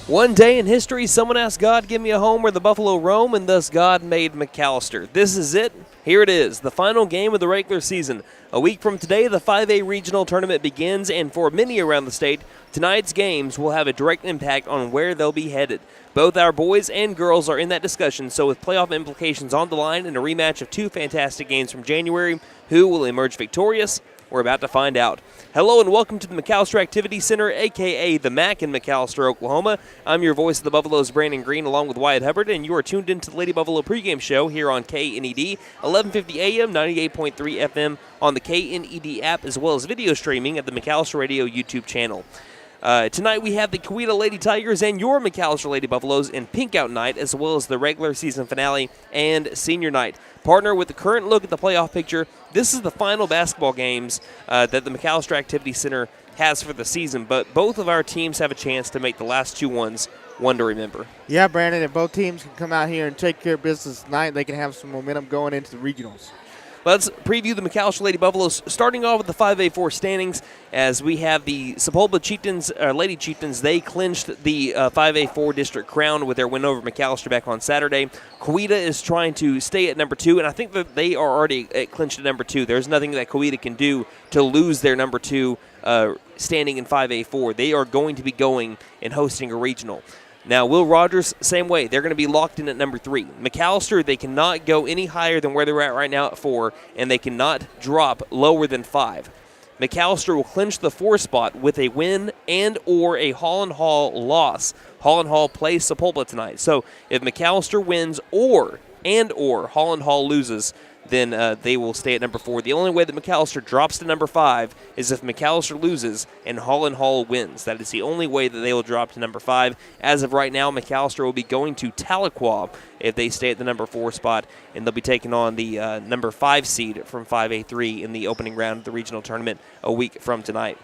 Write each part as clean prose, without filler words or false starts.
One day in history, someone asked God, give me a home where the Buffalo roam, and thus God made McAlester. This is it. Here it is, the final game of the regular season. A week from today, the 5A regional tournament begins, and for many around the state, tonight's games will have a direct impact on where they'll be headed. Both our boys and girls are in that discussion, so with playoff implications on the line and a rematch of two fantastic games from January, who will emerge victorious? We're about to find out. Hello and welcome to the McAlester Activity Center, a.k.a. the MAC in McAlester, Oklahoma. I'm your voice of the Buffaloes, Brandon Green, along with Wyatt Hubbard, and you are tuned into the Lady Buffalo pregame show here on KNED, 1150 AM, 98.3 FM on the KNED app, as well as video streaming at the McAlester Radio YouTube channel. Tonight we have the Coweta Lady Tigers and your McAlester Lady Buffaloes in Pink Out Night, as well as the regular season finale and senior night. Partner with the current look at the playoff picture, this is the final basketball games that the McAlester Activity Center has for the season, but both of our teams have a chance to make the last two ones one to remember. Yeah, Brandon, if both teams can come out here and take care of business tonight, they can have some momentum going into the regionals. Let's preview the McAlester Lady Buffaloes, starting off with the 5A4 standings, as we have the Sepulpa Chieftains, Lady Chieftains. They clinched the 5A4 district crown with their win over McAlester back on Saturday. Coweta is trying to stay at number 2, and I think that they are already clinched at number 2. There's nothing that Coweta can do to lose their number 2 standing in 5A4. They are going to be going and hosting a regional. Now, Will Rogers, same way. They're going to be locked in at number 3. McAlester, they cannot go any higher than where they're at right now at 4, and they cannot drop lower than 5. McAlester will clinch the 4 spot with a win and or a Holland Hall loss. Holland Hall plays Sepulpa tonight. So if McAlester wins or Holland Hall loses, then they will stay at number 4. The only way that McAlester drops to number 5 is if McAlester loses and Holland Hall wins. That is the only way that they will drop to number 5. As of right now, McAlester will be going to Tahlequah if they stay at the number 4 spot, and they'll be taking on the number 5 seed from 5A3 in the opening round of the regional tournament a week from tonight.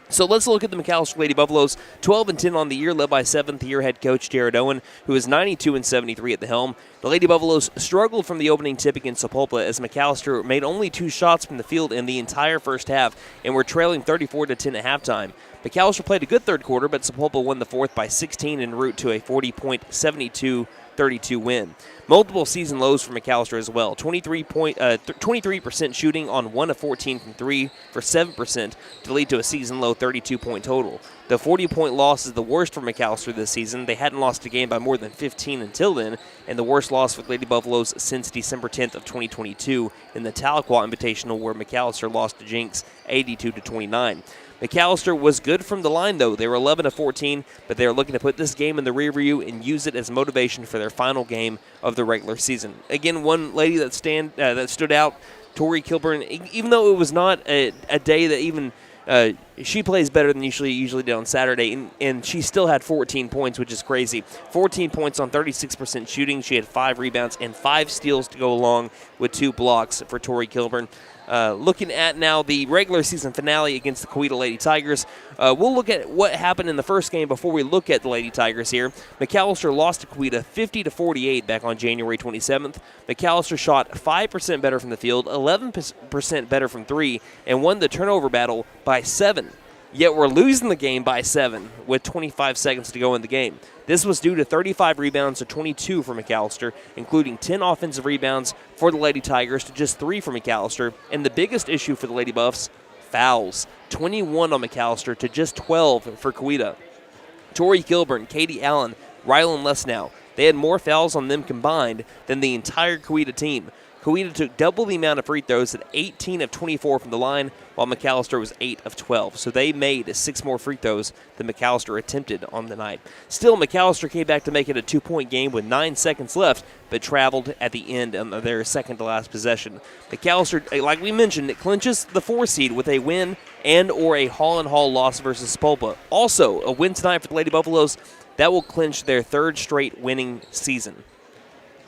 So let's look at the McAlester Lady Buffaloes, 12-10 on the year, led by 7th-year head coach Jared Owen, who is 92-73 at the helm. The Lady Buffaloes struggled from the opening tip against Sepulpa as McAlester made only 2 shots from the field in the entire first half and were trailing 34-10 at halftime. McAlester played a good third quarter, but Sepulpa won the fourth by 16 en route to a 40-point 72-32 win. Multiple season lows for McAlester as well. 23% shooting on 1 of 14 from 3 for 7% to lead to a season low 32-point total. The 40-point loss is the worst for McAlester this season. They hadn't lost a game by more than 15 until then, and the worst loss for Lady Buffaloes since December 10th of 2022 in the Tahlequah Invitational, where McAlester lost to Jinx 82-29. McAlester was good from the line, though. They were 11 of 14, but they are looking to put this game in the rearview and use it as motivation for their final game of the regular season. Again, one lady that stood out, Tori Kilburn, even though it was not a day that even she plays better than usually did on Saturday, and she still had 14 points, which is crazy. 14 points on 36% shooting. She had 5 rebounds and 5 steals to go along with 2 blocks for Tori Kilburn. Looking at now the regular season finale against the Coweta Lady Tigers, we'll look at what happened in the first game before we look at the Lady Tigers here. McAlester lost to Coweta 50-48 back on January 27th. McAlester shot 5% better from the field, 11% better from 3, and won the turnover battle by 7. Yet we're losing the game by 7 with 25 seconds to go in the game. This was due to 35 rebounds to 22 for McAlester, including 10 offensive rebounds for the Lady Tigers to just 3 for McAlester. And the biggest issue for the Lady Buffs, fouls. 21 on McAlester to just 12 for Coweta. Tori Kilburn, Katie Allen, Rylan Lesnow, they had more fouls on them combined than the entire Coweta team. Coweta took double the amount of free throws at 18 of 24 from the line, while McAlester was 8 of 12. So they made 6 more free throws than McAlester attempted on the night. Still, McAlester came back to make it a 2-point game with 9 seconds left, but traveled at the end of their second-to-last possession. McAlester, like we mentioned, it clinches the 4 seed with a win and or a Holland Hall loss versus Sepulpa. Also, a win tonight for the Lady Buffaloes. That will clinch their 3rd straight winning season.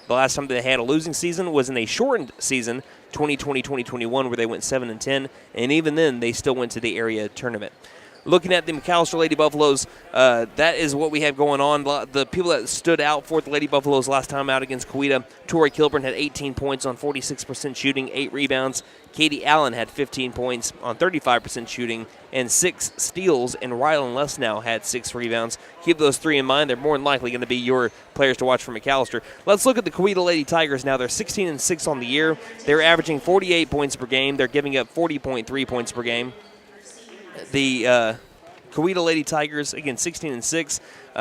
The last time they had a losing season was in a shortened season, 2020-2021, where they went 7-10, and even then they still went to the area tournament. Looking at the McAlester Lady Buffaloes, that is what we have going on. The people that stood out for the Lady Buffaloes last time out against Coweta, Tori Kilburn had 18 points on 46% shooting, 8 rebounds. Katie Allen had 15 points on 35% shooting and 6 steals, and Rylan Lesnow had 6 rebounds. Keep those 3 in mind. They're more than likely going to be your players to watch for McAlester. Let's look at the Coweta Lady Tigers now. They're 16-6 on the year. They're averaging 48 points per game. They're giving up 40.3 points per game. The Coweta Lady Tigers, again, 16-6.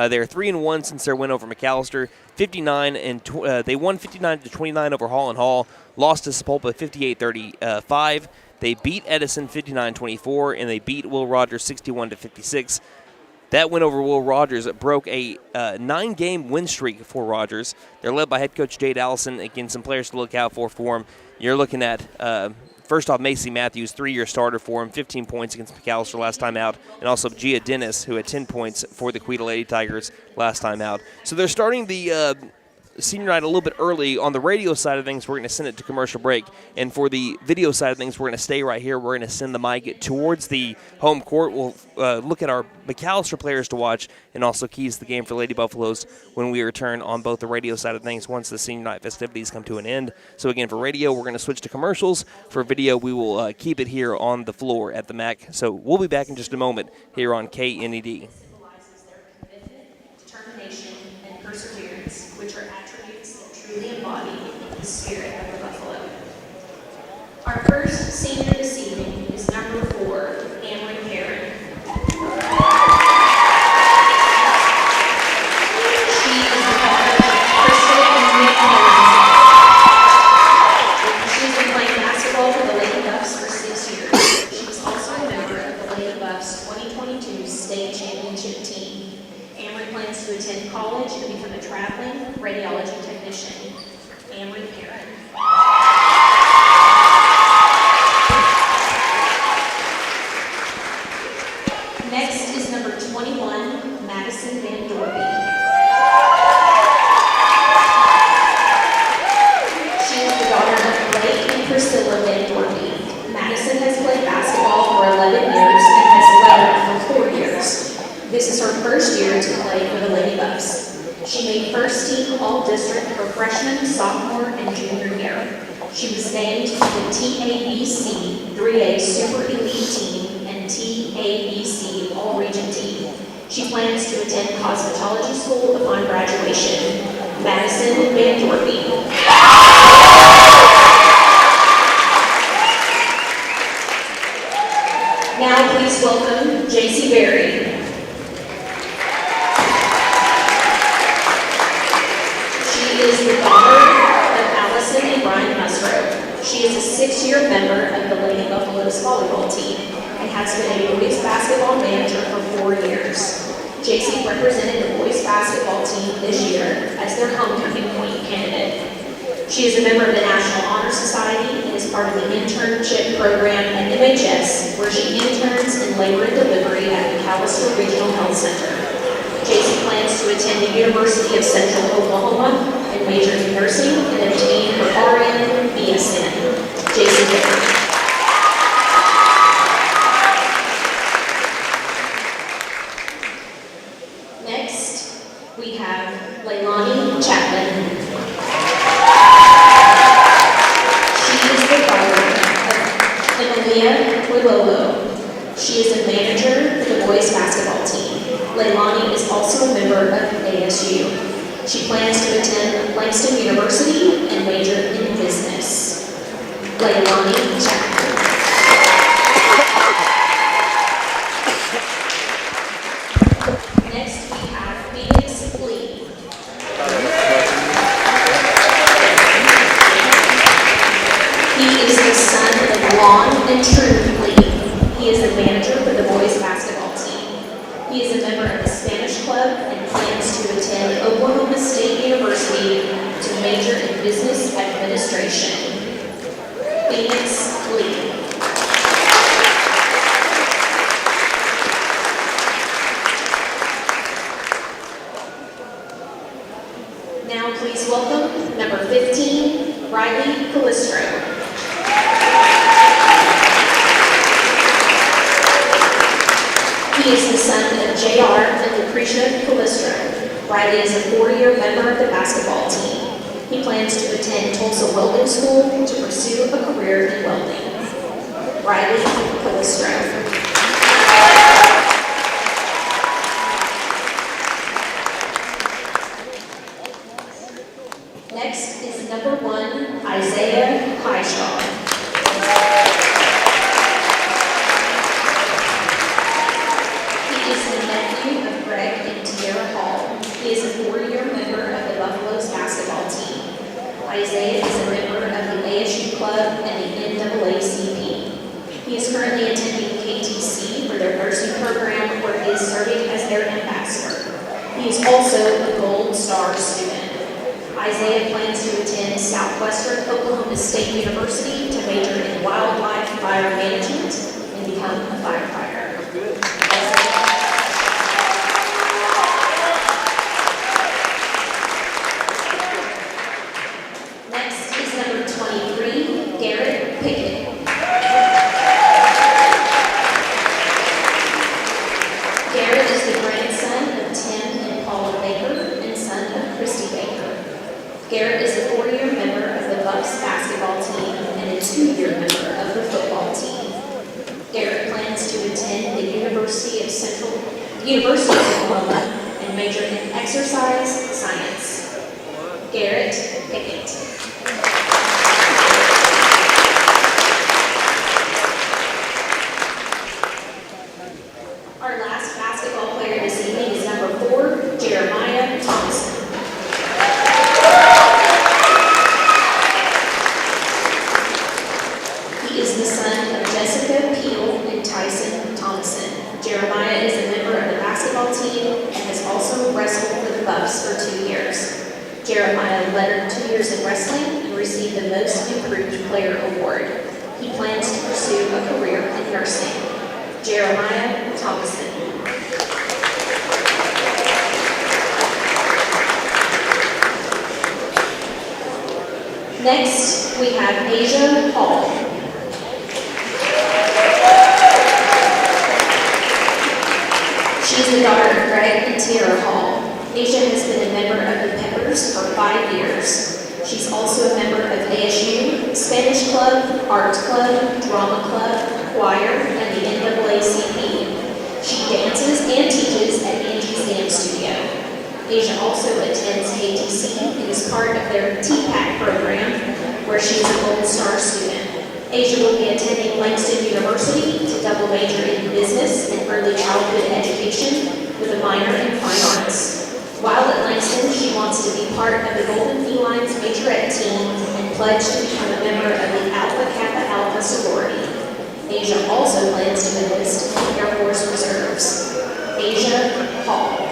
They're 3-1 since their win over McAlester. 59 and they won 59-29 over Hall and Hall. Lost to Sepulpa 58-35. They beat Edison 59-24, and they beat Will Rogers 61-56. That win over Will Rogers broke a 9-game win streak for Rogers. They're led by head coach Jade Allison. Again, some players to look out for him. You're looking at, first off, Macy Matthews, 3-year starter for him, 15 points against McAlester last time out, and also Gia Dennis, who had 10 points for the Coweta Lady Tigers last time out. So they're starting the senior night a little bit early. On the radio side of things, we're going to send it to commercial break. And for the video side of things, we're going to stay right here. We're going to send the mic towards the home court. We'll look at our McAlester players to watch and also keys the game for Lady Buffaloes when we return on both the radio side of things once the senior night festivities come to an end. So again, for radio, we're going to switch to commercials. For video, we will keep it here on the floor at the MAC. So we'll be back in just a moment here on KNED. Determination and perseverance, which are attributes that truly embody the spirit of the Buffalo. Our first senior this evening is number 4, Amory Perrin. She is the daughter of Crystal and Nick Perrin. She's been playing basketball for the Lady Buffs for 6 years. She's also a member of the Lady Buffs 2022 state championship team. Amory plans to attend college and become a traveling radiology technician. Amory Perrin. Next is number 21, Madison Van Dorby. She is the daughter of Blake and Priscilla Van Dorby. Madison has played basketball for 11 years and has led for 4 years. This is her first year to play for the Lady Buffs. She made first team all-district for freshman, sophomore, and junior year. She was named to the TABC 3A Super Elite Team and TABC All-Region Team. She plans to attend cosmetology school upon graduation. Madison Van Dorby. Now please welcome JC Berry. She is the daughter of Allison and Brian Musgrove. She is a 6-year member of the Lady Buffaloes volleyball team and has been a boys basketball manager for 4 years. JC represented the boys basketball team this year as their homecoming queen candidate. She is a member of the National Honor Society and is part of the internship program at MHS, where she interns in labor and delivery at McAlester Regional Health Center. JC plans to attend the University of Central Oklahoma and major in nursing and obtain her RN BSN. JC Baker. Next, we have Leilani Chapman. She is the daughter of Emilia Wilolo. She is a manager for the boys basketball team. Leilani is also a member of ASU. She plans to attend Langston University and major in business. Leilani Chapman. Next, we have Phoenix Lee. He is the son of Lon and True Lee. He is the manager for the boys basketball team. He is a member of the Spanish Club and plans to attend Oklahoma State University to major in business administration. Phoenix Lee. Now please welcome number 15, Riley Calistro. He is the son of JR and Lucretia Calistro. Riley is a 4-year member of the basketball team. He plans to attend Tulsa Welding School to pursue a career in welding. Riley Calistro. Next is number 1, Isaiah Highshaw. He is the nephew of Greg and Tierra Hall. He is a 4-year member of the Buffaloes basketball team. Isaiah is a member of the ASU Club and the NAACP. He is currently attending KTC for their varsity program where he is serving as their ambassador. He is also a Gold Star student. Isaiah plans to attend Southwestern Oklahoma State University to major in wildlife fire management and become a firefighter. Next is number 23, Garrett Pickett. Garrett is the grandson of Tim and Paula Baker and son of Christy Baker. Garrett is a 4-year member of the Bucks basketball team and a 2-year member of the football team. Garrett plans to attend the University of Oklahoma and major in exercise science. Garrett Pickett. Our last basketball player this evening is number 4, Jeremiah Thompson. He is the son of Jessica Peel and Tyson Thompson. Jeremiah is a member of the basketball team and has also wrestled for the Buffs for 2 years. Jeremiah lettered 2 years in wrestling and received the Most Improved Player Award. He plans to pursue a career in nursing. Jeremiah Thompson. Next, we have Asia Hall. She's the daughter of Greg and Tierra Hall. Asia has been a member of the Peppers for 5 years. She's also a member of ASU, Spanish Club, Art Club, Drama Club, Choir, and the NAACP. She dances and teaches at Angie's Dance Studio. Asia also attends KTC and is part of their TPAC program, where she is a Gold Star student. Asia will be attending Langston University to double major in business and early childhood education with a minor in fine arts. While at Langston, she wants to be part of the Golden Felines majorette team and pledge to become a member of the Alpha Kappa Alpha sorority. Asia also plans to enlist in the Air Force Reserves. Asia Hall.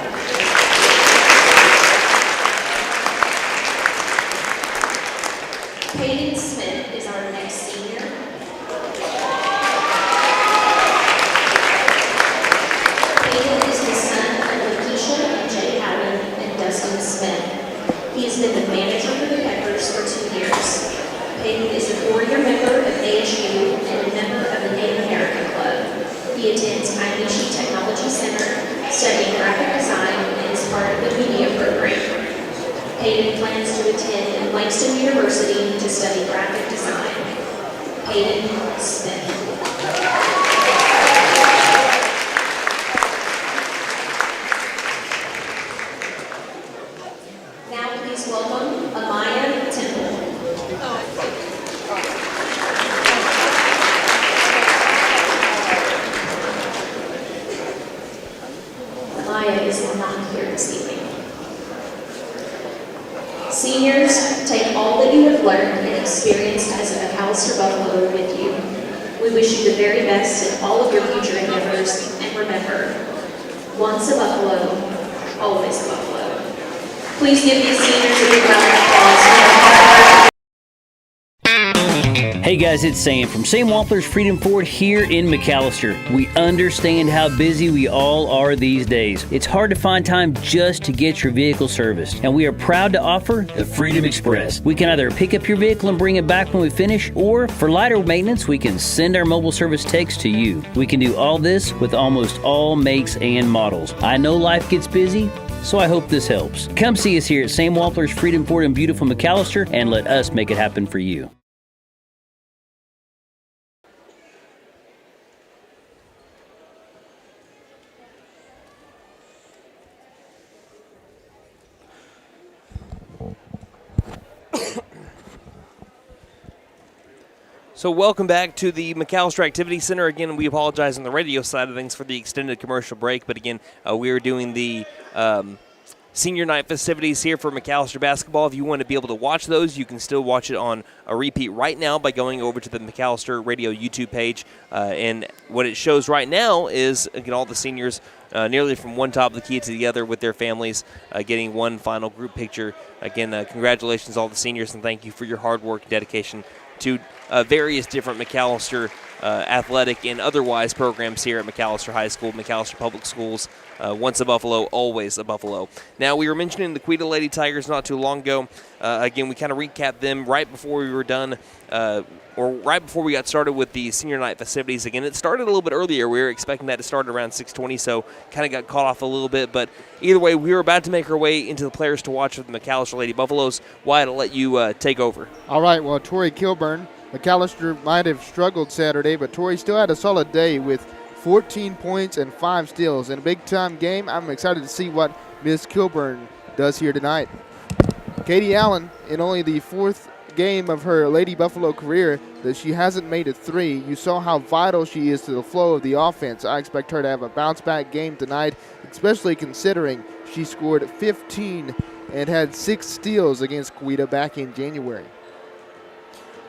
Peyton Smith is our next senior. Peyton is the son of Lakeisha and Jay Allen and Dustin Smith. He has been the manager for the Peppers for 2 years. Peyton is a 4-year member of ASU and a member of the Native American Club. He attends Aimechi Technology Center, studying graphic design, and is part of the media program. Peyton plans to attend Langston University to study graphic design. Peyton Smith. Now please welcome Amaya Temple. Amaya is not here this evening. Seniors, take all that you have learned and experienced as a McAlester Buffalo with you. We wish you the very best in all of your future endeavors, and remember, once a Buffalo, always a Buffalo. Please give these seniors a big round of applause for their hard work. Hey guys, it's Sam from Sam Wampler's Freedom Ford here in McAlester. We understand how busy we all are these days. It's hard to find time just to get your vehicle serviced, and we are proud to offer the Freedom Express. We can either pick up your vehicle and bring it back when we finish, or for lighter maintenance, we can send our mobile service techs to you. We can do all this with almost all makes and models. I know life gets busy, so I hope this helps. Come see us here at Sam Wampler's Freedom Ford in beautiful McAlester and let us make it happen for you. So welcome back to the McAlester Activity Center. Again, we apologize on the radio side of things for the extended commercial break, but again, we are doing the senior night festivities here for McAlester basketball. If you want to be able to watch those, you can still watch it on a repeat right now by going over to the McAlester Radio YouTube page. And what it shows right now is, again, all the seniors nearly from one top of the key to the other with their families getting one final group picture. Again, congratulations all the seniors, and thank you for your hard work and dedication to various different McAlester athletic and otherwise programs here at McAlester High School, McAlester Public Schools. Once a Buffalo, always a Buffalo. Now, we were mentioning the Coweta Lady Tigers not too long ago. Again, we kind of recapped them right before we were done, or right before we got started with the senior night festivities. Again, it started a little bit earlier. We were expecting that to start around 6:20, so kind of got caught off a little bit. But either way, we were about to make our way into the players to watch with the McAlester Lady Buffaloes. Wyatt, I'll let you take over. All right, well, Tori Kilburn, McAlester might have struggled Saturday, but Tori still had a solid day with 14 points and 5 steals. In a big-time game, I'm excited to see what Miss Kilburn does here tonight. Katie Allen, in only the 4th game of her Lady Buffalo career that she hasn't made a 3. You saw how vital she is to the flow of the offense. I expect her to have a bounce-back game tonight, especially considering she scored 15 and had 6 steals against Coweta back in January.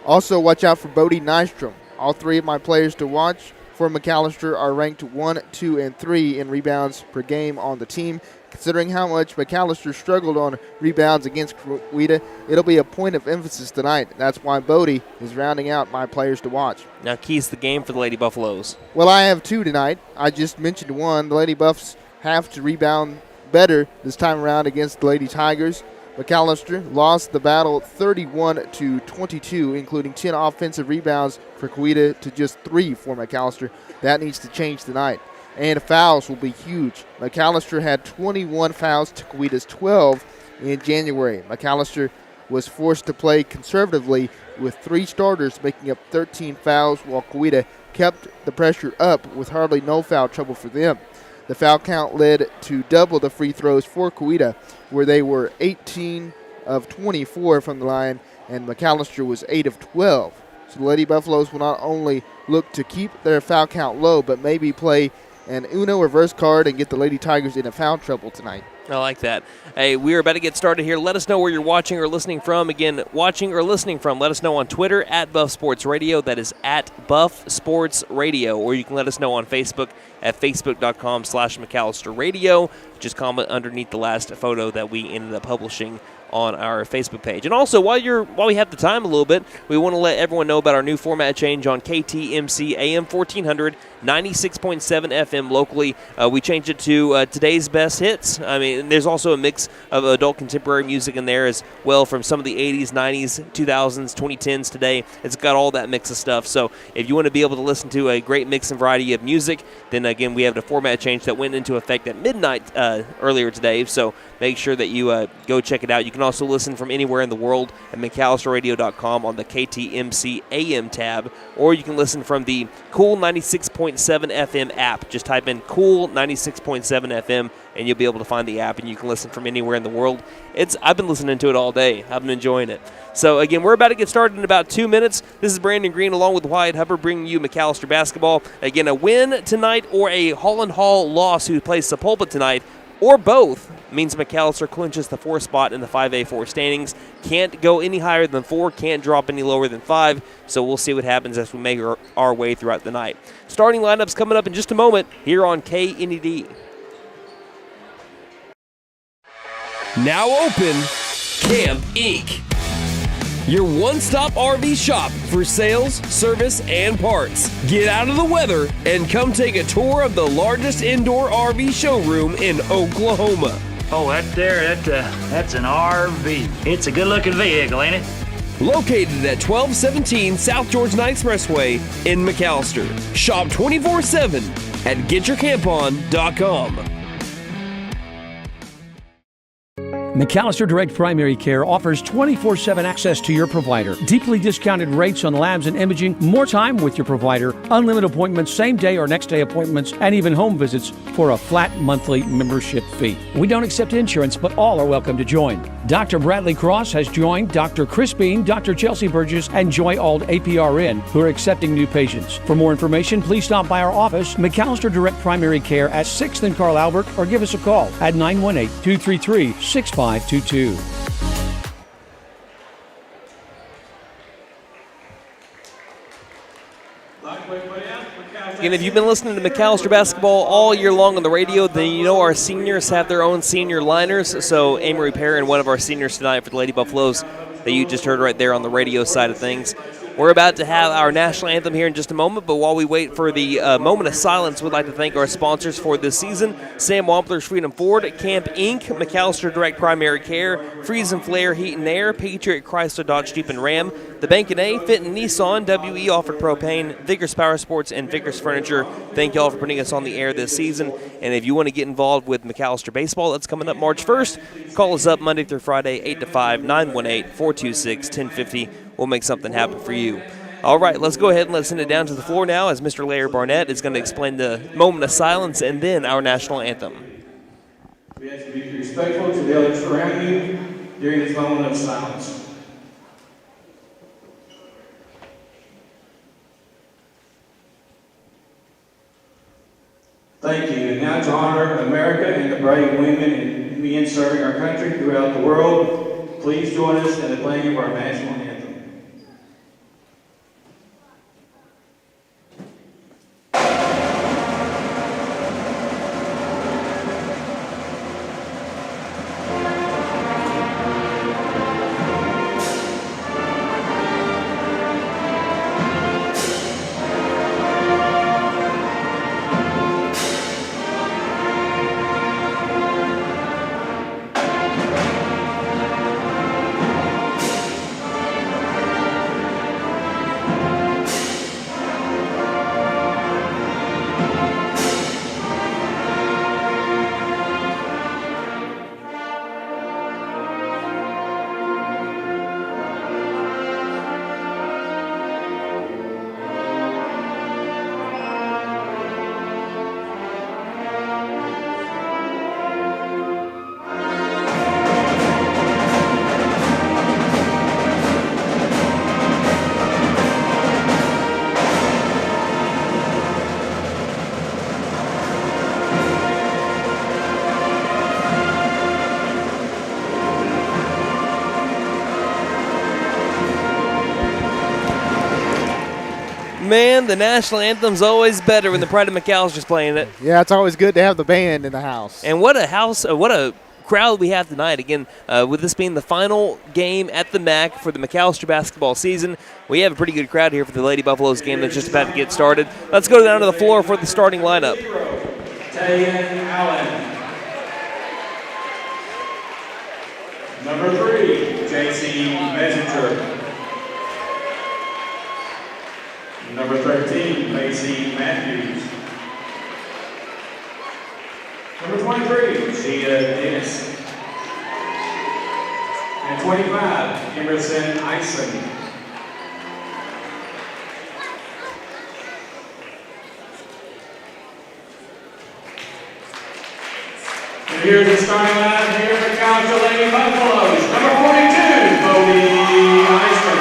Also, watch out for Bodie Nystrom. All 3 of my players to watch for McAlester are ranked 1, 2, and 3 in rebounds per game on the team. Considering how much McAlester struggled on rebounds against Coweta, it'll be a point of emphasis tonight. That's why Bodie is rounding out my players to watch. Now, keys the game for the Lady Buffaloes. Well, I have 2 tonight. I just mentioned one. The Lady Buffs have to rebound better this time around against the Lady Tigers. McAlester lost the battle 31-22, including 10 offensive rebounds for Coweta to just 3 for McAlester. That needs to change tonight. And fouls will be huge. McAlester had 21 fouls to Coweta's 12 in January. McAlester was forced to play conservatively with 3 starters making up 13 fouls, while Coweta kept the pressure up with hardly no foul trouble for them. The foul count led to double the free throws for Coweta, where they were 18 of 24 from the line, and McAlester was 8 of 12. So the Lady Buffaloes will not only look to keep their foul count low, but maybe play an Uno reverse card and get the Lady Tigers into foul trouble tonight. I like that. Hey, we are about to get started here. Let us know where you're watching or listening from. Again, watching or listening from, let us know on Twitter at Buff Sports Radio. That is at Buff Sports Radio. Or you can let us know on Facebook at facebook.com/McAlester Radio. Just comment underneath the last photo that we ended up publishing on our Facebook page. And also, while we have the time a little bit, we want to let everyone know about our new format change on KTMC AM 1400, 96.7 FM locally. We changed it to today's best hits. I mean, there's also a mix of adult contemporary music in there as well from some of the 80s, 90s, 2000s, 2010s today. It's got all that mix of stuff. So if you want to be able to listen to a great mix and variety of music, then again, we have the format change that went into effect at midnight earlier today. So make sure that you go check it out. You can also listen from anywhere in the world at McAllisterRadio.com on the KTMC AM tab, or you can listen from the Cool 96.7 FM app. Just type in Cool 96.7 FM, and you'll be able to find the app, and you can listen from anywhere in the world. I've been listening to it all day. I've been enjoying it. So, again, we're about to get started in about 2 minutes. This is Brandon Green along with Wyatt Hubbard bringing you McAlester basketball. Again, a win tonight or a Holland Hall loss who plays Sepulpa tonight, or both, means McAlester clinches the 4th spot in the 5A4 standings. Can't go any higher than 4, can't drop any lower than 5, so we'll see what happens as we make our way throughout the night. Starting lineups coming up in just a moment here on KNED. Now open, Camp Inc., your one-stop RV shop for sales, service, and parts. Get out of the weather and come take a tour of the largest indoor RV showroom in Oklahoma. Oh, that's an RV. It's a good-looking vehicle, ain't it? Located at 1217 South Georgia Expressway in McAlester. Shop 24/7 at GetYourCampOn.com. McAlester Direct Primary Care offers 24/7 access to your provider, deeply discounted rates on labs and imaging, more time with your provider, unlimited appointments, same day or next day appointments, and even home visits for a flat monthly membership fee. We don't accept insurance, but all are welcome to join. Dr. Bradley Cross has joined Dr. Chris Bean, Dr. Chelsea Burgess, and Joy Ald APRN, who are accepting new patients. For more information, please stop by our office, McAlester Direct Primary Care at 6th and Carl Albert, or give us a call at 918-233-6522. Again, if you've been listening to McAlester basketball all year long on the radio, then you know our seniors have their own senior liners. So Amory Perrin, one of our seniors tonight for the Lady Buffaloes that you just heard right there on the radio side of things. We're about to have our national anthem here in just a moment, but while we wait for the moment of silence, we'd like to thank our sponsors for this season: Sam Wampler's Freedom Ford, Camp Inc., McAlester Direct Primary Care, Freeze and Flare Heat and Air, Patriot Chrysler Dodge Jeep and Ram, The Bank and A, Fenton Nissan, WE Offered Propane, Vickers Power Sports, and Vickers Furniture. Thank you all for putting us on the air this season. And if you want to get involved with McAlester baseball, that's coming up March 1st. Call us up Monday through Friday, 8 to 5, 918-426-1050. We'll make something happen for you. All right, let's go ahead and let's send it down to the floor now as Mr. Larry Barnett is going to explain the moment of silence and then our national anthem. We ask you to be respectful to the others around you during this moment of silence. Thank you. And now to honor America and the brave women and men serving our country throughout the world, please join us in the playing of our national anthem. Man, the national anthem's always better when the Pride of McAllister's playing it. Yeah, it's always good to have the band in the house. And what a crowd we have tonight. Again, with this being the final game at the MAC for the McAlester basketball season, we have a pretty good crowd here for the Lady Buffaloes game that's just about to get started. Let's go down to the floor for the starting lineup. Tayan Allen. Number 3, J.C. Messenger. Number 13, Macy Matthews. Number 23, Gia Dennis. And 25, Emerson Ison. And here's the starting lineup here for Coweta Lady Buffaloes. Number 42, Bodie Eisner.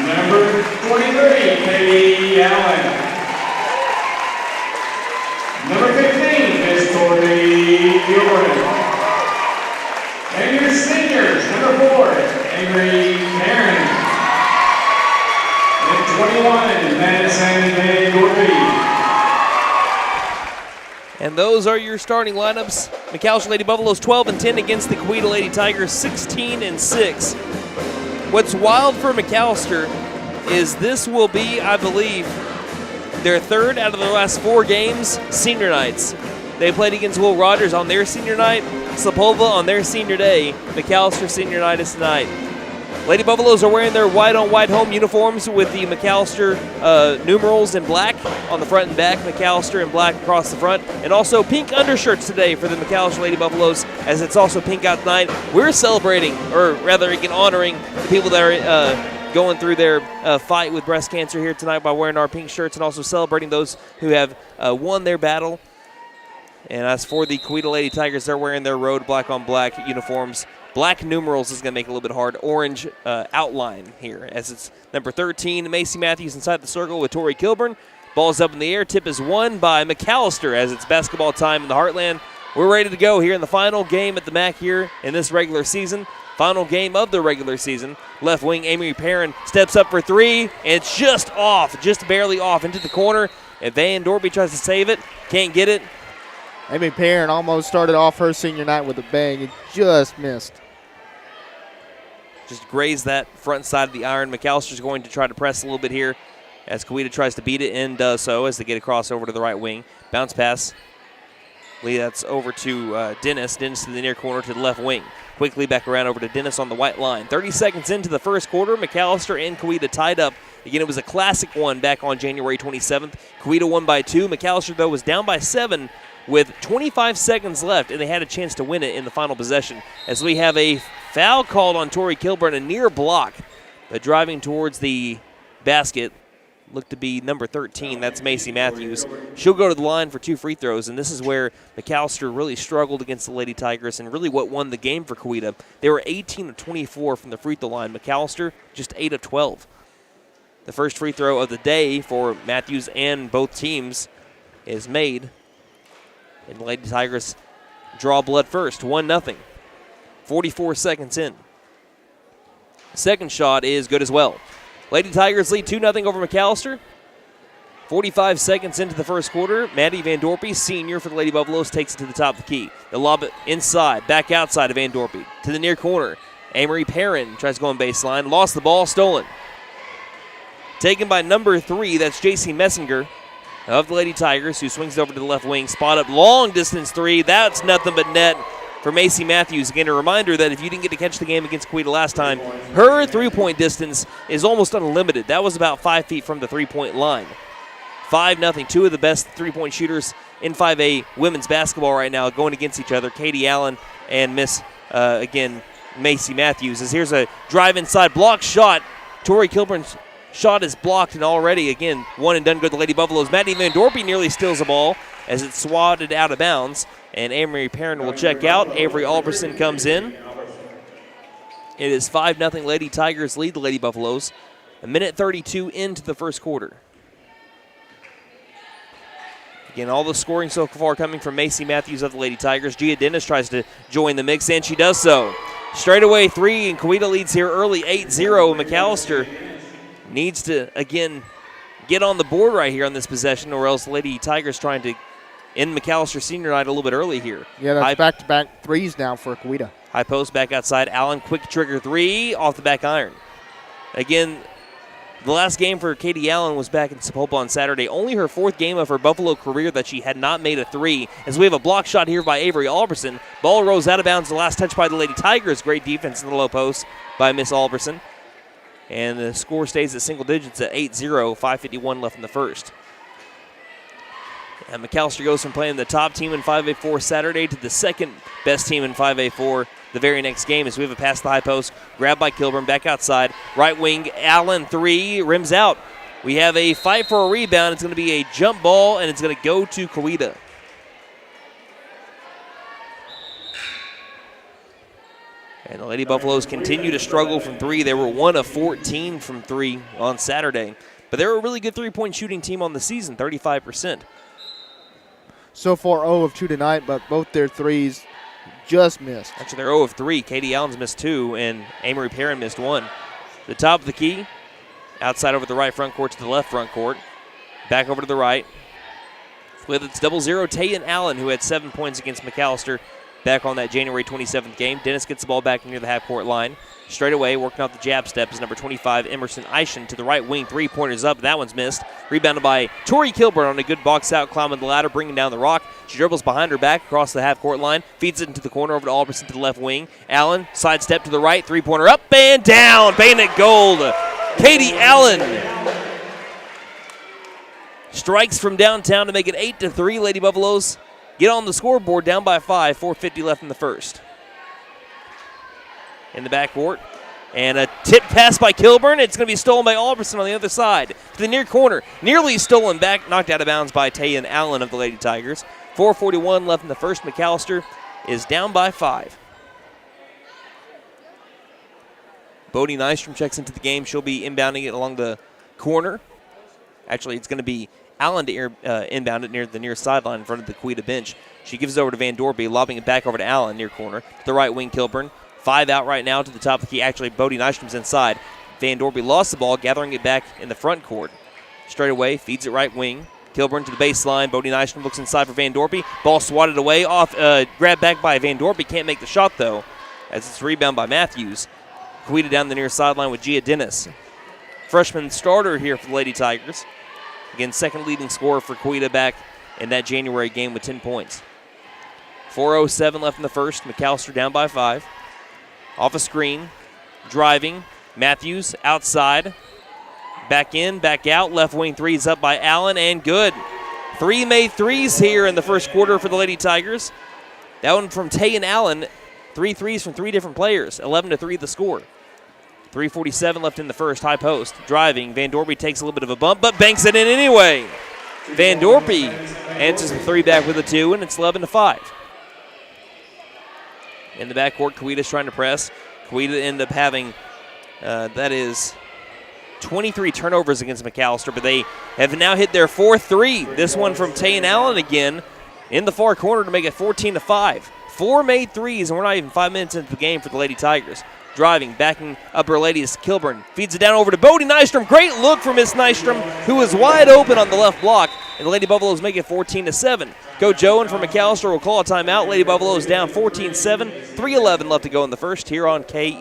Number 23, Katie Allen. Number 15, Miss Tori Gilbert. And your seniors, number 4, Avery Karen. And 21, Madison Van Gorby. And those are your starting lineups. McAlester Lady Buffaloes 12-10 against the Coweta Lady Tigers 16-6. What's wild for McAlester is this will be, I believe, their third out of the last 4 games senior nights. They played against Will Rogers on their senior night, Sepulveda on their senior day. McAlester senior night is tonight. Lady Buffaloes are wearing their white-on-white home uniforms with the McAlester numerals in black on the front and back, McAlester in black across the front, and also pink undershirts today for the McAlester Lady Buffaloes, as it's also pink out tonight. We're celebrating, or rather honoring the people that are going through their fight with breast cancer here tonight by wearing our pink shirts, and also celebrating those who have won their battle. And as for the Coweta Lady Tigers, they're wearing their road black-on-black uniforms. Black numerals is going to make it a little bit hard. Orange outline here, as it's number 13, Macy Matthews inside the circle with Tori Kilburn. Ball's up in the air. Tip is won by McAlester as it's basketball time in the Heartland. We're ready to go here in the final game at the MAC here in this regular season. Final game of the regular season. Left wing Amy Perrin steps up for three, and it's just off, just barely off into the corner. And Van Dorby tries to save it, can't get it. Amy Perrin almost started off her senior night with a bang. It just missed. Just grazed that front side of the iron. McAllister's going to try to press a little bit here as Coweta tries to beat it and does so as they get across over to the right wing. Bounce pass. That's over to Dennis. Dennis to the near corner to the left wing. Quickly back around over to Dennis on the white line. 30 seconds into the first quarter, McAlester and Coweta tied up. Again, it was a classic one back on January 27th. Coweta won by 2. McAlester, though, was down by 7 with 25 seconds left, and they had a chance to win it in the final possession. As we have a foul called on Tori Kilburn, a near block, but driving towards the basket looked to be number 13. That's Macy Matthews. She'll go to the line for 2 free throws, and this is where McAlester really struggled against the Lady Tigers and really what won the game for Coweta. They were 18 of 24 from the free throw line. McAlester just 8 of 12. The first free throw of the day for Matthews and both teams is made. And the Lady Tigers draw blood first, 1-0. 44 seconds in. Second shot is good as well. Lady Tigers lead 2-0 over McAlester. 45 seconds into the first quarter, Maddie Van Dorpy, senior for the Lady Buffaloes, takes it to the top of the key. They'll lob it inside, back outside of Van Dorpy. To the near corner, Amory Perrin tries to go on baseline, lost the ball, stolen. Taken by number 3, that's JC Messinger of the Lady Tigers, who swings over to the left wing, spot up, long distance 3. That's nothing but net for Macy Matthews. Again, a reminder that if you didn't get to catch the game against Coweta last time, her three-point distance is almost unlimited. That was about 5 feet from the three-point line. 5-0. 2 of the best three-point shooters in 5A women's basketball right now going against each other. Katie Allen and Macy Matthews. As here's a drive inside, block shot. Tori Kilburn's shot is blocked, and already, again, one and done good. The Lady Buffaloes. Maddie Van Dorpy nearly steals the ball as it's swatted out of bounds, and Amory Perrin will check out. Avery Alberson comes in. It is 5-0 Lady Tigers lead the Lady Buffaloes. 1:32 into the first quarter. Again, all the scoring so far coming from Macy Matthews of the Lady Tigers. Gia Dennis tries to join the mix, and she does so. Straightaway 3, and Coweta leads here early 8-0. McAlester needs to, again, get on the board right here on this possession, or else Lady Tigers trying to end McAlester senior night a little bit early here. Yeah, that's back-to-back threes now for Coweta. High post back outside. Allen, quick trigger 3 off the back iron. Again, the last game for Katie Allen was back in Sapulpa on Saturday. Only her 4th game of her Buffalo career that she had not made a 3. As we have a block shot here by Avery Alberson. Ball rolls out of bounds. The last touch by the Lady Tigers. Great defense in the low post by Miss Alberson. And the score stays at single digits at 8-0, 5:51 left in the first. And McAlester goes from playing the top team in 5A4 Saturday to the second best team in 5A4 the very next game, as we have a pass to the high post, grabbed by Kilburn, back outside. Right wing, Allen 3, rims out. We have a fight for a rebound. It's going to be a jump ball, and it's going to go to Coweta. And the Lady Buffaloes continue to struggle from 3. They were 1 of 14 from 3 on Saturday. But they're a really good three-point shooting team on the season, 35%. So far 0 of 2 tonight, but both their threes just missed. Actually, they're 0 of 3. Katie Allen's missed 2, and Amory Perrin missed 1. The top of the key, outside over the right front court to the left front court. Back over to the right. With its 0-0, Tayan Allen, who had 7 points against McAlester back on that January 27th game. Dennis gets the ball back near the half-court line. Straight away, working off the jab step is number 25, Emerson Eischen to the right wing. Three-pointers up. That one's missed. Rebounded by Tori Kilburn on a good box out, climbing the ladder, bringing down the rock. She dribbles behind her back across the half-court line, feeds it into the corner over to Albertson to the left wing. Allen, sidestep to the right, three-pointer up and down. Baying it gold. Katie Allen strikes from downtown to make it 8-3. Lady Buffaloes get on the scoreboard, down by 5, 4:50 left in the first. In the backcourt, and a tip pass by Kilburn. It's going to be stolen by Albertson on the other side to the near corner. Nearly stolen back, knocked out of bounds by Tayan Allen of the Lady Tigers. 4:41 left in the first. McAlester is down by 5. Bodie Nystrom checks into the game. She'll be inbounding it along the corner. Actually, it's going to be Allen to inbound it near the near sideline in front of the Coweta bench. She gives it over to Van Dorby, lobbing it back over to Allen near corner. To the right wing, Kilburn. 5 out right now to the top of the key. Actually, Bodie Nystrom's inside. Van Dorby lost the ball, gathering it back in the front court. Straight away, feeds it right wing. Kilburn to the baseline. Bodie Nystrom looks inside for Van Dorby. Ball swatted away, grabbed back by Van Dorby. Can't make the shot, though, as it's rebound by Matthews. Coweta down the near sideline with Gia Dennis. Freshman starter here for the Lady Tigers. Again, second leading scorer for Coweta back in that January game with 10 points. 4:07 left in the first. McAlester down by 5. Off a screen, driving, Matthews outside, back in, back out, left wing threes up by Allen, and good. 3 made threes here in the first quarter for the Lady Tigers. That one from Tayan Allen, 3 threes from 3 different players, 11-3 the score. 3:47 left in the first, high post, driving, Van Dorby takes a little bit of a bump, but banks it in anyway. Van Dorby answers the 3 back with a 2, and it's 11-5. In the backcourt, Coweta's trying to press. Coweta ended up having, 23 turnovers against McAlester, but they have now hit their 4th 3. This one from Tayan Allen again in the far corner to make it 14-5. 4 made threes, and we're not even 5 minutes into the game for the Lady Tigers. Driving, backing up her lady is Kilburn. Feeds it down over to Bodie Nystrom. Great look for Miss Nystrom, who was wide open on the left block. And the Lady Buffaloes make it 14-7. Coach Owen from McAlester will call a timeout. Lady Buffaloes down 14-7. 3:11 left to go in the first here on K.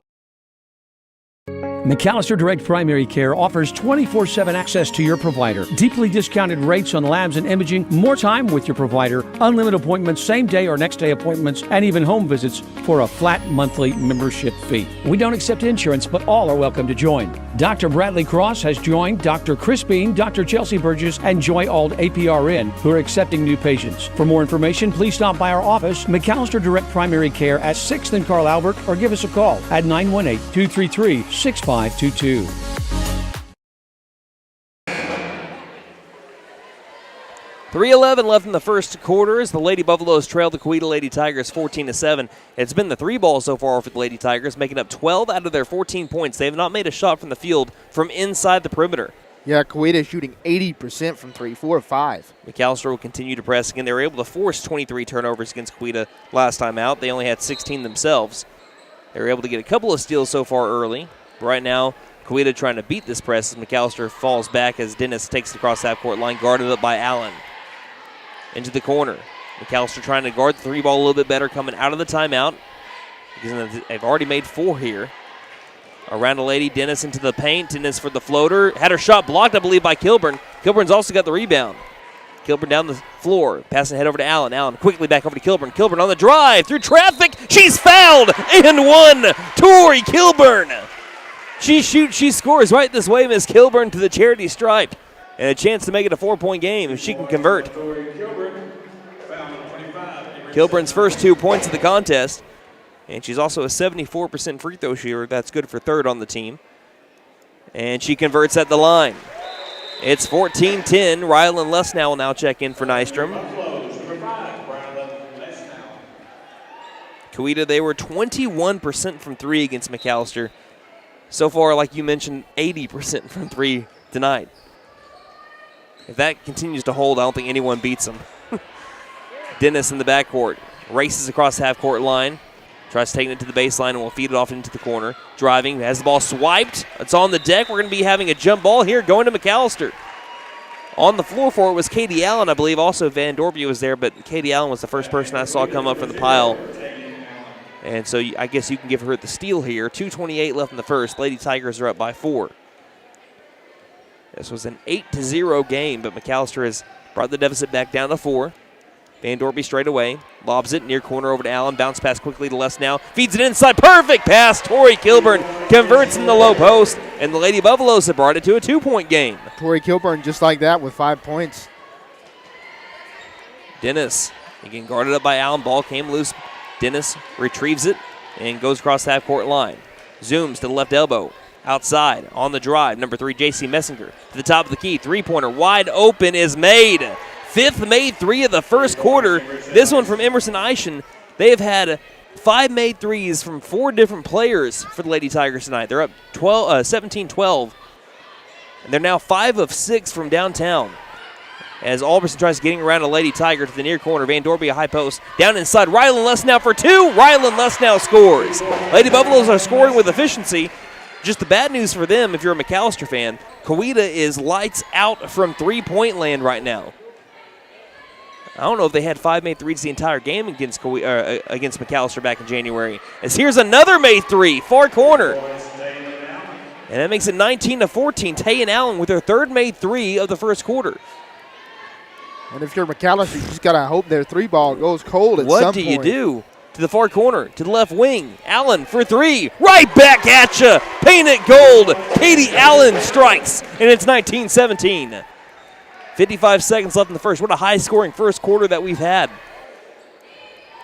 McAlester Direct Primary Care offers 24/7 access to your provider. Deeply discounted rates on labs and imaging, more time with your provider, unlimited appointments, same day or next day appointments, and even home visits for a flat monthly membership fee. We don't accept insurance, but all are welcome to join. Dr. Bradley Cross has joined, Dr. Chris Bean, Dr. Chelsea Burgess, and Joy Ald APRN, who are accepting new patients. For more information, please stop by our office, McAlester Direct Primary Care at 6th and Carl Albert, or give us a call at 918-233-6522. 3:11 left in the first quarter as the Lady Buffaloes trail the Coweta Lady Tigers 14-7. It's been the 3 ball so far for the Lady Tigers, making up 12 out of their 14 points. They have not made a shot from the field from inside the perimeter. Yeah, Coweta is shooting 80% from 3, 4 of 5. McAlester will continue to press. Again, they were able to force 23 turnovers against Coweta last time out. They only had 16 themselves. They were able to get a couple of steals so far early. Right now, Coweta trying to beat this press as McAlester falls back as Dennis takes it across the half-court line, guarded up by Allen. Into the corner. McAlester trying to guard the 3 ball a little bit better coming out of the timeout, because they've already made 4 here. Around a lady, Dennis into the paint. Dennis for the floater. Had her shot blocked, I believe, by Kilburn. Kilburn's also got the rebound. Kilburn down the floor, passing head over to Allen. Allen quickly back over to Kilburn. Kilburn on the drive, through traffic. She's fouled and 1. Tori Kilburn. She shoots, she scores right this way, Miss Kilburn to the charity stripe. And a chance to make it a 4-point game if she can convert. Kilburn's first 2 points of the contest. And she's also a 74% free throw shooter. That's good for 3rd on the team. And she converts at the line. It's 14-10. Rylan Lesnow will now check in for Nystrom. Coweta, they were 21% from 3 against McAlester. So far, like you mentioned, 80% from 3 tonight. If that continues to hold, I don't think anyone beats them. Dennis in the backcourt. Races across the half-court line. Tries taking it to the baseline and will feed it off into the corner. Driving, has the ball swiped. It's on the deck. We're going to be having a jump ball here going to McAlester. On the floor for it was Katie Allen, I believe. Also Van Dorby was there, but Katie Allen was the first person I saw come up from the pile And so I guess you can give her the steal here. 2:28 left in the first. Lady Tigers are up by 4. This was an 8-0 game, but McAlester has brought the deficit back down to 4. Van Dorby straight away. Lobs it near corner over to Allen. Bounce pass quickly to Les now. Feeds it inside. Perfect pass. Tori Kilburn converts in the low post. And the Lady Buffaloes have brought it to a 2-point game. Tori Kilburn just like that with 5 points. Dennis again guarded up by Allen. Ball came loose. Dennis retrieves it and goes across the half-court line. Zooms to the left elbow. Outside on the drive. Number 3, J.C. Messinger to the top of the key. Three-pointer wide open is made. 5th made 3 of the first quarter. This one from Emerson Eischen. They have had 5 made threes from 4 different players for the Lady Tigers tonight. They're up 17-12. And they're now 5 of 6 from downtown. As Alberson tries getting around a Lady Tiger to the near corner. Van Dorby a high post. Down inside. Rylan Lesnow for 2. Rylan Lesnow scores. Lady Buffaloes are scoring with efficiency. Just the bad news for them, if you're a McAlester fan, Coweta is lights out from three-point land right now. I don't know if they had 5 made threes the entire game against McAlester back in January. As here's another made 3, far corner. And that makes it 19-14. Tay and Allen with their 3rd made 3 of the first quarter. And if you're McAlester, you just got to hope their 3-ball goes cold at some point. What do you do? To the far corner, to the left wing. Allen for 3. Right back at you. Paint it gold. Katie Allen strikes, and it's 19-17. 55 seconds left in the first. What a high-scoring first quarter that we've had.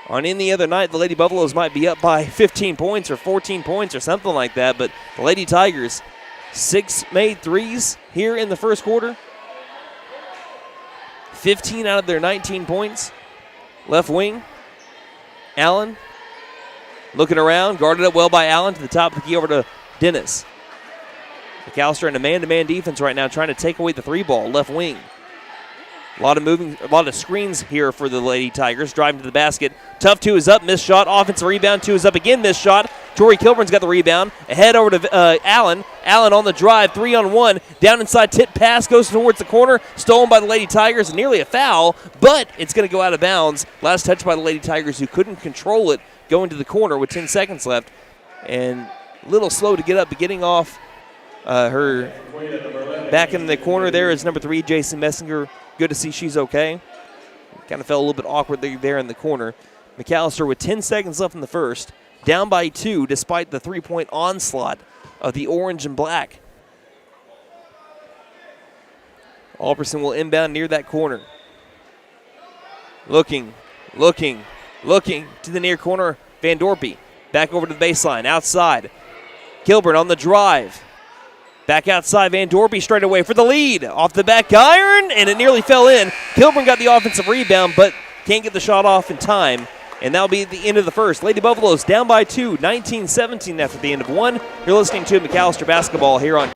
On any other night, the Lady Buffaloes might be up by 15 points or 14 points or something like that, but the Lady Tigers, 6 made threes here in the first quarter. 15 out of their 19 points. Left wing. Allen looking around, guarded up well by Allen to the top of the key over to Dennis. McAlester in a man-to-man defense right now, trying to take away the 3-ball, left wing. A lot of screens here for the Lady Tigers. Driving to the basket. Tough 2 is up, missed shot. Offensive rebound, 2 is up again, missed shot. Tori Kilburn's got the rebound. Ahead over to Allen. Allen on the drive, 3-on-1. Down inside, tip pass goes towards the corner. Stolen by the Lady Tigers, nearly a foul, but it's going to go out of bounds. Last touch by the Lady Tigers, who couldn't control it, going to the corner with 10 seconds left. And a little slow to get up, but getting off her back in the corner there is number 3, Jason Messinger. Good to see she's okay. Kind of felt a little bit awkwardly there in the corner. McAlester with 10 seconds left in the first. Down by 2 despite the 3-point onslaught of the orange and black. Alberson will inbound near that corner. Looking to the near corner. Van Dorpy back over to the baseline. Outside. Kilburn on the drive. Back outside, Van Dorby straight away for the lead. Off the back iron, and it nearly fell in. Kilburn got the offensive rebound, but can't get the shot off in time. And that'll be the end of the first. Lady Buffaloes down by 2, 19-17 after the end of 1. You're listening to McAlester basketball here on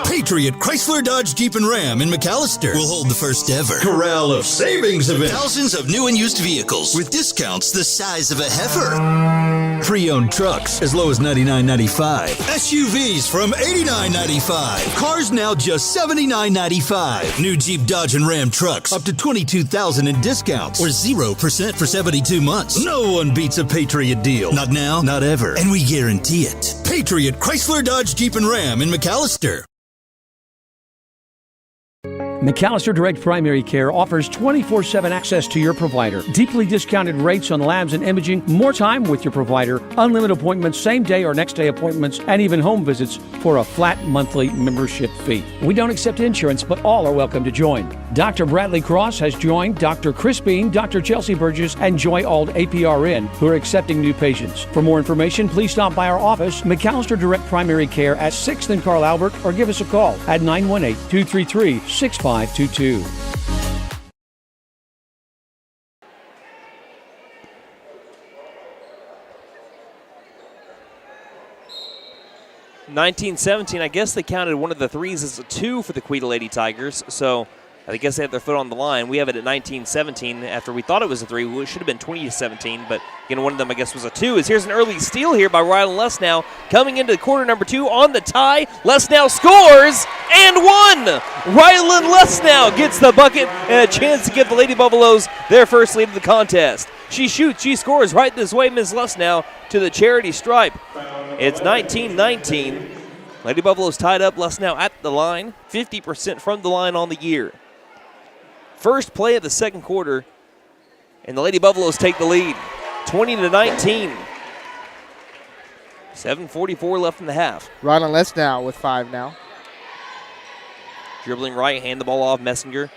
Patriot Chrysler Dodge Jeep and Ram in McAlester will hold the first ever Corral of Savings event. Thousands of new and used vehicles with discounts the size of a heifer. Pre-owned trucks as low as $99.95. SUVs from $89.95. Cars now just $79.95. New Jeep, Dodge, and Ram trucks up to $22,000 in discounts or 0% for 72 months. No one beats a Patriot deal. Not now, not ever. And we guarantee it. Patriot Chrysler Dodge Jeep and Ram in McAlester. McAlester Direct Primary Care offers 24/7 access to your provider. Deeply discounted rates on labs and imaging, more time with your provider, unlimited appointments, same day or next day appointments, and even home visits for a flat monthly membership fee. We don't accept insurance, but all are welcome to join. Dr. Bradley Cross has joined, Dr. Chris Bean, Dr. Chelsea Burgess, and Joy Ald APRN, who are accepting new patients. For more information, please stop by our office, McAlester Direct Primary Care at 6th and Carl Albert, or give us a call at 918-233-6522. 19-17, I guess they counted one of the threes as a 2 for the Coweta Lady Tigers, so I guess they had their foot on the line. We have it at 19-17 after we thought it was a 3. It should have been 20-17, but Again, one of them, I guess, was a 2. As here's an early steal here by Rylan Lesnow. Coming into quarter number 2 on the tie. Lesnow scores and 1. Rylan Lesnow gets the bucket and a chance to give the Lady Buffaloes their first lead of the contest. She shoots, she scores right this way, Ms. Lesnow, to the charity stripe. It's 19-19. Lady Buffaloes tied up. Lesnow at the line, 50% from the line on the year. First play of the second quarter, and the Lady Buffaloes take the lead, 20-19. 7:44 left in the half. Rylan Lesnow with 5 now. Dribbling right, hand the ball off. Messenger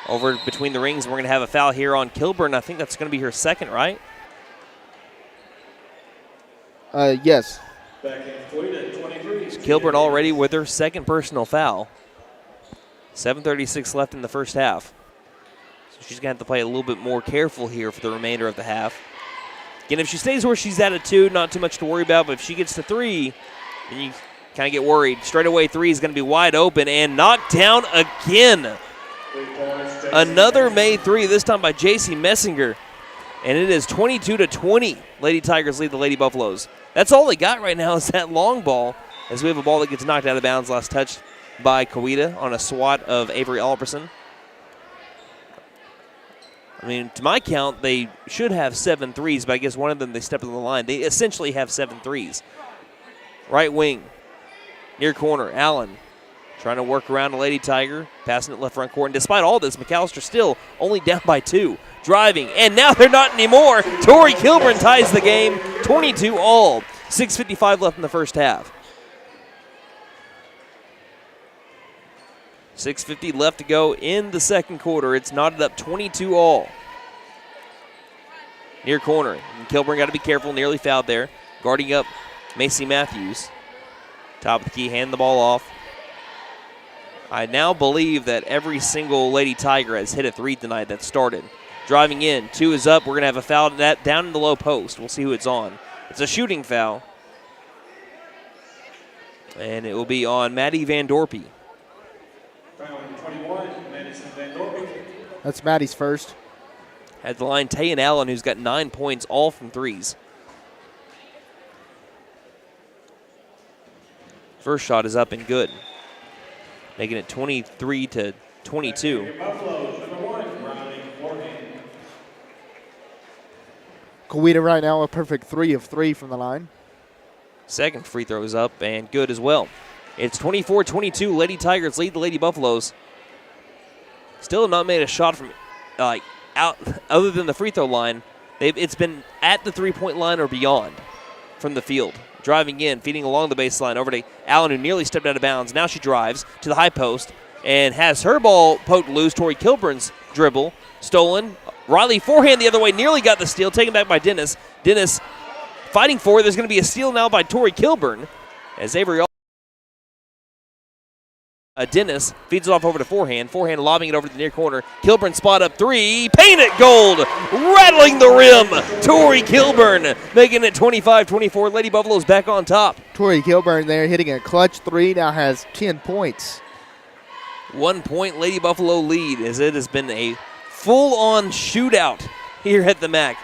over between the rings. We're going to have a foul here on Kilburn. I think that's going to be her second, right? Yes. Kilburn already with her second personal foul. 7:36 left in the first half. So she's going to have to play a little bit more careful here for the remainder of the half. Again, if she stays where she's at 2, not too much to worry about. But if she gets to 3, then you kind of get worried. Straight away 3 is going to be wide open and knocked down again. Another made 3, this time by J.C. Messinger. And it is 22-20. Lady Tigers lead the Lady Buffaloes. That's all they got right now is that long ball, as we have a ball that gets knocked out of bounds, last touched by Coweta on a swat of Avery Alberson. I mean, to my count, they should have 7 threes, but I guess one of them they step on the line. They essentially have 7 threes. Right wing, near corner, Allen trying to work around a Lady Tiger, passing it left front court. And despite all this, McAlester still only down by 2. Driving, and now they're not anymore. Tori Kilburn ties the game, 22-all. 6:55 left in the first half. 6:50 left to go in the second quarter. It's knotted up 22-all. Near corner, and Kilburn got to be careful, nearly fouled there. Guarding up Macy Matthews. Top of the key, hand the ball off. I now believe that every single Lady Tiger has hit a 3 tonight that started. Driving in, 2 is up. We're going to have a foul that down in the low post. We'll see who it's on. It's a shooting foul. And it will be on Maddie Van Dorpy. Foul number 21, Madison Van Dorpy. That's Maddie's first. At the line, Tayan Allen, who's got 9 points, all from 3s. First shot is up and good, making it 23-22. Buffaloes, number 1, Riley Morgan. Coweta right now a perfect 3 of 3 from the line. Second free throw is up and good as well. It's 24-22. Lady Tigers lead the Lady Buffaloes. Still not made a shot from out other than the free throw line. It's been at the 3-point line or beyond from the field. Driving in, feeding along the baseline over to Allen, who nearly stepped out of bounds. Now she drives to the high post and has her ball poked loose. Tori Kilburn's dribble stolen. Riley forehand the other way, nearly got the steal, taken back by Dennis. Dennis fighting for it. There's going to be a steal now by Tori Kilburn as Avery Dennis feeds it off over to forehand. Forehand lobbing it over to the near corner. Kilburn spot up 3. Paint it gold. Rattling the rim. Tori Kilburn making it 25-24. Lady Buffaloes back on top. Tori Kilburn there hitting a clutch 3. Now has 10 points. 1 point Lady Buffalo lead as it has been a full-on shootout here at the MAC.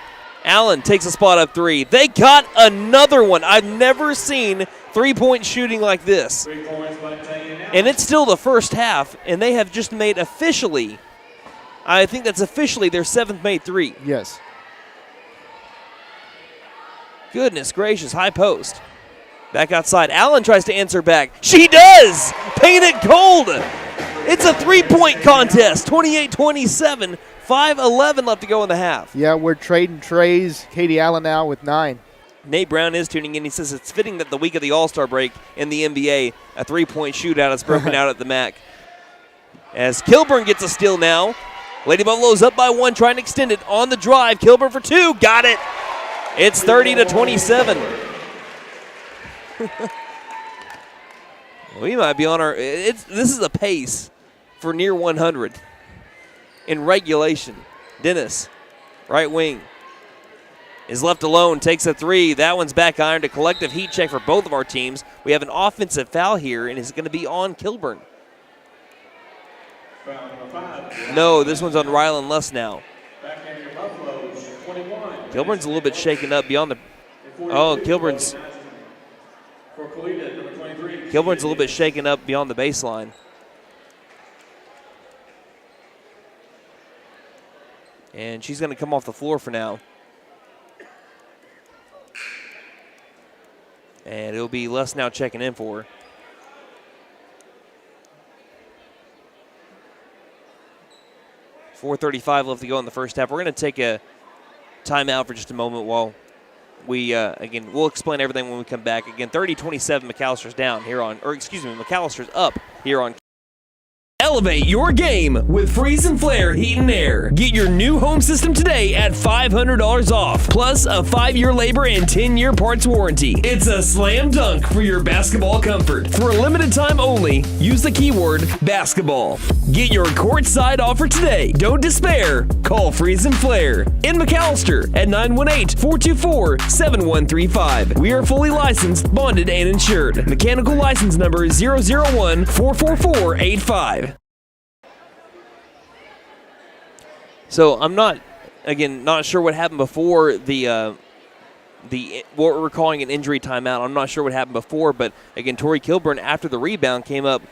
Allen takes a spot up 3. They got another one. I've never seen 3-point shooting like this. 3 points by Tayan Allen. And it's still the first half, and they have just made officially, I think that's officially their 7th made 3. Yes. Goodness gracious, high post. Back outside. Allen tries to answer back. She does! Paint it gold! It's a 3-point contest, 28-27. 5:11 left to go in the half. Yeah, we're trading trays. Katie Allen now with 9. Nate Brown is tuning in. He says it's fitting that the week of the All-Star break in the NBA, a 3-point shootout is broken out at the MAC. As Kilburn gets a steal now. Lady Buffaloes up by 1, trying to extend it on the drive. Kilburn for 2, got it. It's 30-27. We might be on our. This is a pace for near 100 in regulation. Dennis, right wing, is left alone, takes a 3. That one's back ironed. A collective heat check for both of our teams. We have an offensive foul here, and it's going to be on Kilburn. Foul number 5. No, this one's on Rylan Lesnow. Back in your Buffaloes, 21. Kilburn's a little bit shaken up beyond the. Oh, Kilburn's a little bit shaken up beyond the baseline. And she's going to come off the floor for now. And it'll be Les now checking in for her. .435 left to go in the first half. We're going to take a timeout for just a moment while we, again, we'll explain everything when we come back. Again, 30-27, McAllister's down here on, or excuse me, McAllister's up here on. Elevate your game with Freeze and Flare Heat and Air. Get your new home system today at $500 off, plus a 5-year labor and 10-year parts warranty. It's a slam dunk for your basketball comfort. For a limited time only, use the keyword basketball. Get your courtside offer today. Don't despair. Call Freeze and Flare in McAlester at 918-424-7135. We are fully licensed, bonded, and insured. Mechanical license number 001-44485. So I'm not sure what happened before the what we're calling an injury timeout. I'm not sure what happened before, but again, Tori Kilburn after the rebound came up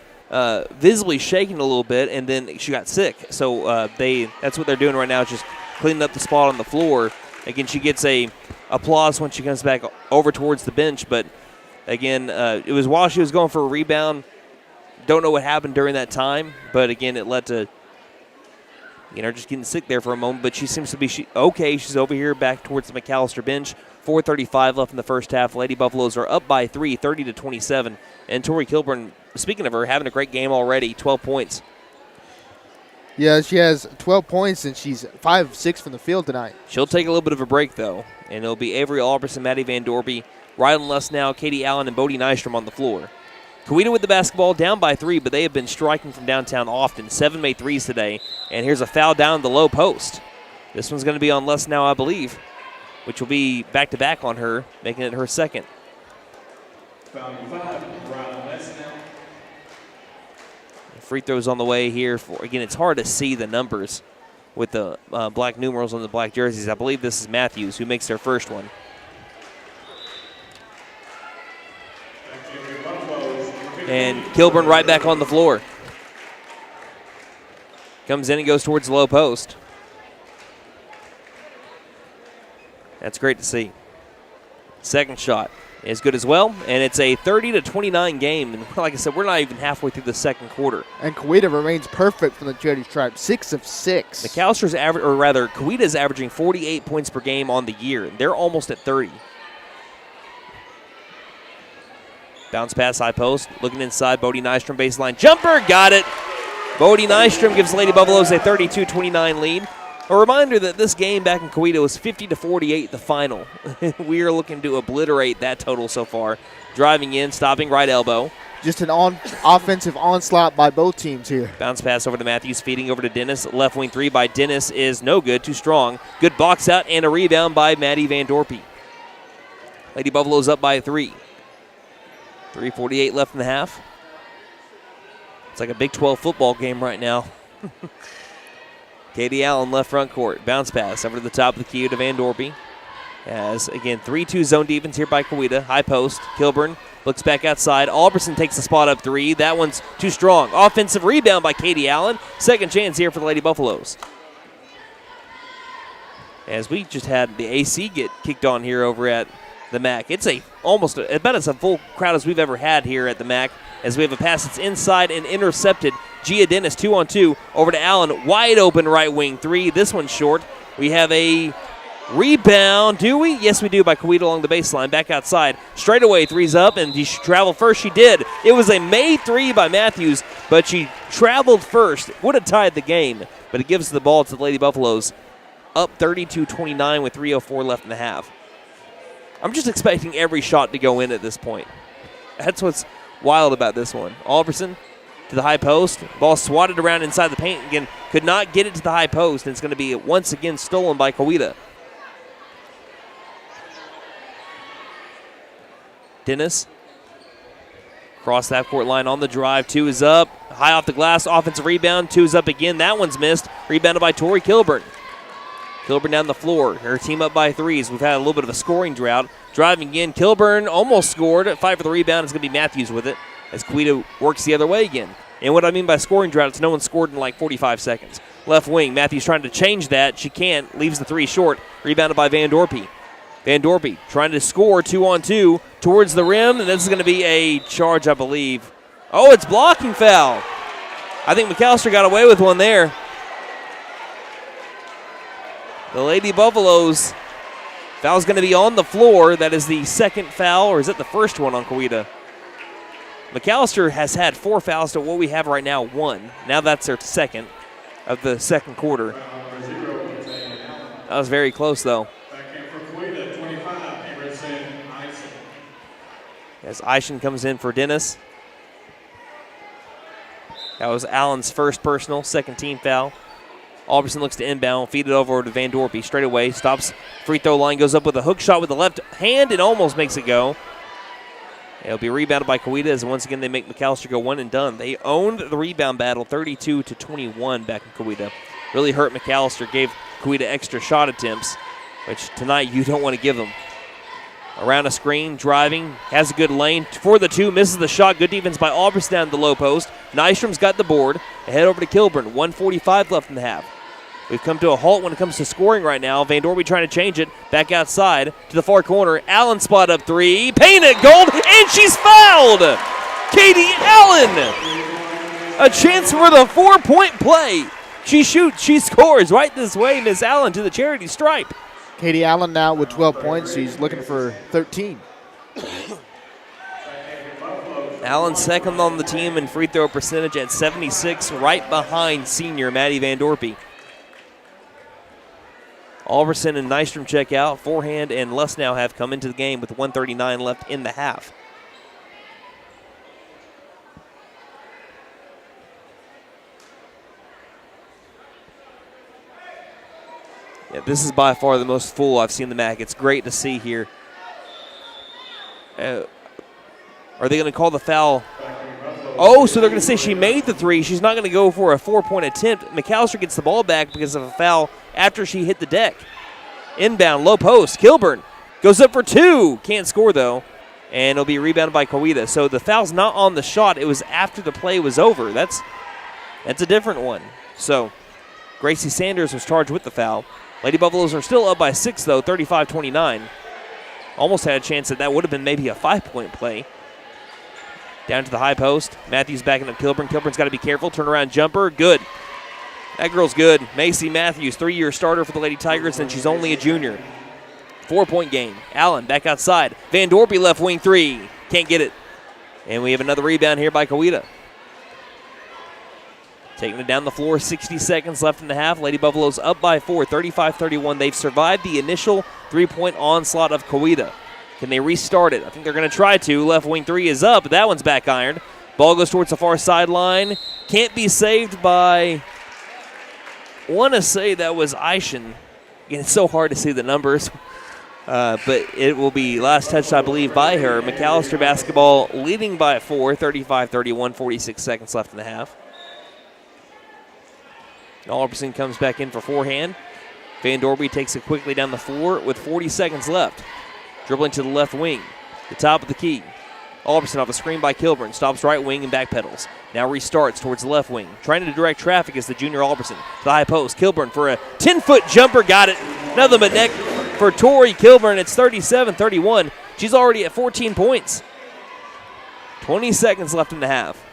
visibly shaking a little bit, and then she got sick. So that's what they're doing right now, is just cleaning up the spot on the floor. Again, she gets a applause when she comes back over towards the bench, but again, it was while she was going for a rebound. Don't know what happened during that time, but again, it led to just getting sick there for a moment, but she seems to be okay. She's over here back towards the McAlester bench. 4:35 left in the first half. Lady Buffaloes are up by 3, 30-27. And Tori Kilburn, speaking of her, having a great game already, 12 points. Yeah, she has 12 points, and she's 5 of 6 from the field tonight. She'll take a little bit of a break, though, and it'll be Avery Alberson, Maddie Van Dorby, Rylan Luss now, Katie Allen, and Bodie Nystrom on the floor. Coweta with the basketball, down by 3, but they have been striking from downtown often. 7 made threes today, and here's a foul down the low post. This one's going to be on Les now, I believe, which will be back-to-back on her, making it her second. Foul 5, Rylan Luss now. Free throws on the way here. Again, it's hard to see the numbers with the black numerals on the black jerseys. I believe this is Matthews who makes their first one. And Kilburn right back on the floor. Comes in and goes towards the low post. That's great to see. Second shot is good as well, and it's a 30-29 game. And like I said, we're not even halfway through the second quarter. And Coweta remains perfect from the Charity Stripe, 6 of 6. McAllister's Coweta's averaging 48 points per game on the year. They're almost at 30. Bounce pass, high post, looking inside, Bodie Nystrom baseline jumper, got it. Bodie Nystrom gives Lady Buffaloes a 32-29 lead. A reminder that this game back in Coweta was 50-48 the final. We are looking to obliterate that total so far. Driving in, stopping right elbow. Just an offensive onslaught by both teams here. Bounce pass over to Matthews, feeding over to Dennis. Left wing three by Dennis is no good, too strong. Good box out and a rebound by Maddie Van Dorpy. Lady Buffaloes up by 3. 3:48 left in the half. It's like a Big 12 football game right now. Katie Allen left front court. Bounce pass over to the top of the key to Van Dorpy. As, again, 3-2 zone defense here by Coweta. High post. Kilburn looks back outside. Alberson takes the spot up 3. That one's too strong. Offensive rebound by Katie Allen. Second chance here for the Lady Buffaloes. As we just had the AC get kicked on here over at the MAC. It's about as a full crowd as we've ever had here at the MAC, as we have a pass that's inside and intercepted. Gia Dennis 2-on-2 over to Allen. Wide open right wing 3. This one's short. We have a rebound. Do we? Yes, we do, by Coweta along the baseline. Back outside. Straight away, 3's up, and she traveled first. She did. It was a made 3 by Matthews, but she traveled first. Would have tied the game, but it gives the ball to the Lady Buffaloes. Up 32-29 with 3:04 left in the half. I'm just expecting every shot to go in at this point. That's what's wild about this one. Alberson to the high post. Ball swatted around inside the paint. Again, could not get it to the high post, and it's going to be once again stolen by Coweta. Dennis. Cross that court line on the drive. 2 is up. High off the glass. Offensive rebound. 2 is up again. That one's missed. Rebounded by Tori Kilburn. Kilburn down the floor. Her team up by threes. We've had a little bit of a scoring drought. Driving in, Kilburn almost scored. Fight for the rebound. It's going to be Matthews with it as Coweta works the other way again. And what I mean by scoring drought is no one scored in like 45 seconds. Left wing, Matthews trying to change that. She can't. Leaves the three short. Rebounded by Van Dorpy. Van Dorpy trying to score 2-on-2 towards the rim. And this is going to be a charge, I believe. Oh, it's blocking foul. I think McAlester got away with one there. The Lady Buffaloes, foul's going to be on the floor. That is the second foul, or is it the first one on Coweta? McAlester has had 4 fouls to what we have right now, 1. Now that's their second of the second quarter. That was very close, though. As Eischen comes in for Dennis. That was Allen's first personal, second team foul. Albertson looks to inbound, feed it over to Van Dorpy straight away. Stops free throw line, goes up with a hook shot with the left hand and almost makes it go. It'll be rebounded by Coweta as once again they make McAlester go one and done. They owned the rebound battle 32-21 back in Coweta. Really hurt McAlester, gave Coweta extra shot attempts, which tonight you don't want to give them. Around a screen, driving, has a good lane for the 2, misses the shot. Good defense by Albertson down the low post. Nystrom's got the board. Ahead over to Kilburn, 1:45 left in the half. We've come to a halt when it comes to scoring right now. Van Dorpy trying to change it. Back outside to the far corner. Allen spot up 3. Painted gold, and she's fouled! Katie Allen! A chance for the 4-point play. She shoots, she scores. Right this way, Miss Allen to the charity stripe. Katie Allen now with 12 points. She's looking for 13. Allen second on the team in free throw percentage at 76, right behind senior Maddie Van Dorpy. Alverson and Nystrom check out. Forehand and Lusnow have come into the game with 1:39 left in the half. Yeah, this is by far the most full I've seen the MAC. It's great to see here. Are they going to call the foul? Oh, so they're going to say she made the 3. She's not going to go for a 4-point attempt. McAlester gets the ball back because of a foul after she hit the deck. Inbound, low post. Kilburn goes up for 2. Can't score, though. And it'll be rebounded by Coweta. So the foul's not on the shot. It was after the play was over. That's a different one. So Gracie Sanders was charged with the foul. Lady Buffaloes are still up by 6, though, 35-29. Almost had a chance that would have been maybe a 5-point play. Down to the high post. Matthews backing up Kilburn. Kilburn's got to be careful. Turnaround jumper. Good. That girl's good. Macy Matthews, 3-year starter for the Lady Tigers, and she's only a junior. 4-point game. Allen back outside. Van Dorpy left wing 3. Can't get it. And we have another rebound here by Coweta. Taking it down the floor, 60 seconds left in the half. Lady Buffaloes up by 4, 35-31. They've survived the initial 3-point onslaught of Coweta. Can they restart it? I think they're going to try to. Left wing 3 is up, but that one's back ironed. Ball goes towards the far sideline. Can't be saved by, I want to say that was Eischen. Again, it's so hard to see the numbers. But it will be last touched, I believe, by her. McAlester basketball leading by 4, 35-31, 46 seconds left in the half. Albertson comes back in for forehand. Van Dorpy takes it quickly down the floor with 40 seconds left. Dribbling to the left wing, the top of the key. Albertson off a screen by Kilburn, stops right wing and backpedals. Now restarts towards the left wing. Trying to direct traffic is the junior Albertson. To the high post, Kilburn for a 10-foot jumper, got it. Nothing but net for Tori Kilburn. It's 37-31. She's already at 14 points. 20 seconds left in the half.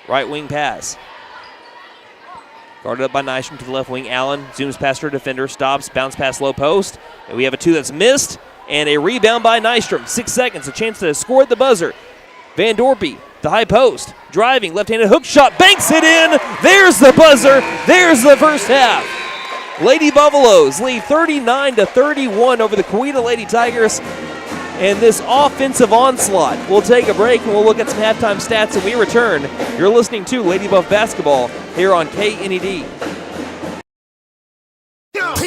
Right wing pass. Guarded up by Nystrom to the left wing. Allen zooms past her defender, stops, bounce pass low post. And we have a 2 that's missed, and a rebound by Nystrom. 6 seconds, a chance to score at the buzzer. Van Dorpy, the high post, driving, left-handed hook shot, banks it in. There's the buzzer. There's the first half. Lady Buffaloes lead 39-31 over the Coweta Lady Tigers. And this offensive onslaught. We'll take a break and we'll look at some halftime stats when we return. You're listening to Lady Buff Basketball here on KNED.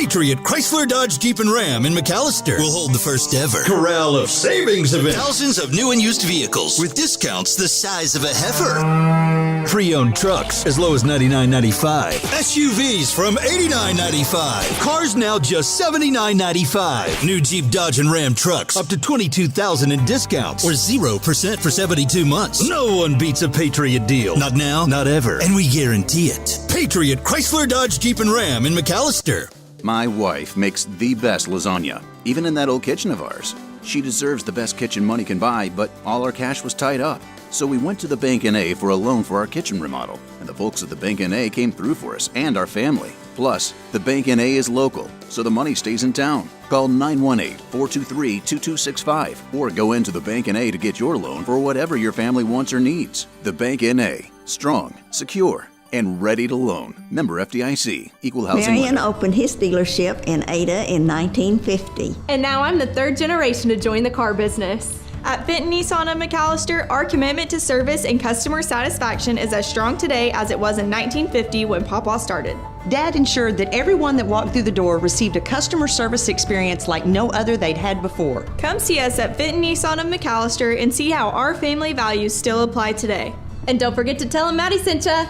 Patriot Chrysler Dodge Jeep and Ram in McAlester will hold the first ever Corral of Savings event. Thousands of new and used vehicles with discounts the size of a heifer. Pre-owned trucks as low as $99.95. SUVs from $89.95. Cars now just $79.95. New Jeep, Dodge, and Ram trucks up to $22,000 in discounts or 0% for 72 months. No one beats a Patriot deal. Not now, not ever. And we guarantee it. Patriot Chrysler Dodge Jeep and Ram in McAlester. My wife makes the best lasagna, even in that old kitchen of ours. She deserves the best kitchen money can buy, but all our cash was tied up. So we went to the Bank N.A. for a loan for our kitchen remodel, and the folks at the Bank N.A. came through for us and our family. Plus, the Bank N.A. is local, so the money stays in town. Call 918-423-2265 or go into the Bank N.A. to get your loan for whatever your family wants or needs. The Bank N.A. Strong, secure, and ready to loan. Member FDIC. Equal housing Marion lender. opened his dealership in Ada in 1950. And now I'm the third generation to join the car business. At Fenton Nissan of McAlester, our commitment to service and customer satisfaction is as strong today as it was in 1950 when Papa started. Dad ensured that everyone that walked through the door received a customer service experience like no other they'd had before. Come see us at Fenton Nissan of McAlester and see how our family values still apply today. And don't forget to tell them Maddie sent ya.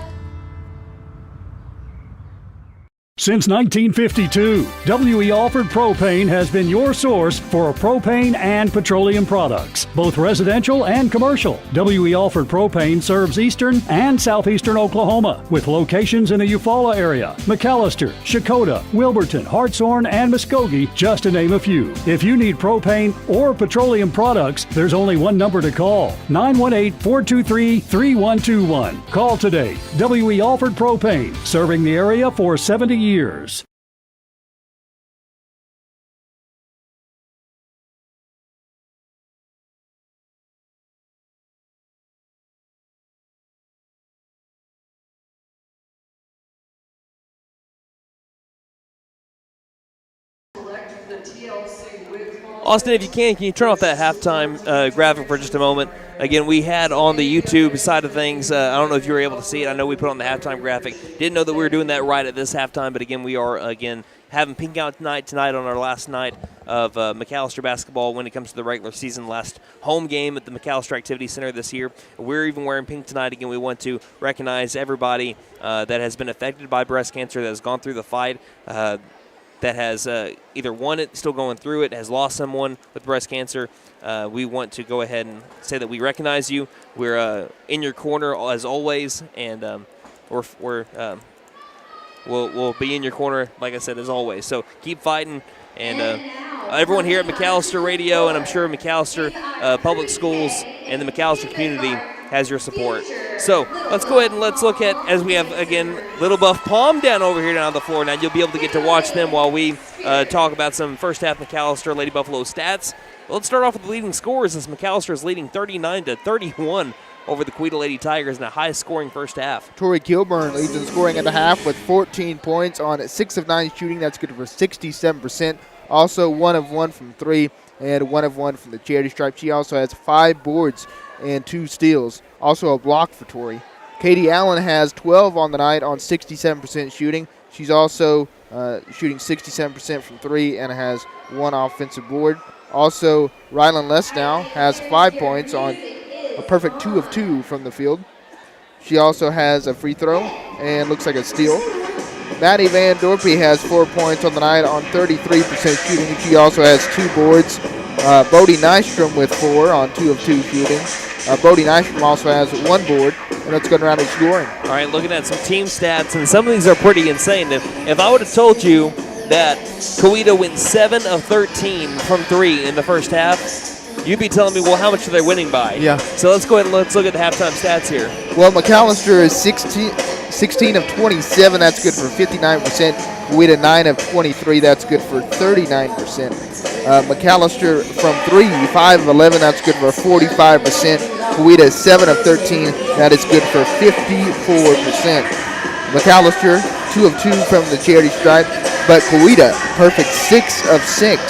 Since 1952, W.E. Alford Propane has been your source for propane and petroleum products, both residential and commercial. W.E. Alford Propane serves eastern and southeastern Oklahoma, with locations in the Eufaula area, McAlester, Coweta, Wilburton, Hartshorn, and Muskogee, just to name a few. If you need propane or petroleum products, there's only one number to call, 918-423-3121. Call today. W.E. Alford Propane, serving the area for 70 years. Austin, if you can you turn off that halftime graphic for just a moment? Again, we had on the YouTube side of things, I don't know if you were able to see it. I know we put on the halftime graphic. Didn't know that we were doing that right at this halftime, but again, we are, having pink out tonight on our last night of McAlester basketball when it comes to the regular season. Last home game at the McAlester Activity Center this year. We're even wearing pink tonight. Again, we want to recognize everybody that has been affected by breast cancer, that has gone through the fight, that has either won it, still going through it, has lost someone with breast cancer. We want to go ahead and say that we recognize you. We're in your corner as always, and we'll be in your corner, like I said, as always. So keep fighting, and everyone here at McAlester Radio, and I'm sure McAlester Public Schools and the McAlester community has your support. So let's go ahead and let's look at, as we have, again, Little Buff Palm down over here down on the floor. Now you'll be able to get to watch them while we talk about some first half McAlester Lady Buffalo stats. Well, let's start off with the leading scores, as McAlester is leading 39-31 over the Coweta Lady Tigers in a high-scoring first half. Tori Kilburn leads in scoring at the half with 14 points on 6 of 9 shooting. That's good for 67%. Also 1 of 1 from 3 and 1 of 1 from the charity stripe. She also has 5 boards and 2 steals. Also a block for Tori. Katie Allen has 12 on the night on 67% shooting. She's also shooting 67% from 3 and has 1 offensive board. Also, Rylan Lesnow has 5 points on a perfect 2 of 2 from the field. She also has a free throw and looks like a steal. Maddie Van Dorpy has 4 points on the night on 33% shooting. She also has 2 boards. Bodie Nystrom with 4 on 2 of 2 shooting. Bodie Nystrom also has 1 board, and let's go around and scoring. All right, looking at some team stats, and some of these are pretty insane. If I would have told you that Coweta went 7 of 13 from 3 in the first half, you'd be telling me, well, how much are they winning by? Yeah. So let's go ahead and let's look at the halftime stats here. Well, McAlester is 16 of 27. That's good for 59%. Coweta 9 of 23. That's good for 39%. McAlester from 3, 5 of 11. That's good for 45%. Coweta 7 of 13. That is good for 54%. McAlester 2 of 2 from the charity stripe, but Coweta perfect 6 of 6.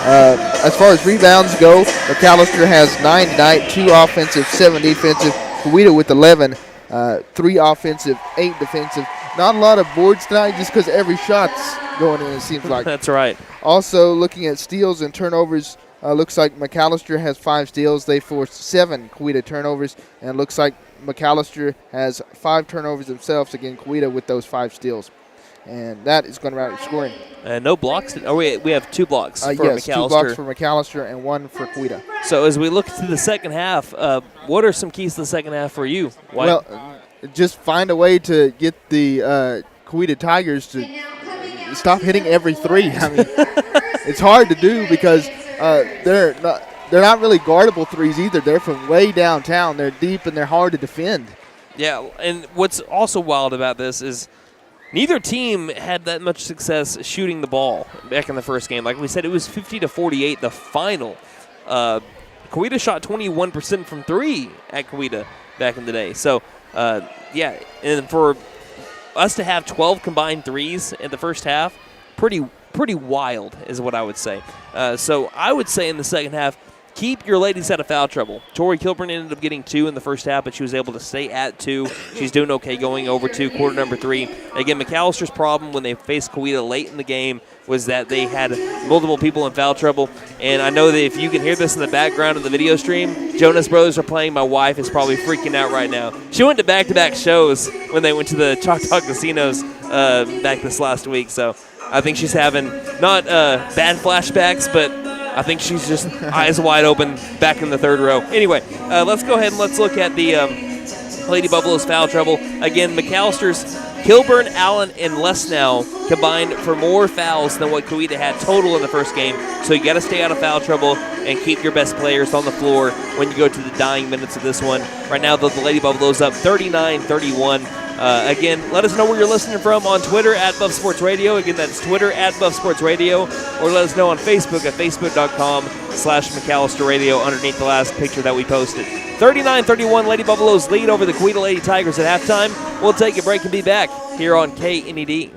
As far as rebounds go, McAlester has 9 tonight, 2 offensive, 7 defensive. Coweta with 11, 3 offensive, 8 defensive. Not a lot of boards tonight just because every shot's going in, it seems like. That's right. Also, looking at steals and turnovers, looks like McAlester has 5 steals. They forced 7 Coweta turnovers, and it looks like McAlester has 5 turnovers themselves. Again, Coweta with those 5 steals. And that is going to round scoring. No blocks. We have 2 blocks for yes, McAlester. 2 blocks for McAlester and 1 for Coweta. So as we look to the second half, what are some keys to the second half for you, Wyatt? Well, just find a way to get the Coweta Tigers to stop hitting every 3. I mean, it's hard to do because they're not really guardable 3s either. They're from way downtown. They're deep and they're hard to defend. Yeah, and what's also wild about this is neither team had that much success shooting the ball back in the first game. Like we said, it was 50-48 the final. Coweta shot 21% from 3 at Coweta back in the day. So, yeah, and for us to have 12 combined threes in the first half, pretty wild is what I would say. So I would say in the second half, keep your ladies out of foul trouble. Tori Kilburn ended up getting 2 in the first half, but she was able to stay at 2. She's doing okay going over to quarter number 3. Again, McAllister's problem when they faced Coweta late in the game was that they had multiple people in foul trouble. And I know that if you can hear this in the background of the video stream, Jonas Brothers are playing. My wife is probably freaking out right now. She went to back-to-back shows when they went to the Choctaw Casinos back this last week. So I think she's having not bad flashbacks, but I think she's just eyes wide open back in the third row. Anyway, let's go ahead and let's look at the Lady Buffalo's foul trouble. Again, McAllister's Kilburn, Allen, and Lesnow combined for more fouls than what Coweta had total in the first game. So you got to stay out of foul trouble and keep your best players on the floor when you go to the dying minutes of this one. Right now, the Lady Buffalo's up 39-31. Again, let us know where you're listening from on Twitter at Buff Sports Radio. Again, that's Twitter at Buff Sports Radio. Or let us know on Facebook at facebook.com/McAlester Radio underneath the last picture that we posted. 39-31, Lady Buffaloes lead over the Coweta Lady Tigers at halftime. We'll take a break and be back here on KNED.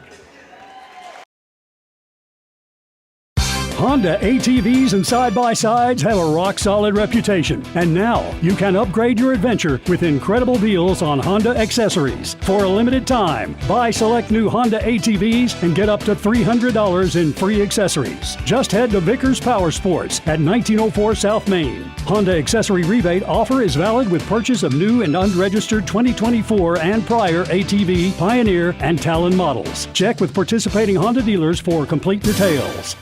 Honda ATVs and side-by-sides have a rock-solid reputation. And now you can upgrade your adventure with incredible deals on Honda accessories. For a limited time, buy select new Honda ATVs and get up to $300 in free accessories. Just head to Vickers Power Sports at 1904 South Main. Honda accessory rebate offer is valid with purchase of new and unregistered 2024 and prior ATV, Pioneer, and Talon models. Check with participating Honda dealers for complete details.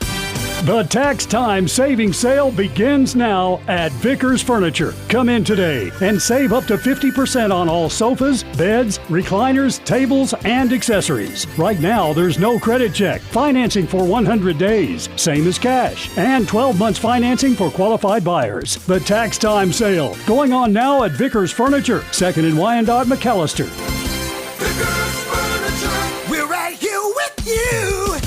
The tax time savings sale begins now at Vickers Furniture. Come in today and save up to 50% on all sofas, beds, recliners, tables, and accessories. Right now, there's no credit check, financing for 100 days, same as cash, and 12 months financing for qualified buyers. The tax time sale going on now at Vickers Furniture, 2nd and Wyandotte, McAlester. Vickers Furniture, we're right here with you.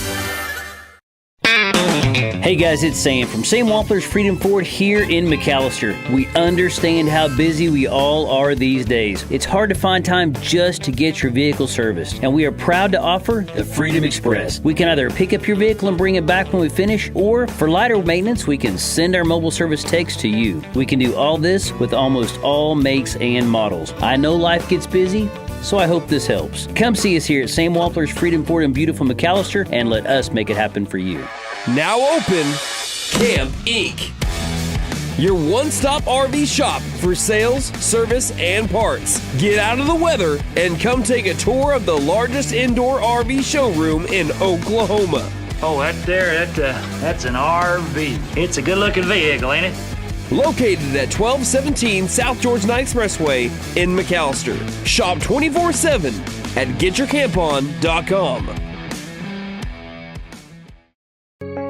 Hey guys, it's Sam from Sam Wampler's Freedom Ford here in McAlester. We understand how busy we all are these days. It's hard to find time just to get your vehicle serviced, and we are proud to offer the Freedom Express. We can either pick up your vehicle and bring it back when we finish, or for lighter maintenance, we can send our mobile service techs to you. We can do all this with almost all makes and models. I know life gets busy, so I hope this helps. Come see us here at Sam Wampler's Freedom Ford in beautiful McAlester and let us make it happen for you. Now open, Camp Inc. Your one-stop RV shop for sales, service, and parts. Get out of the weather and come take a tour of the largest indoor RV showroom in Oklahoma. Oh, that's an RV. It's a good-looking vehicle, ain't it? Located at 1217 South Georgia Expressway in McAlester. Shop 24/7 at getyourcampon.com.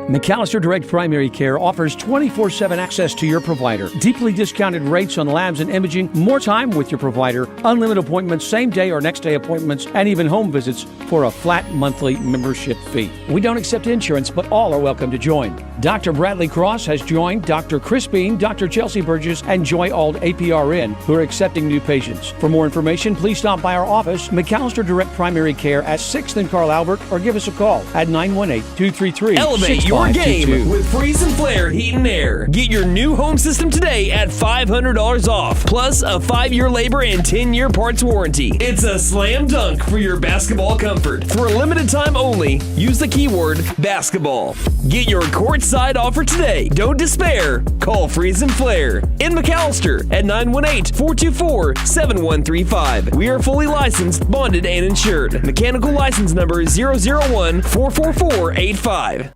McAlester Direct Primary Care offers 24/7 access to your provider, deeply discounted rates on labs and imaging, more time with your provider, unlimited appointments, same day or next day appointments, and even home visits for a flat monthly membership fee. We don't accept insurance, but all are welcome to join. Dr. Bradley Cross has joined Dr. Chris Bean, Dr. Chelsea Burgess, and Joy Ald APRN, who are accepting new patients. For more information, please stop by our office, McAlester Direct Primary Care at 6th and Carl Albert, or give us a call at 918-233-6500. Elevate your Pregame with Freeze and Flare Heat and Air. Get your new home system today at $500 off, plus a 5-year labor and 10-year parts warranty. It's a slam dunk for your basketball comfort. For a limited time only, use the keyword basketball. Get your courtside offer today. Don't despair. Call Freeze and Flare in McAlester at 918-424-7135. We are fully licensed, bonded, and insured. Mechanical license number is 001-44485.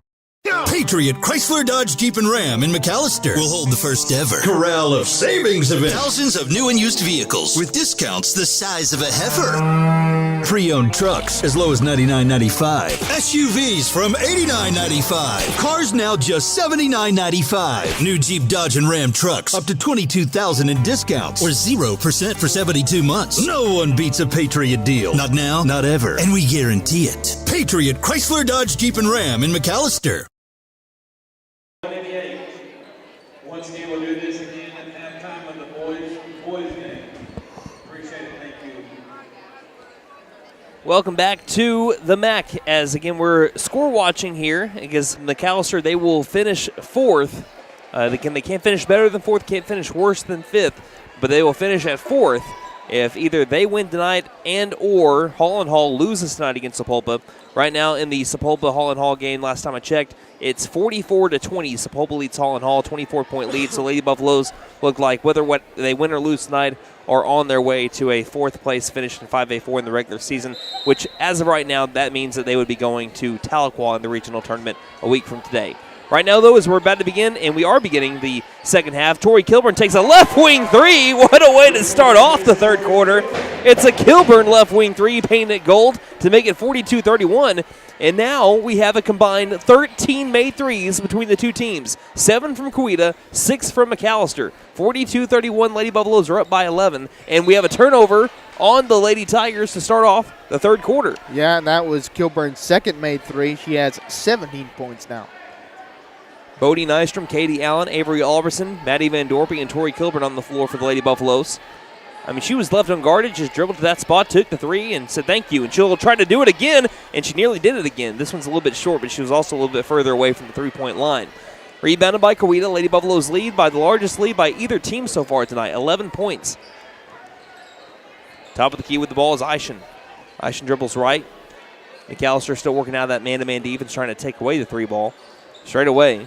Patriot Chrysler Dodge Jeep and Ram in McAlester will hold the first ever Corral of Savings event. Thousands of new and used vehicles with discounts the size of a heifer. Pre-owned trucks as low as $99.95. SUVs from $89.95. Cars now just $79.95. New Jeep, Dodge, and Ram trucks up to $22,000 in discounts or 0% for 72 months. No one beats a Patriot deal. Not now, not ever. And we guarantee it. Patriot Chrysler Dodge Jeep and Ram in McAlester. 188. Once again, we'll do this again at halftime of the boys game. Appreciate it. Thank you. Welcome back to the MAC, as again we're score watching here because McAlester, they will finish fourth. They can't finish better than fourth, can't finish worse than fifth, but they will finish at fourth if either they win tonight and or Holland Hall loses tonight against Sapulpa. Right now in the Sapulpa Holland Hall game, last time I checked, it's 44-20. Sapulpa leads Holland Hall, 24-point lead. So Lady Buffaloes look like whether what they win or lose tonight are on their way to a fourth place finish in 5A4 in the regular season, which as of right now, that means that they would be going to Tahlequah in the regional tournament a week from today. Right now, though, as we're about to begin, and we are beginning the second half, Tori Kilburn takes a left wing three. What a way to start off the third quarter. It's a Kilburn left wing three, painted it gold to make it 42-31. And now we have a combined 13 made threes between the two teams. 7 from Coweta, 6 from McAlester. 42-31, Lady Buffaloes are up by 11. And we have a turnover on the Lady Tigers to start off the third quarter. Yeah, and that was Kilburn's second made three. She has 17 points now. Bodie Nystrom, Katie Allen, Avery Alberson, Maddie Van Dorpy, and Tori Kilburn on the floor for the Lady Buffaloes. I mean, she was left unguarded, just dribbled to that spot, took the three, and said thank you. And she'll try to do it again, and she nearly did it again. This one's a little bit short, but she was also a little bit further away from the three-point line. Rebounded by Coweta. Lady Buffaloes lead by the largest lead by either team so far tonight, 11 points. Top of the key with the ball is Aishin. Aishin dribbles right. McAlester still working out of that man-to-man defense, trying to take away the three ball. Straight away.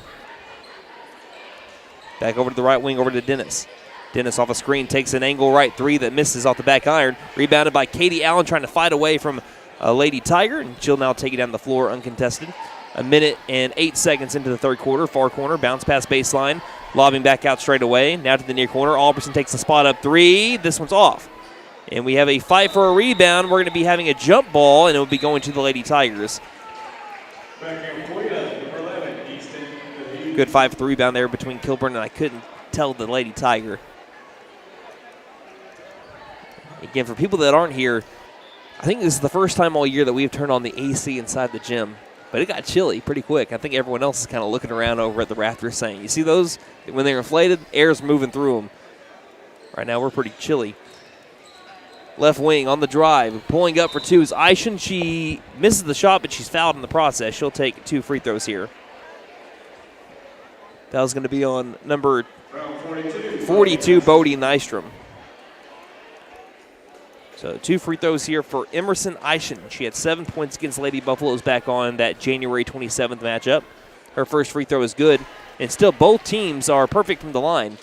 Back over to the right wing, over to Dennis. Dennis off a screen, takes an angle right three that misses off the back iron. Rebounded by Katie Allen, trying to fight away from Lady Tiger, and she'll now take it down the floor uncontested. A minute and 8 seconds into the third quarter. Far corner, bounce pass baseline, lobbing back out straight away. Now to the near corner. Alberson takes the spot up three. This one's off. And we have a fight for a rebound. We're going to be having a jump ball, and it will be going to the Lady Tigers. Good fight for the rebound there between Kilburn, and I couldn't tell the Lady Tiger. Again, for people that aren't here, I think this is the first time all year that we've turned on the AC inside the gym. But it got chilly pretty quick. I think everyone else is kind of looking around over at the rafters saying, you see those? When they're inflated, air's moving through them. Right now we're pretty chilly. Left wing on the drive, pulling up for two is Aishin. She misses the shot, but she's fouled in the process. She'll take 2 free throws here. That was going to be on number 42, Bodie Nystrom. So 2 free throws here for Emerson Aishin. She had 7 points against Lady Buffaloes back on that January 27th matchup. Her first free throw is good. And still both teams are perfect from the line.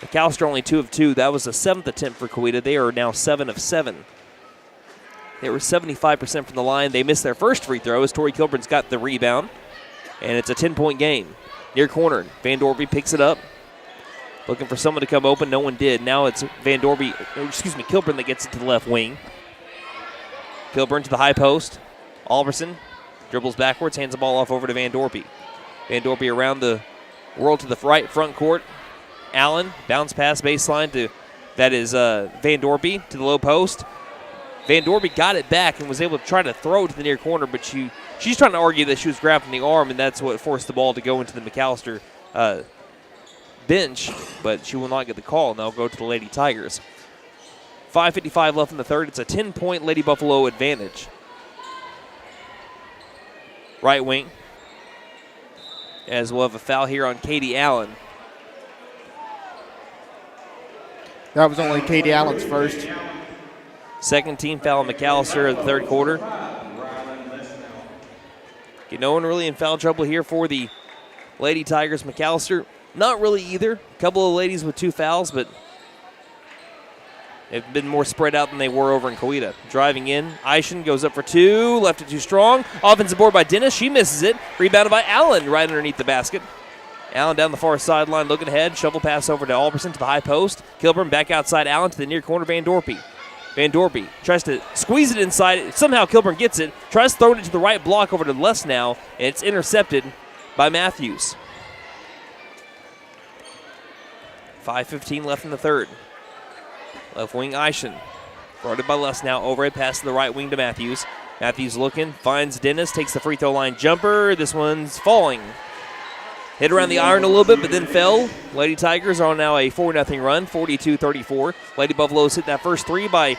McAlester only 2 of 2. That was the 7th attempt for Coweta. They are now 7 of 7. They were 75% from the line. They missed their first free throw as Tori Kilburn's got the rebound. And it's a 10-point game. Near corner, Van Dorby picks it up. Looking for someone to come open. No one did. Now it's Kilburn that gets it to the left wing. Kilburn to the high post. Alberson dribbles backwards, hands the ball off over to Van Dorpy. Van Dorpy around the world to the right front court. Allen, bounce pass baseline to, that is Van Dorpy to the low post. Van Dorpy got it back and was able to try to throw it to the near corner, but she's trying to argue that she was grabbing the arm, and that's what forced the ball to go into the McAlester bench, but she will not get the call, and they'll go to the Lady Tigers. 5:55 left in the third. It's a 10-point Lady Buffalo advantage. Right wing. as we'll have a foul here on Katie Allen. That was only Katie Allen's first. Second team foul on McAlester in the third quarter. No one really in foul trouble here for the Lady Tigers. McAlester, not really either. A couple of ladies with 2 fouls, but they've been more spread out than they were over in Coweta. Driving in, Eischen goes up for 2, left it too strong. Offensive board by Dennis, she misses it. Rebounded by Allen right underneath the basket. Allen down the far sideline looking ahead. Shovel pass over to Alberson to the high post. Kilburn back outside Allen to the near corner, Van Dorpy. Van Dorpy tries to squeeze it inside. Somehow Kilburn gets it. Tries to throw it to the right block over to Les now, and it's intercepted by Matthews. 5:15 left in the third. Left wing Eischen. Guarded by Les now. Overhead pass to the right wing to Matthews. Matthews looking, finds Dennis, takes the free throw line jumper. This one's falling. Hit around the iron a little bit, but then fell. Lady Tigers are on now a 4-0 run, 42-34. Lady Buffaloes hit that first 3 by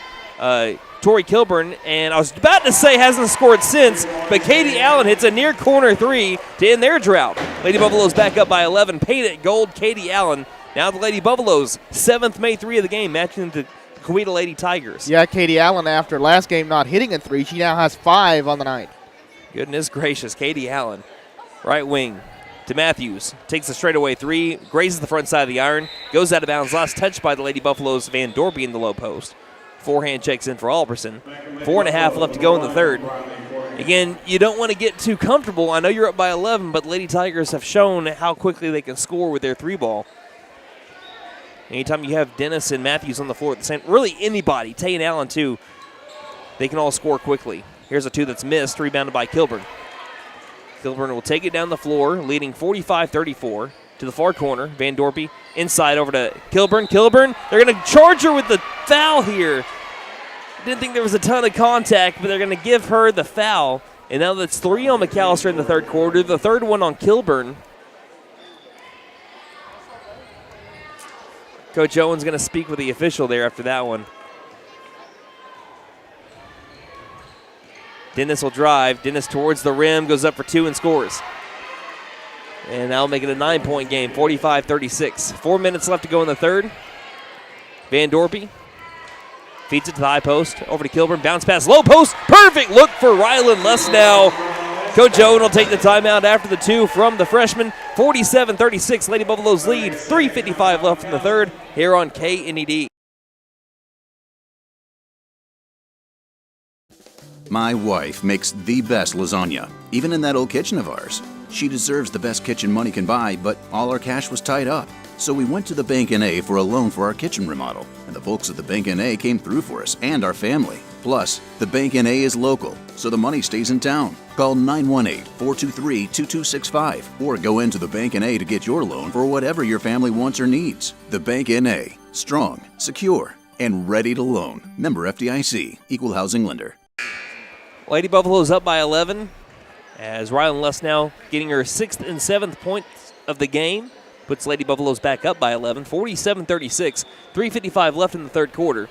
Tori Kilburn, and I was about to say hasn't scored since, but Katie Allen hits a near corner 3 to end their drought. Lady Buffaloes back up by 11. Paid it gold, Katie Allen. Now the Lady Buffaloes, 7th made 3 of the game, matching the Coweta Lady Tigers. Yeah, Katie Allen, after last game not hitting a 3, she now has 5 on the night. Goodness gracious, Katie Allen. Right wing to Matthews. Takes a straightaway 3, grazes the front side of the iron, goes out of bounds. Last touch by the Lady Buffaloes, Van Dorpy in the low post. Forehand checks in for Alberson. 4.5 left to go in the third. Again, you don't want to get too comfortable. I know you're up by 11, but Lady Tigers have shown how quickly they can score with their 3 ball. Anytime you have Dennis and Matthews on the floor at the same, really anybody, Tay and Allen too, they can all score quickly. Here's a 2 that's missed, rebounded by Kilburn. Kilburn will take it down the floor, leading 45-34 to the far corner. Van Dorpy inside over to Kilburn. Kilburn, they're going to charge her with the foul here. Didn't think there was a ton of contact, but they're going to give her the foul. And now that's 3 on McAlester in the third quarter, the third one on Kilburn. Coach Owen's going to speak with the official there after that one. Dennis will drive. Dennis towards the rim, goes up for 2 and scores. And that'll make it a 9-point game, 45-36. 4 minutes left to go in the third. Van Dorpy feeds it to the high post, over to Kilburn, bounce pass, low post, perfect look for Rylan Lesnow. Coach Owen will take the timeout after the 2 from the freshman. 47-36, Lady Buffaloes lead, 3:55 left in the third here on KNED. My wife makes the best lasagna, even in that old kitchen of ours. She deserves the best kitchen money can buy, but all our cash was tied up. So we went to the Bank N.A. for a loan for our kitchen remodel, and the folks at the Bank N.A. came through for us and our family. Plus, the Bank N.A. is local, so the money stays in town. Call 918-423-2265 or go into the Bank N.A. to get your loan for whatever your family wants or needs. The Bank N.A. Strong, secure, and ready to loan. Member FDIC, Equal Housing Lender. Lady Buffaloes up by 11 as Rylan Lesnow getting her 6th and 7th points of the game. Puts Lady Buffaloes back up by 11, 47-36, 3:55 left in the third quarter.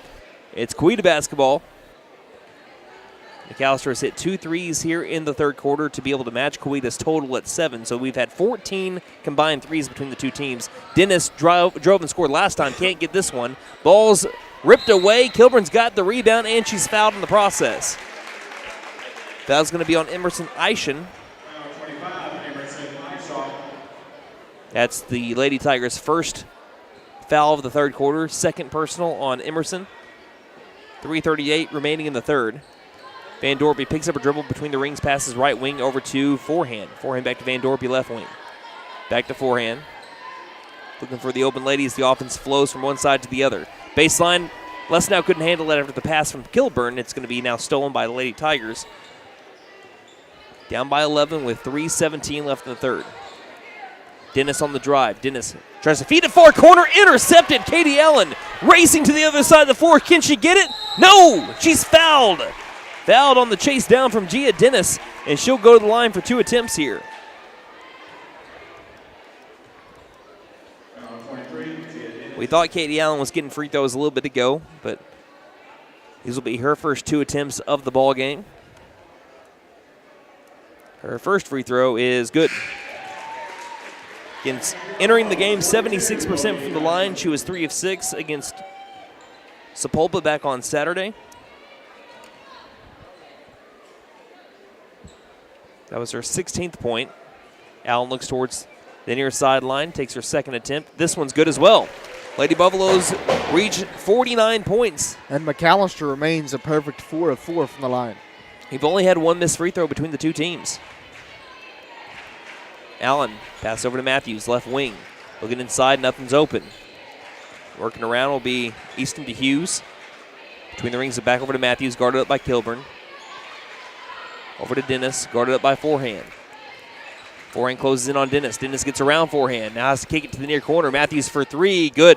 It's Coweta basketball. McAlester has hit 2 threes here in the third quarter to be able to match Coweta's total at 7. So we've had 14 combined threes between the 2 teams. Dennis drove and scored last time, can't get this one. Ball's ripped away. Kilburn's got the rebound, and she's fouled in the process. Foul's going to be on Emerson Eischen. That's the Lady Tigers' first foul of the third quarter, second personal on Emerson. 3:38 remaining in the third. Van Dorpy picks up a dribble between the rings, passes right wing over to forehand. Forehand back to Van Dorpy, left wing. Back to forehand. Looking for the open lady as the offense flows from one side to the other. Baseline, Lesnow couldn't handle it after the pass from Kilburn. It's going to be now stolen by the Lady Tigers. Down by 11 with 3:17 left in the third. Dennis on the drive. Dennis tries to feed it far corner. Intercepted. Katie Allen racing to the other side of the floor. Can she get it? No! She's fouled. Fouled on the chase down from Gia Dennis, and she'll go to the line for 2 attempts here. We thought Katie Allen was getting free throws a little bit ago, but these will be her first 2 attempts of the ball game. Her first free throw is good. Entering the game 76% from the line. She was 3 of 6 against Sepulpa back on Saturday. That was her 16th point. Allen looks towards the near sideline, takes her second attempt. This one's good as well. Lady Buffaloes reach 49 points. And McAlester remains a perfect 4 of 4 from the line. We've only had one missed free throw between the two teams. Allen, pass over to Matthews, left wing. Looking inside, nothing's open. Working around will be Easton to Hughes. Between the rings, back over to Matthews, guarded up by Kilburn. Over to Dennis, guarded up by Forehand. Forehand closes in on Dennis. Dennis gets around Forehand. Now has to kick it to the near corner. Matthews for 3, good.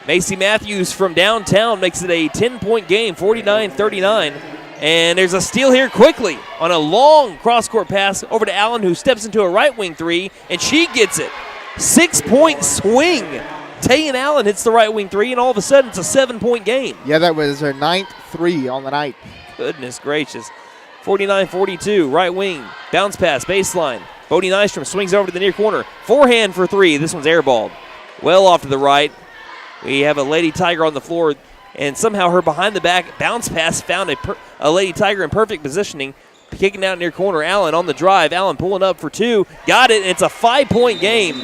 Macy Matthews from downtown makes it a 10-point game, 49-39. And there's a steal here quickly on a long cross-court pass over to Allen, who steps into a right wing 3, and she gets it. 6-point swing. Tayan Allen hits the right wing 3, and all of a sudden it's a 7-point game. Yeah, that was her 9th 3 on the night. Goodness gracious. 49-42, right wing, bounce pass, baseline. Bodie Nystrom swings over to the near corner. Forehand for 3. This one's airballed. Well off to the right. We have a Lady Tiger on the floor, and somehow her behind-the-back bounce pass found a Lady Tiger in perfect positioning. Kicking out near corner, Allen on the drive. Allen pulling up for 2. Got it, and it's a 5-point game.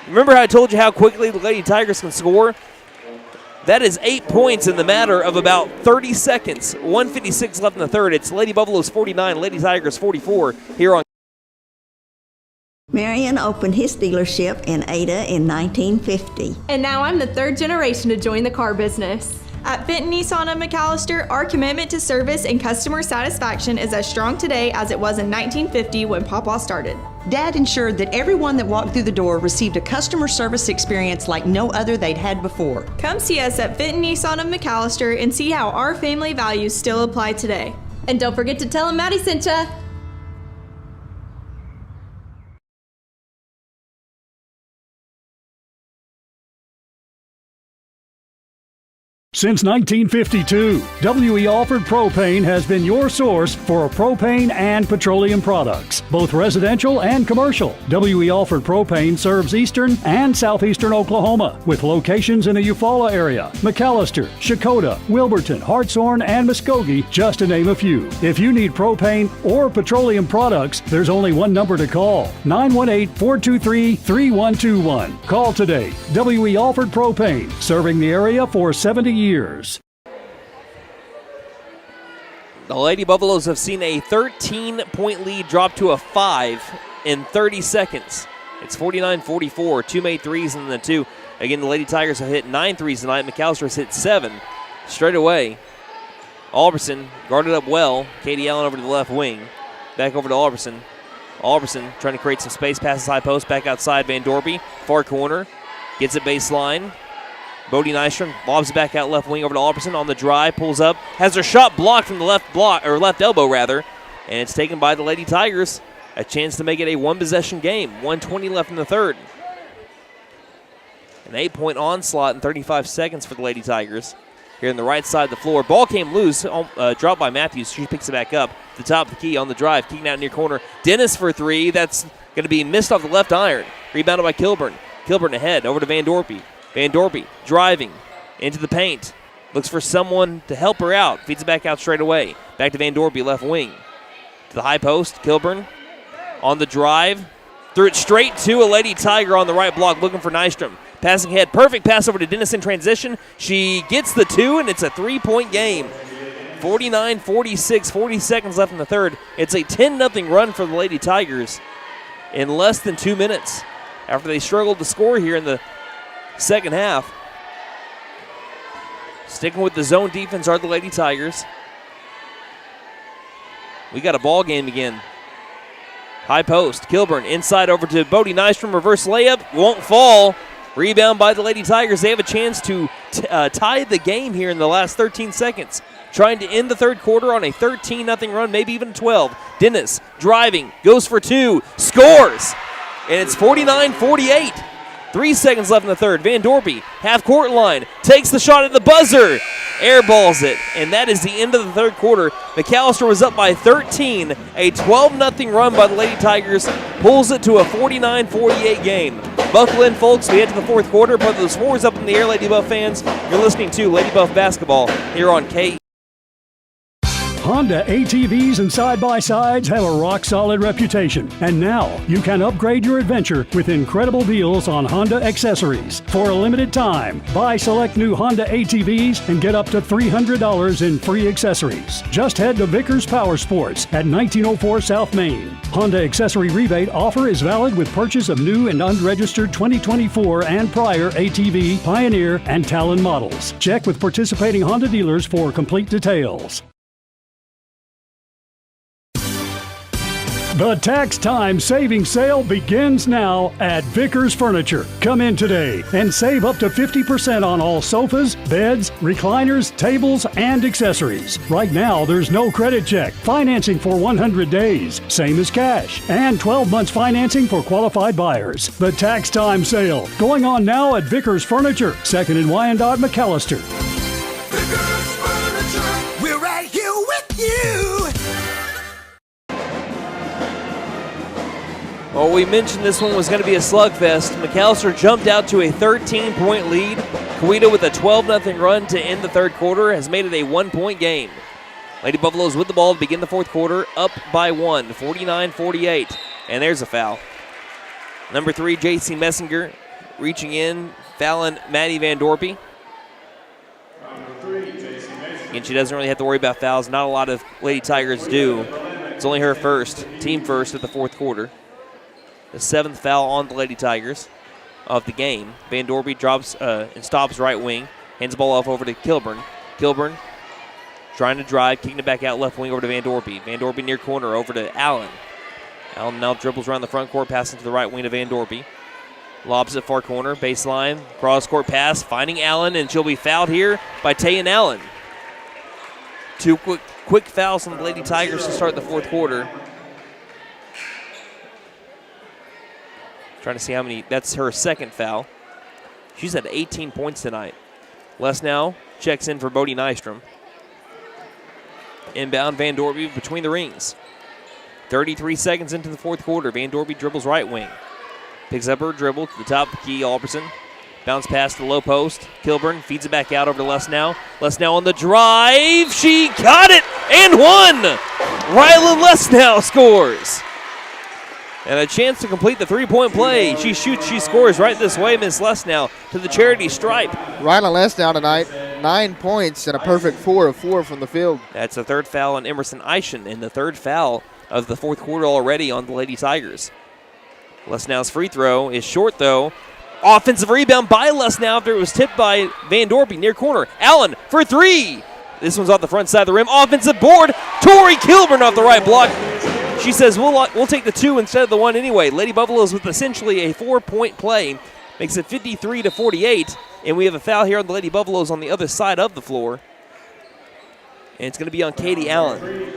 Remember how I told you how quickly the Lady Tigers can score? That is 8 points in the matter of about 30 seconds. 1:56 left in the third. It's Lady Buffaloes 49, Lady Tigers 44 here on. Marion opened his dealership in Ada in 1950. And now I'm the 3rd generation to join the car business. At Benton Nissan of McAlester, our commitment to service and customer satisfaction is as strong today as it was in 1950 when Papa started. Dad ensured that everyone that walked through the door received a customer service experience like no other they'd had before. Come see us at Benton Nissan of McAlester and see how our family values still apply today. And don't forget to tell them Maddie sent ya. Since 1952, W.E. Alford Propane has been your source for propane and petroleum products, both residential and commercial. W.E. Alford Propane serves eastern and southeastern Oklahoma, with locations in the Eufaula area, McAlester, Coweta, Wilburton, Hartshorn, and Muskogee, just to name a few. If you need propane or petroleum products, there's only one number to call, 918-423-3121. Call today. W.E. Alford Propane, serving the area for 70 years. The Lady Buffaloes have seen a 13-point lead drop to a 5 in 30 seconds. It's 49-44. 2 made threes and then 2. Again, the Lady Tigers have hit 9 threes tonight. McAlester has hit 7 straight away. Alberson guarded up well. Katie Allen over to the left wing. Back over to Alberson. Alberson trying to create some space, passes high post, back outside. Van Dorpy, far corner. Gets it baseline. Bodie Nystrom lobs it back out left wing over to Alberson on the drive, pulls up, has her shot blocked from the left elbow, and it's taken by the Lady Tigers. A chance to make it a one-possession game. 1:20 left in the third. An 8-point onslaught in 35 seconds for the Lady Tigers. Here on the right side of the floor, ball came loose, dropped by Matthews. She picks it back up. The top of the key on the drive, kicking out near corner. Dennis for 3. That's going to be missed off the left iron. Rebounded by Kilburn. Kilburn ahead, over to Van Dorpy. Van Dorpy driving into the paint. Looks for someone to help her out. Feeds it back out straight away. Back to Van Dorpy, left wing. To the high post, Kilburn on the drive. Threw it straight to a Lady Tiger on the right block, looking for Nystrom. Passing ahead, perfect pass over to Dennis in transition. She gets the 2, and it's a 3-point game. 49-46, 40 seconds left in the third. It's a 10-0 run for the Lady Tigers in less than 2 minutes after they struggled to score here in the second half. Sticking with the zone defense are the Lady Tigers. We got a ball game again. High post, Kilburn inside over to Bodie Nystrom, reverse layup, won't fall. Rebound by the Lady Tigers. They have a chance to tie the game here in the last 13 seconds. Trying to end the third quarter on a 13-0 run, maybe even 12. Dennis driving, goes for 2, scores. And it's 49-48. 3 seconds left in the third. Van Dorpy, half-court line, takes the shot at the buzzer. airballs it, and that is the end of the third quarter. McAlester was up by 13. A 12-0 run by the Lady Tigers pulls it to a 49-48 game. Buckle in, folks. We head to the fourth quarter. Put those scores up in the air, Lady Buff fans. You're listening to Lady Buff Basketball here on K. Honda ATVs and side-by-sides have a rock-solid reputation. And now you can upgrade your adventure with incredible deals on Honda accessories. For a limited time, buy select new Honda ATVs and get up to $300 in free accessories. Just head to Vickers Power Sports at 1904 South Main. Honda accessory rebate offer is valid with purchase of new and unregistered 2024 and prior ATV, Pioneer, and Talon models. Check with participating Honda dealers for complete details. The tax time savings sale begins now at Vickers Furniture. Come in today and save up to 50% on all sofas, beds, recliners, tables, and accessories. Right now, there's no credit check, financing for 100 days, same as cash, and 12 months financing for qualified buyers. The tax time sale going on now at Vickers Furniture, 2nd and Wyandotte, McAlester. Vickers Furniture, we're right here with you. Well, we mentioned this one was going to be a slugfest. McAlester jumped out to a 13-point lead. Coweta with a 12-0 run to end the third quarter has made it a 1-point game. Lady Buffaloes with the ball to begin the fourth quarter, up by 1, 49-48. And there's a foul. Number 3, J.C. Messinger reaching in, fouling Maddie Van Dorpy. And she doesn't really have to worry about fouls. Not a lot of Lady Tigers do. It's only her first, team first at the fourth quarter. The 7th foul on the Lady Tigers of the game. Van Dorpy drops and stops right wing. Hands the ball off over to Kilburn. Kilburn trying to drive, kicking it back out left wing over to Van Dorpy. Van Dorpy near corner over to Allen. Allen now dribbles around the front court, passing to the right wing to Van Dorpy. Lobs it far corner, baseline, cross-court pass, finding Allen, and she'll be fouled here by Tayan Allen. 2 quick fouls on the Lady Tigers to start the fourth quarter. Trying to see how many. That's her second foul. She's had 18 points tonight. Les now checks in for Bodie Nystrom. Inbound, Van Dorpy between the rings. 33 seconds into the fourth quarter. Van Dorpy dribbles right wing. Picks up her dribble to the top of the key. Alberson. Bounce pass to the low post. Kilburn feeds it back out over to Les now. Les now on the drive. She got it and won. Rylan Les now scores. And a chance to complete the three-point play. She shoots, she scores right this way. Miss Lesnow to the charity stripe. Rylan Lesnow tonight, 9 points and a perfect 4 of 4 from the field. That's the third foul on Emerson Eischen and the third foul of the fourth quarter already on the Lady Tigers. Lesnow's free throw is short, though. Offensive rebound by Lesnow after it was tipped by Van Dorpy near corner. Allen for 3. This one's off the front side of the rim. Offensive board. Tori Kilburn off the right block. She says, we'll take the 2 instead of the 1 anyway. Lady Buffaloes with essentially a 4-point play. Makes it 53-48. And we have a foul here on the Lady Buffaloes on the other side of the floor. And it's going to be on Katie Allen.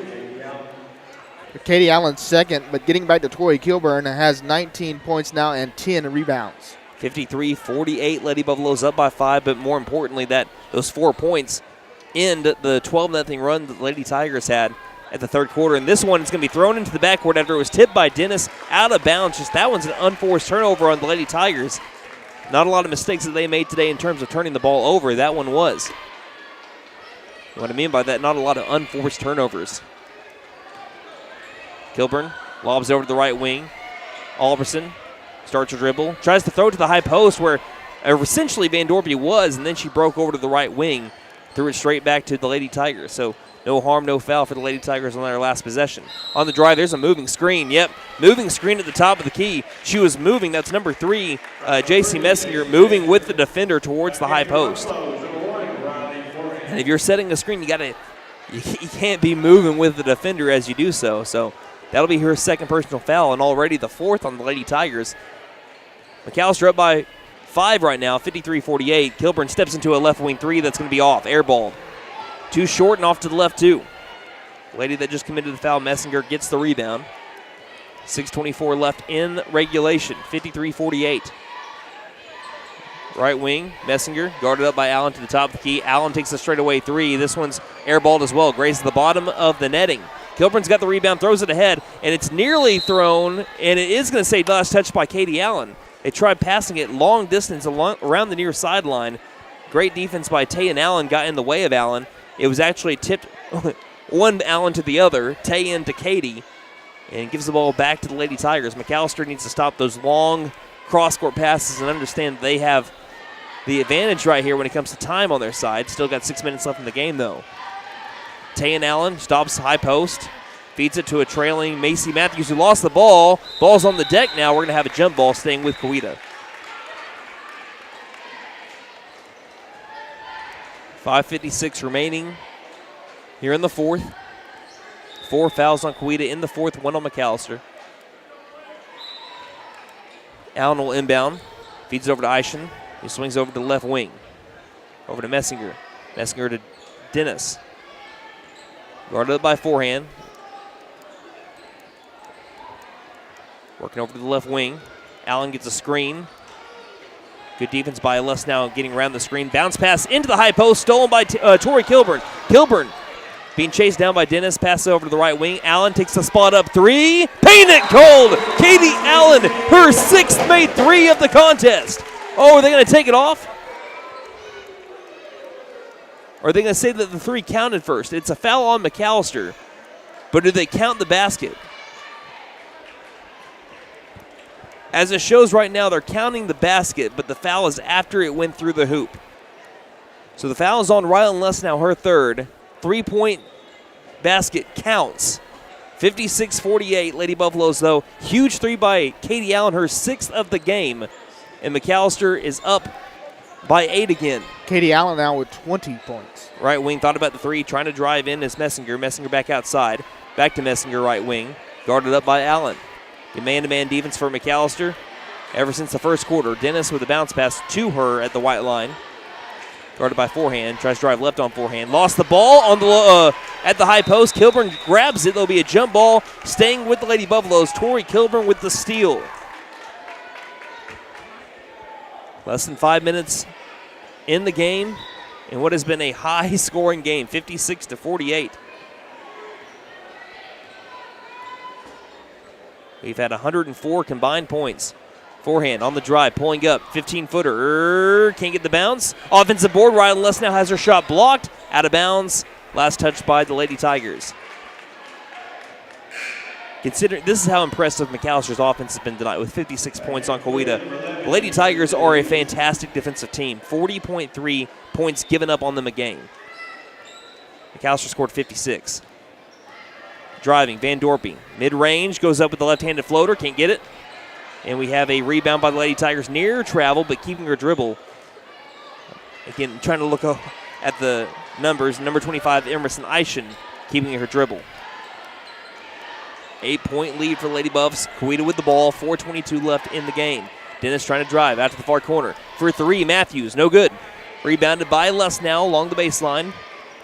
Katie Allen's second, but getting back to Tori Kilburn, has 19 points now and 10 rebounds. 53-48, Lady Buffaloes up by 5, but more importantly, those 4 points end the 12-0 run that the Lady Tigers had at the third quarter. And this one is going to be thrown into the backcourt after it was tipped by Dennis out of bounds. Just that one's an unforced turnover on the Lady Tigers. Not a lot of mistakes that they made today in terms of turning the ball over. That one was. What I mean by that, not a lot of unforced turnovers. Kilburn lobs over to the right wing. Alberson starts her dribble. Tries to throw it to the high post where essentially Van Dorpy was, and then she broke over to the right wing. Threw it straight back to the Lady Tigers. So no harm, no foul for the Lady Tigers on their last possession. On the drive, there's a moving screen. Yep, moving screen at the top of the key. She was moving. That's number 3, J.C. Messinger, moving with the defender towards the high post. And if you're setting a screen, you can't be moving with the defender as you do so. So that'll be her second personal foul, and already the 4th on the Lady Tigers. McAlester up by 5 right now, 53-48. Kilburn steps into a left wing 3 that's going to be off, airballed. Too short and off to the left, too. Lady that just committed the foul, Messinger, gets the rebound. 6:24 left in regulation, 53-48. Right wing, Messinger, guarded up by Allen to the top of the key. Allen takes a straightaway three. This one's airballed as well. Grazes the bottom of the netting. Kilburn's got the rebound, throws it ahead, and it's nearly thrown, and it is going to say last touch by Katie Allen. They tried passing it long distance around the near sideline. Great defense by Tay and Allen got in the way of Allen. It was actually tipped one Allen to the other, Tay into Katie, and gives the ball back to the Lady Tigers. McAlester needs to stop those long cross-court passes and understand that they have the advantage right here when it comes to time on their side. Still got 6 minutes left in the game, though. Tay and Allen stops high post, feeds it to a trailing Macy Matthews, who lost the ball. Ball's on the deck now. We're going to have a jump ball staying with Coweta. 5:56 remaining here in the fourth. 4 fouls on Coweta in the fourth, 1 on McAlester. Allen will inbound, feeds it over to Eischen. He swings over to the left wing. Over to Messinger. Messinger to Dennis. Guarded up by forehand. Working over to the left wing. Allen gets a screen. Good defense by Les now getting around the screen. Bounce pass into the high post, stolen by Tori Kilburn. Kilburn being chased down by Dennis. Passes over to the right wing. Allen takes a spot up three. Paint it cold. Katie Allen, her 6th made three of the contest. Oh, are they going to take it off? Or are they going to say that the three counted first? It's a foul on McAlester, but do they count the basket? As it shows right now, they're counting the basket, but the foul is after it went through the hoop. So the foul is on Rylan Les now, her 3rd. 3-point basket counts. 56-48, Lady Buffaloes, though. Huge three by Katie Allen, her 6th of the game. And McAlester is up by 8 again. Katie Allen now with 20 points. Right wing thought about the three, trying to drive in as Messinger. Messinger back outside. Back to Messinger, right wing. Guarded up by Allen. The man-to-man defense for McAlester ever since the first quarter. Dennis with a bounce pass to her at the white line. Guarded by forehand. Tries to drive left on forehand. Lost the ball on the at the high post. Kilburn grabs it. There'll be a jump ball staying with the Lady Buffaloes. Tori Kilburn with the steal. Less than 5 minutes in the game in what has been a high-scoring game, 56-48. We've had 104 combined points. Forehand on the drive, pulling up, 15-footer. Can't get the bounce. Offensive board, Rylan Les now has her shot blocked. Out of bounds. Last touch by the Lady Tigers. Considering this is how impressive McAllister's offense has been tonight with 56 points on Coweta. The Lady Tigers are a fantastic defensive team. 40.3 points given up on them a game. McAllister scored 56. Driving, Van Dorpy. Mid-range, goes up with the left-handed floater, can't get it. And we have a rebound by the Lady Tigers near travel, but keeping her dribble. Again, trying to look at the numbers. Number 25, Emerson Eischen, keeping her dribble. 8-point lead for Lady Buffs. Coweta with the ball, 4:22 left in the game. Dennis trying to drive out to the far corner. For three, Matthews, no good. Rebounded by Les now along the baseline.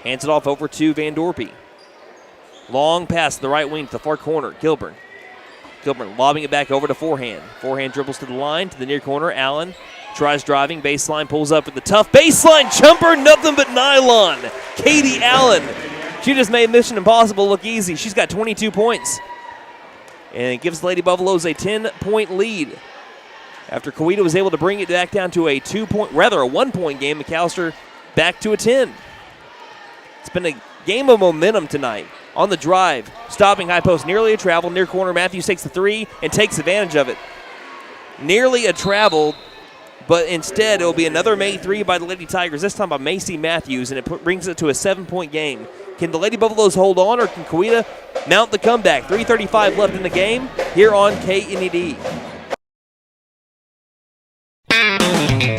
Hands it off over to Van Dorpy. Long pass to the right wing to the far corner, Kilburn. Kilburn lobbing it back over to forehand. Forehand dribbles to the line, to the near corner. Allen tries driving, baseline, pulls up with the tough baseline jumper, nothing but nylon. Katie Allen, she just made Mission Impossible look easy. She's got 22 points. And it gives Lady Buffaloes a 10-point lead. After Coweta was able to bring it back down to a 1-point game, McAlester back to a 10. It's been a game of momentum tonight. On the drive, stopping high post, nearly a travel, near corner. Matthews takes the three and takes advantage of it. Nearly a travel, but instead it will be another made three by the Lady Tigers, this time by Macy Matthews, and it brings it to a 7-point game. Can the Lady Buffaloes hold on, or can Coweta mount the comeback? 3:35 left in the game here on KNED.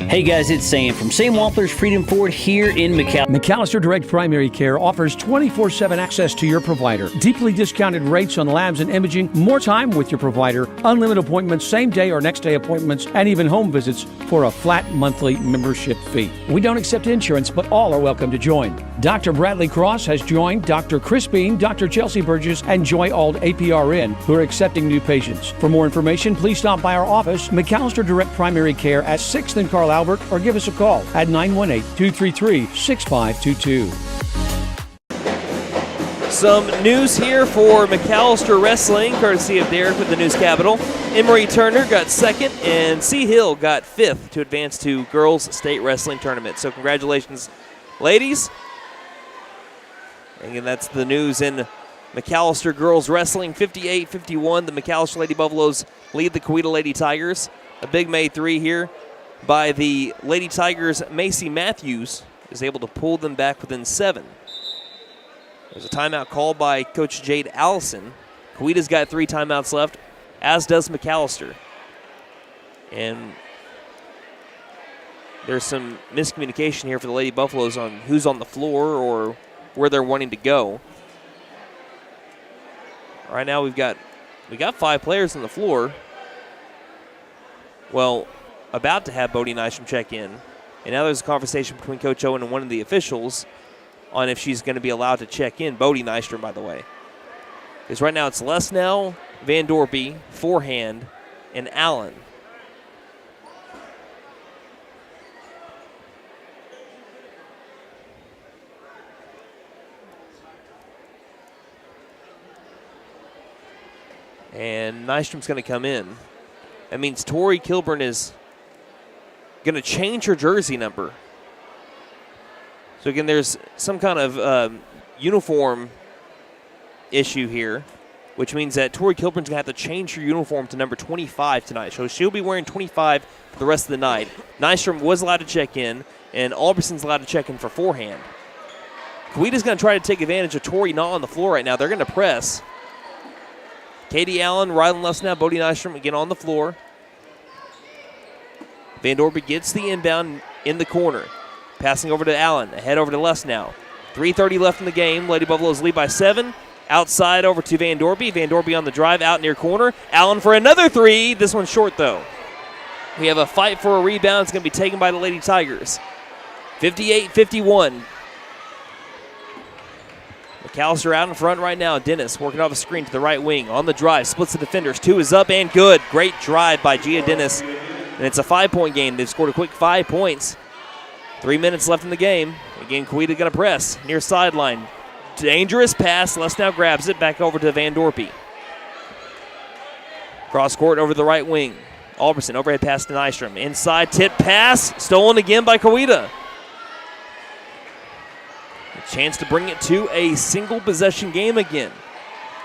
Hey guys, it's Sam from Sam Walther's Freedom Ford here in McAlester. McAlester Direct Primary Care offers 24/7 access to your provider. Deeply discounted rates on labs and imaging, more time with your provider, unlimited appointments, same day or next day appointments, and even home visits for a flat monthly membership fee. We don't accept insurance, but all are welcome to join. Dr. Bradley Cross has joined Dr. Chris Bean, Dr. Chelsea Burgess, and Joy Ald APRN, who are accepting new patients. For more information, please stop by our office, McAlester Direct Primary Care at 6th and Carlisle Albert or give us a call at 918-233-6522. Some news here for McAlester Wrestling, courtesy of Derek with the News Capital. Emery Turner got second, and C. Hill got fifth to advance to Girls State Wrestling Tournament. So congratulations, ladies. And again, that's the news in McAlester Girls Wrestling. 58-51, the McAlester Lady Buffaloes lead the Coweta Lady Tigers. A big May 3 here by the Lady Tigers. Macy Matthews is able to pull them back within 7. There's a timeout called by Coach Jade Allison. Coweta's got 3 timeouts left, as does McAlester. And there's some miscommunication here for the Lady Buffaloes on who's on the floor or where they're wanting to go. Right now we got 5 players on the floor. Well, about to have Bodie Nystrom check in. And now there's a conversation between Coach Owen and one of the officials on if she's going to be allowed to check in. Bodie Nystrom, by the way. Because right now it's Lesnow, Van Dorpy, Forehand, and Allen. And Nystrom's going to come in. That means Tori Kilburn is going to change her jersey number. So again, there's some kind of uniform issue here, which means that Tori Kilburn's going to have to change her uniform to number 25 tonight. So she'll be wearing 25 for the rest of the night. Nystrom was allowed to check in, and Alberson's allowed to check in for Forehand. Coweta's going to try to take advantage of Tori not on the floor right now. They're going to press. Katie Allen, Rylan Lesnow, Bodie Nystrom again on the floor. Van Dorpy gets the inbound in the corner. Passing over to Allen, ahead over to Lesnow. 3:30 left in the game. Lady Buffaloes lead by 7. Outside over to Van Dorpy. Van Dorpy on the drive, out near corner. Allen for another 3. This one's short, though. We have a fight for a rebound. It's going to be taken by the Lady Tigers. 58-51. McAlester out in front right now. Dennis working off a screen to the right wing. On the drive, splits the defenders. 2 is up and good. Great drive by Gia Dennis. And it's a 5-point game. They've scored a quick 5 points. 3 minutes left in the game. Again, Coweta going to press near sideline. Dangerous pass. Lesnow grabs it back over to Van Dorpy. Cross court over the right wing. Alberson overhead pass to Nystrom. Inside tip pass. Stolen again by Coweta. A chance to bring it to a single possession game again.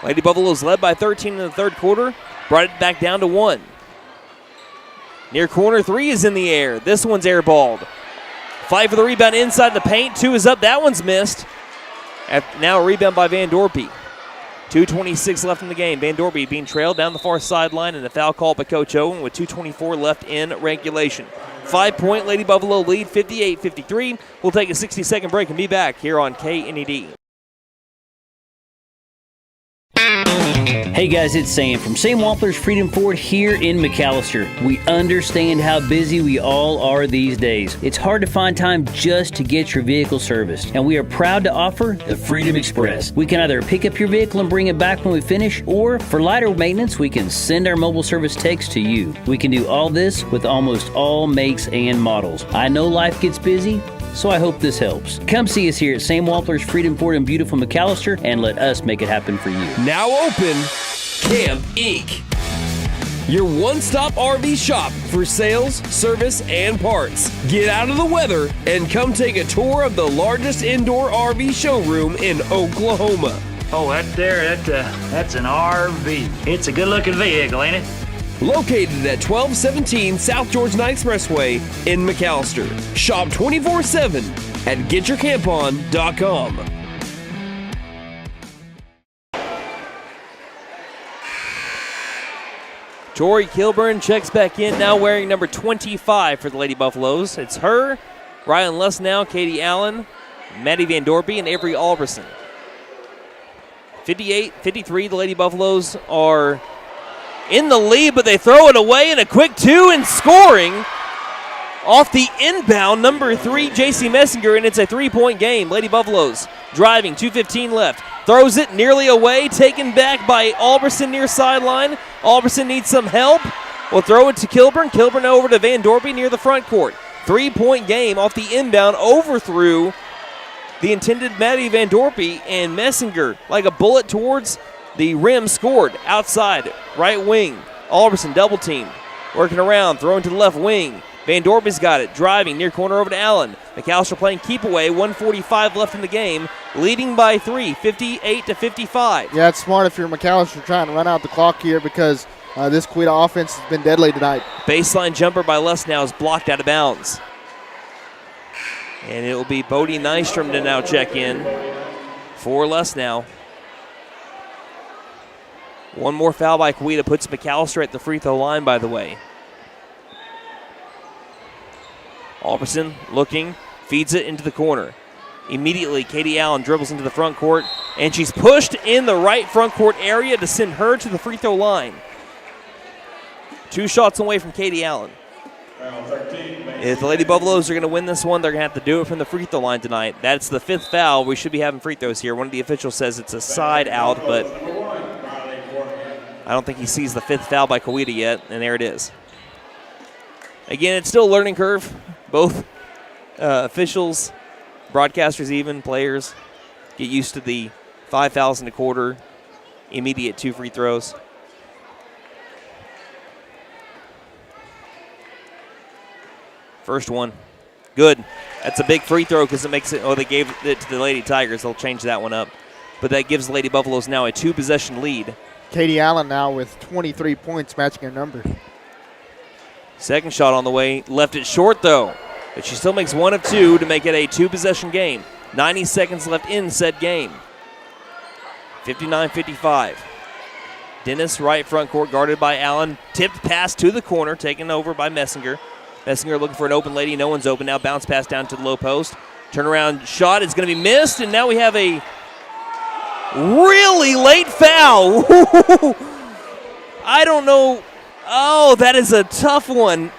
Lady Buffaloes led by 13 in the third quarter. Brought it back down to 1. Near corner 3 is in the air. This one's airballed. Fight for the rebound inside the paint. 2 is up. That one's missed. Now a rebound by Van Dorpy. 2:26 left in the game. Van Dorpy being trailed down the far sideline, and a foul call by Coach Owen with 2:24 left in regulation. 5-point Lady Buffalo lead, 58-53. We'll take a 60-second break and be back here on KNED. Hey guys, it's Sam from Sam Wampler's Freedom Ford here in McAlester. We understand how busy we all are these days. It's hard to find time just to get your vehicle serviced, and we are proud to offer the Freedom Express. We can either pick up your vehicle and bring it back when we finish, or for lighter maintenance, we can send our mobile service techs to you. We can do all this with almost all makes and models. I know life gets busy, so I hope this helps. Come see us here at Sam Wampler's Freedom Ford in beautiful McAlester and let us make it happen for you. Now open, Camp Inc. Your one-stop RV shop for sales, service, and parts. Get out of the weather and come take a tour of the largest indoor RV showroom in Oklahoma. Oh, that's an RV. It's a good-looking vehicle, ain't it? Located at 1217 South Georgia Expressway in McAlester. Shop 24/7 at getyourcampon.com. Tori Kilburn checks back in, now wearing number 25 for the Lady Buffaloes. It's her, Ryan Lesnow, Katie Allen, Maddie Van Dorpy, and Avery Alberson. 58-53, the Lady Buffaloes are in the lead, but they throw it away, and a quick 2 and scoring off the inbound, number 3, J.C. Messinger, and it's a 3-point game. Lady Buffaloes driving, 2:15 left. Throws it nearly away, taken back by Alberson near sideline. Alberson needs some help. We'll throw it to Kilburn. Kilburn over to Van Dorpy near the front court. 3-point game off the inbound, overthrew the intended Maddie Van Dorpy, and Messinger, like a bullet towards the rim, scored outside, right wing. Alberson double team, working around, throwing to the left wing. Van Dorpy's got it, driving near corner over to Allen. McAlester playing keep away, 1:45 left in the game, leading by 3, 58-55. Yeah, it's smart if you're McAlester trying to run out the clock here because this Coweta offense has been deadly tonight. Baseline jumper by Lesnow is blocked out of bounds. And it will be Bodie Nystrom to now check in for Lesnow. One more foul by Coweta puts McAlester at the free throw line, by the way. Alberson looking, feeds it into the corner. Immediately, Katie Allen dribbles into the front court, and she's pushed in the right front court area to send her to the free throw line. 2 shots away from Katie Allen. If the Lady Buffaloes are going to win this one, they're going to have to do it from the free throw line tonight. That's the 5th foul. We should be having free throws here. One of the officials says it's a side out, but I don't think he sees the 5th foul by Coweta yet, and there it is. Again, it's still a learning curve. Both officials, broadcasters even, players get used to the 5 fouls in a quarter, immediate 2 free throws. First one, good. That's a big free throw because it makes it, they gave it to the Lady Tigers. They'll change that one up. But that gives the Lady Buffaloes now a 2-possession lead. Katie Allen now with 23 points, matching her number. Second shot on the way, left it short though. But she still makes 1 of 2 to make it a 2-possession game. 90 seconds left in said game. 59-55. Dennis, right front court, guarded by Allen. Tipped pass to the corner, taken over by Messinger. Messinger looking for an open lady. No one's open now. Bounce pass down to the low post. Turnaround shot is going to be missed, and now we have a really late foul. I don't know. Oh, that is a tough one.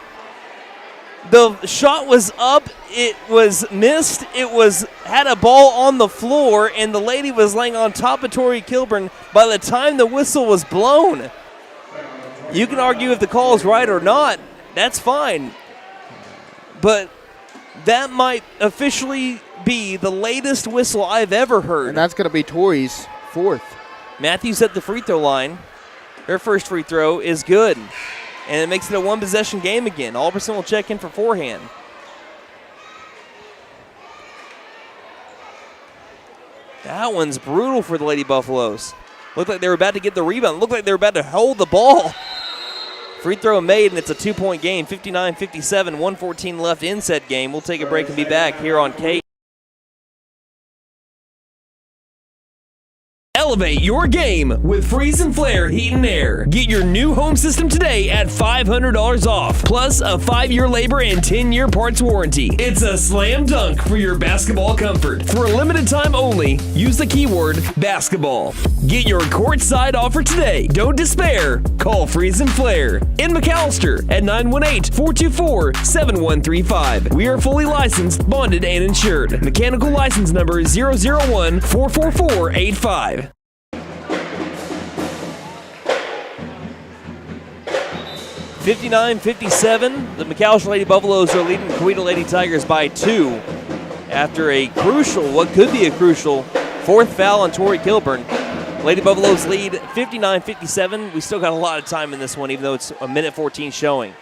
The shot was up. It was missed. It had a ball on the floor, and the lady was laying on top of Tori Kilburn by the time the whistle was blown. You can argue if the call is right or not. That's fine. But that might officially be the latest whistle I've ever heard. And that's going to be Tori's 4th. Matthews at the free throw line. Her first free throw is good. And it makes it a 1-possession game again. Alberson will check in for forehand. That one's brutal for the Lady Buffaloes. Looked like they were about to get the rebound. Looked like they were about to hold the ball. Free throw made, and it's a 2-point game. 59-57, 1:14 left in said game. We'll take a break and be back here on K. Elevate your game with Freeze and Flare Heat and Air. Get your new home system today at $500 off, plus a 5-year labor and 10-year parts warranty. It's a slam dunk for your basketball comfort. For a limited time only, use the keyword basketball. Get your courtside offer today. Don't despair. Call Freeze and Flare in McAlester at 918-424-7135. We are fully licensed, bonded, and insured. Mechanical license number 001-44485. 59-57, the McAlester Lady Buffaloes are leading Coweta Lady Tigers by 2 after a crucial, what could be a crucial, 4th foul on Tori Kilburn. Lady Buffaloes lead 59-57. We still got a lot of time in this one, even though it's a minute 14 showing.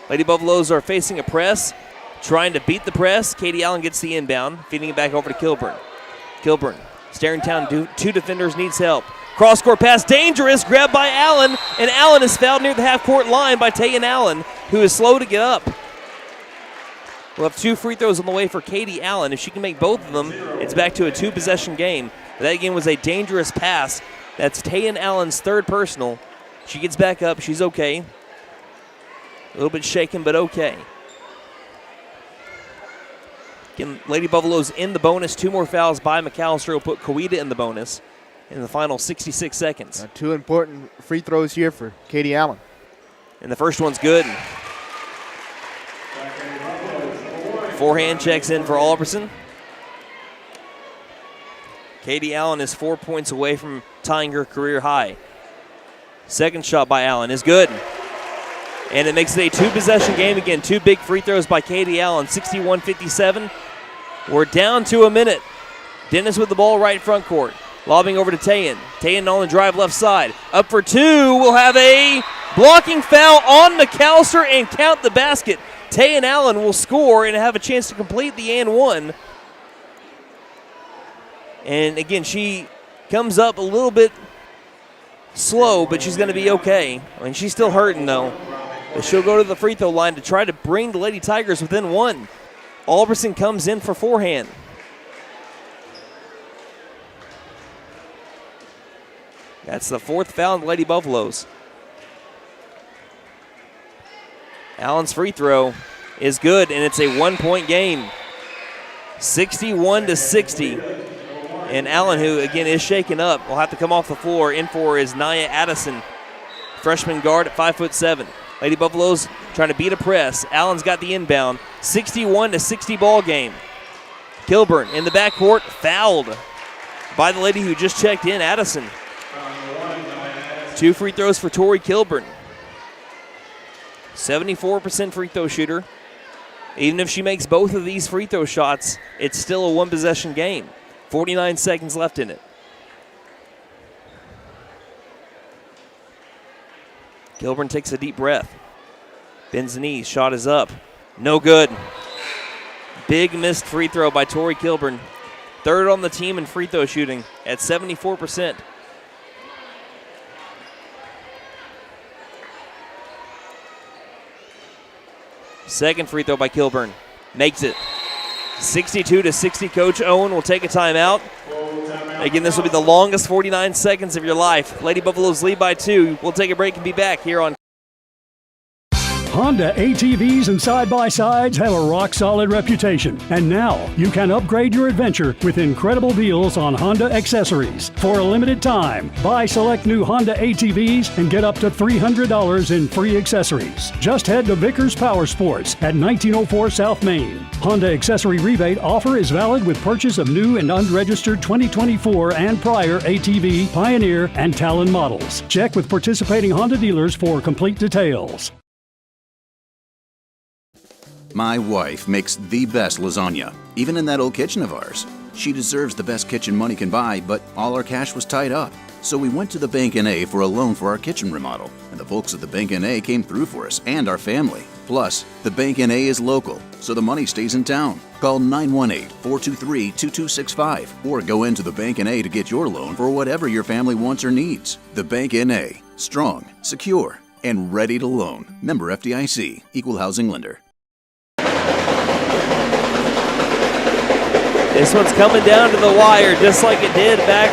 Lady Buffaloes are facing a press, trying to beat the press. Katie Allen gets the inbound, feeding it back over to Kilburn. Kilburn staring down 2 defenders, needs help. Cross-court pass, dangerous, grabbed by Allen, and Allen is fouled near the half-court line by Tayan Allen, who is slow to get up. We'll have 2 free throws on the way for Katie Allen. If she can make both of them, it's back to a 2-possession game. But that again was a dangerous pass. That's Tayan Allen's 3rd personal. She gets back up. She's okay. A little bit shaken, but okay. Again, Lady Buffaloes in the bonus. 2 more fouls by McAlester will put Coweta in the bonus in the final 66 seconds. 2 important free throws here for Katie Allen. And the first one's good. Forehand checks in for Alberson. Katie Allen is 4 points away from tying her career high. Second shot by Allen is good. And it makes it a two-possession game. Again, two big free throws by Katie Allen, 61-57. We're down to a minute. Dennis with the ball right front court. Lobbing over to Tayan. Tayan on the drive left side. Up for two. We'll have a blocking foul on McAlester and count the basket. Tayan Allen will score and have a chance to complete the and one. And again, she comes up a little bit slow, but she's going to be okay. I mean, she's still hurting, though. But she'll go to the free throw line to try to bring the Lady Tigers within one. Alberson comes in for forehand. That's the fourth foul on the Lady Buffaloes. Allen's free throw is good, and it's a one-point game. 61-60. And Allen, who again is shaken up, will have to come off the floor. In for is Nia Addison, freshman guard at 5'7". Lady Buffaloes trying to beat a press. Allen's got the inbound. 61-60 ball game. Kilburn in the backcourt, fouled by the lady who just checked in, Addison. Two free throws for Tori Kilburn. 74% free throw shooter. Even if she makes both of these free throw shots, it's still a one-possession game. 49 seconds left in it. Kilburn takes a deep breath. Bends the knees, shot is up. No good. Big missed free throw by Tori Kilburn. Third on the team in free throw shooting at 74%. Second free throw by Kilburn. Makes it. 62-60. Coach Owen will take a timeout. Again, this will be the longest 49 seconds of your life. Lady Buffaloes lead by 2. We'll take a break and be back here on Honda ATVs and side-by-sides have a rock-solid reputation. And now you can upgrade your adventure with incredible deals on Honda accessories. For a limited time, buy select new Honda ATVs and get up to $300 in free accessories. Just head to Vickers Power Sports at 1904 South Main. Honda accessory rebate offer is valid with purchase of new and unregistered 2024 and prior ATV, Pioneer, and Talon models. Check with participating Honda dealers for complete details. My wife makes the best lasagna, even in that old kitchen of ours. She deserves the best kitchen money can buy, but all our cash was tied up. So we went to the Bank N.A. for a loan for our kitchen remodel, and the folks at the Bank N.A. came through for us and our family. Plus, the Bank N.A. is local, so the money stays in town. Call 918-423-2265 or go into the Bank N.A. to get your loan for whatever your family wants or needs. The Bank N.A. Strong, secure, and ready to loan. Member FDIC, Equal Housing Lender. This one's coming down to the wire just like it did back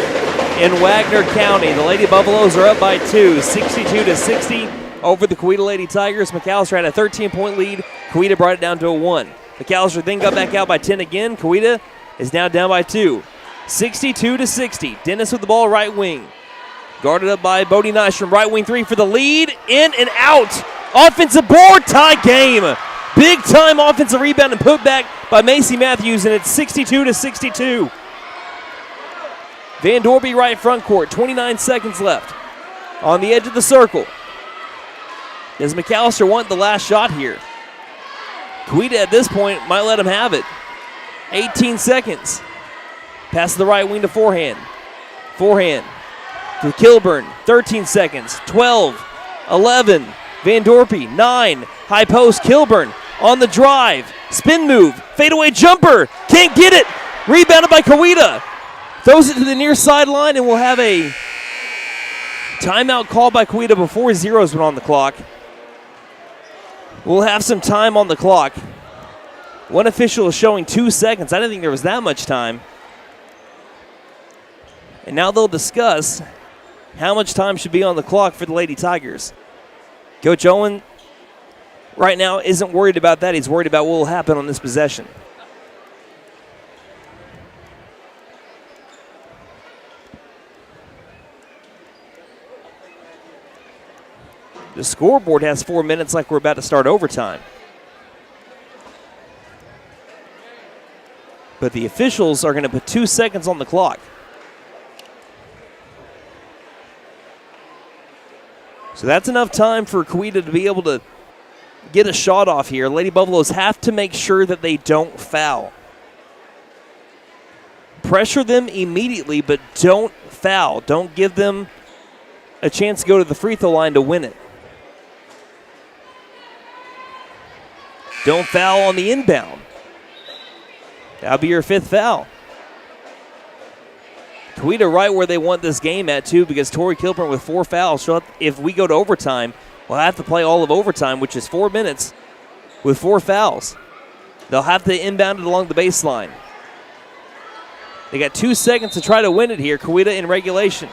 in Wagner County. The Lady Buffaloes are up by 2, 62-60 over the Coweta Lady Tigers. McAlester had a 13-point lead. Coweta brought it down to a 1. McAlester then got back out by 10 again. Coweta is now down by 2. 62-60. Dennis with the ball right wing. Guarded up by Bodie Nystrom. Right wing 3 for the lead. In and out. Offensive board, tie game. Big time offensive rebound and put back by Macy Matthews, and it's 62-62. Van Dorby right front court, 29 seconds left. On the edge of the circle. Does McAlester want the last shot here? Coweta at this point might let him have it. 18 seconds. Pass to the right wing to forehand. Forehand to Kilburn, 13 seconds. 12, 11, Van Dorpy, 9, high post, Kilburn on the drive, spin move, fadeaway jumper, can't get it, rebounded by Coweta. Throws it to the near sideline, and we'll have a timeout called by Coweta before zeros went on the clock. We'll have some time on the clock. One official is showing 2 seconds. I didn't think there was that much time. And now they'll discuss how much time should be on the clock for the Lady Tigers. Coach Owen right now isn't worried about that. He's worried about what will happen on this possession. The scoreboard has 4 minutes like we're about to start overtime. But the officials are going to put 2 seconds on the clock. So that's enough time for Coweta to be able to get a shot off here. Lady Buffaloes have to make sure that they don't foul. Pressure them immediately, but don't foul. Don't give them a chance to go to the free throw line to win it. Don't foul on the inbound. That'll be your 5th foul. Coweta right where they want this game at, too, because Tori Kilburn with 4 fouls. So if we go to overtime, we'll have to play all of overtime, which is 4 minutes with 4 fouls. They'll have to inbound it along the baseline. They got 2 seconds to try to win it here. Coweta in regulation.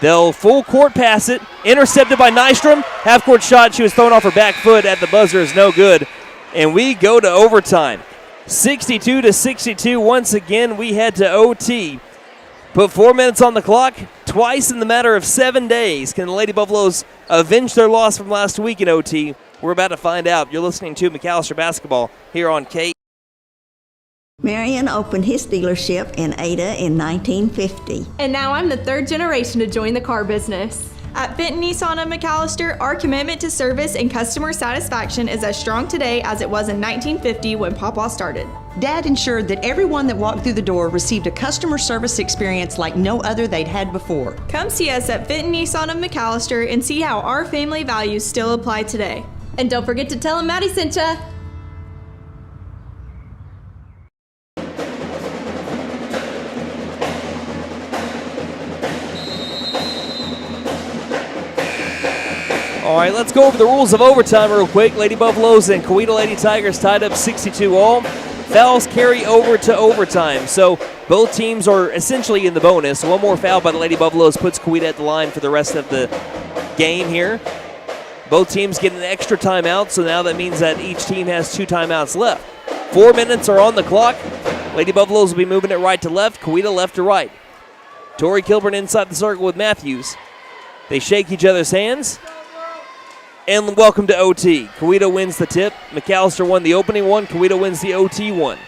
They'll full court pass it. Intercepted by Nystrom. Half-court shot. She was thrown off her back foot at the buzzer. Is no good. And we go to overtime. 62-62. Once again, we head to OT. Put 4 minutes on the clock. Twice in the matter of 7 days. Can the Lady Buffaloes avenge their loss from last week in OT? We're about to find out. You're listening to McAlester Basketball here on K. Marion opened his dealership in Ada in 1950. And now I'm the 3rd generation to join the car business. At Benton Nissan of McAlester, our commitment to service and customer satisfaction is as strong today as it was in 1950 when Papa started. Dad ensured that everyone that walked through the door received a customer service experience like no other they'd had before. Come see us at Benton Nissan of McAlester and see how our family values still apply today. And don't forget to tell them Maddie sent ya. All right, let's go over the rules of overtime real quick. Lady Buffaloes and Coweta Lady Tigers tied up 62 all. Fouls carry over to overtime, so both teams are essentially in the bonus. One more foul by the Lady Buffaloes puts Coweta at the line for the rest of the game here. Both teams get an extra timeout, so now that means that each team has 2 timeouts left. 4 minutes are on the clock. Lady Buffaloes will be moving it right to left, Coweta left to right. Tori Kilburn inside the circle with Matthews. They shake each other's hands. And welcome to OT. Coweta wins the tip. McAlester won the opening one. Coweta wins the OT one.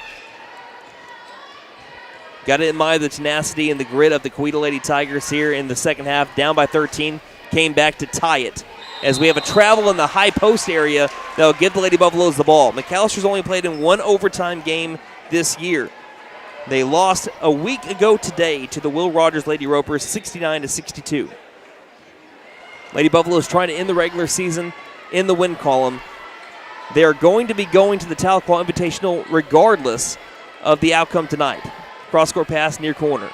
Got to admire the tenacity and the grit of the Coweta Lady Tigers here in the second half. Down by 13. Came back to tie it. As we have a travel in the high post area that will give the Lady Buffaloes the ball. McAlster's only played in 1 overtime game this year. They lost a week ago today to the Will Rogers Lady Ropers 69-62. Lady Buffaloes trying to end the regular season in the win column. They are going to be going to the Tahlequah Invitational regardless of the outcome tonight. Cross-court pass near corner.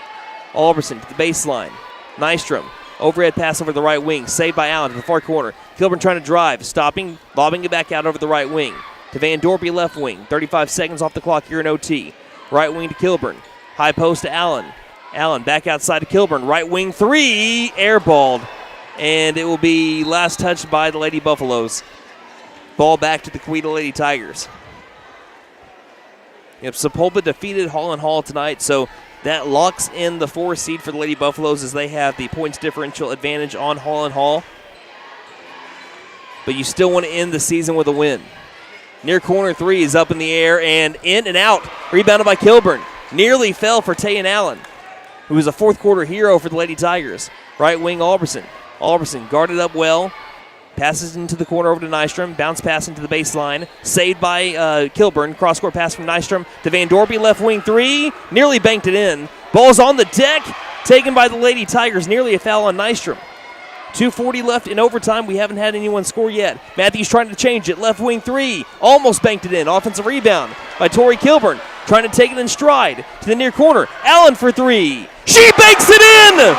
Alberson to the baseline. Nystrom, overhead pass over the right wing. Saved by Allen to the far corner. Kilburn trying to drive, stopping, lobbing it back out over the right wing. To Van Dorpy left wing. 35 seconds off the clock here in OT. Right wing to Kilburn. High post to Allen. Allen back outside to Kilburn. Right wing 3, airballed. And it will be last touched by the Lady Buffaloes. Ball back to the Coweta Lady Tigers. Yep, Sepulveda defeated Hall & Hall tonight, so that locks in the 4 seed for the Lady Buffaloes as they have the points differential advantage on Hall & Hall. But you still want to end the season with a win. Near corner 3 is up in the air and in and out. Rebounded by Kilburn. Nearly fell for Tayan Allen, who was a fourth quarter hero for the Lady Tigers. Right wing Alberson. Alberson guarded up well. Passes into the corner over to Nystrom. Bounce pass into the baseline. Saved by Kilburn. Cross-court pass from Nystrom to Van Dorpy. Left wing 3. Nearly banked it in. Ball's on the deck. Taken by the Lady Tigers. Nearly a foul on Nystrom. 2:40 left in overtime. We haven't had anyone score yet. Matthews trying to change it. Left wing 3. Almost banked it in. Offensive rebound by Tori Kilburn. Trying to take it in stride to the near corner. Allen for 3. She banks it in!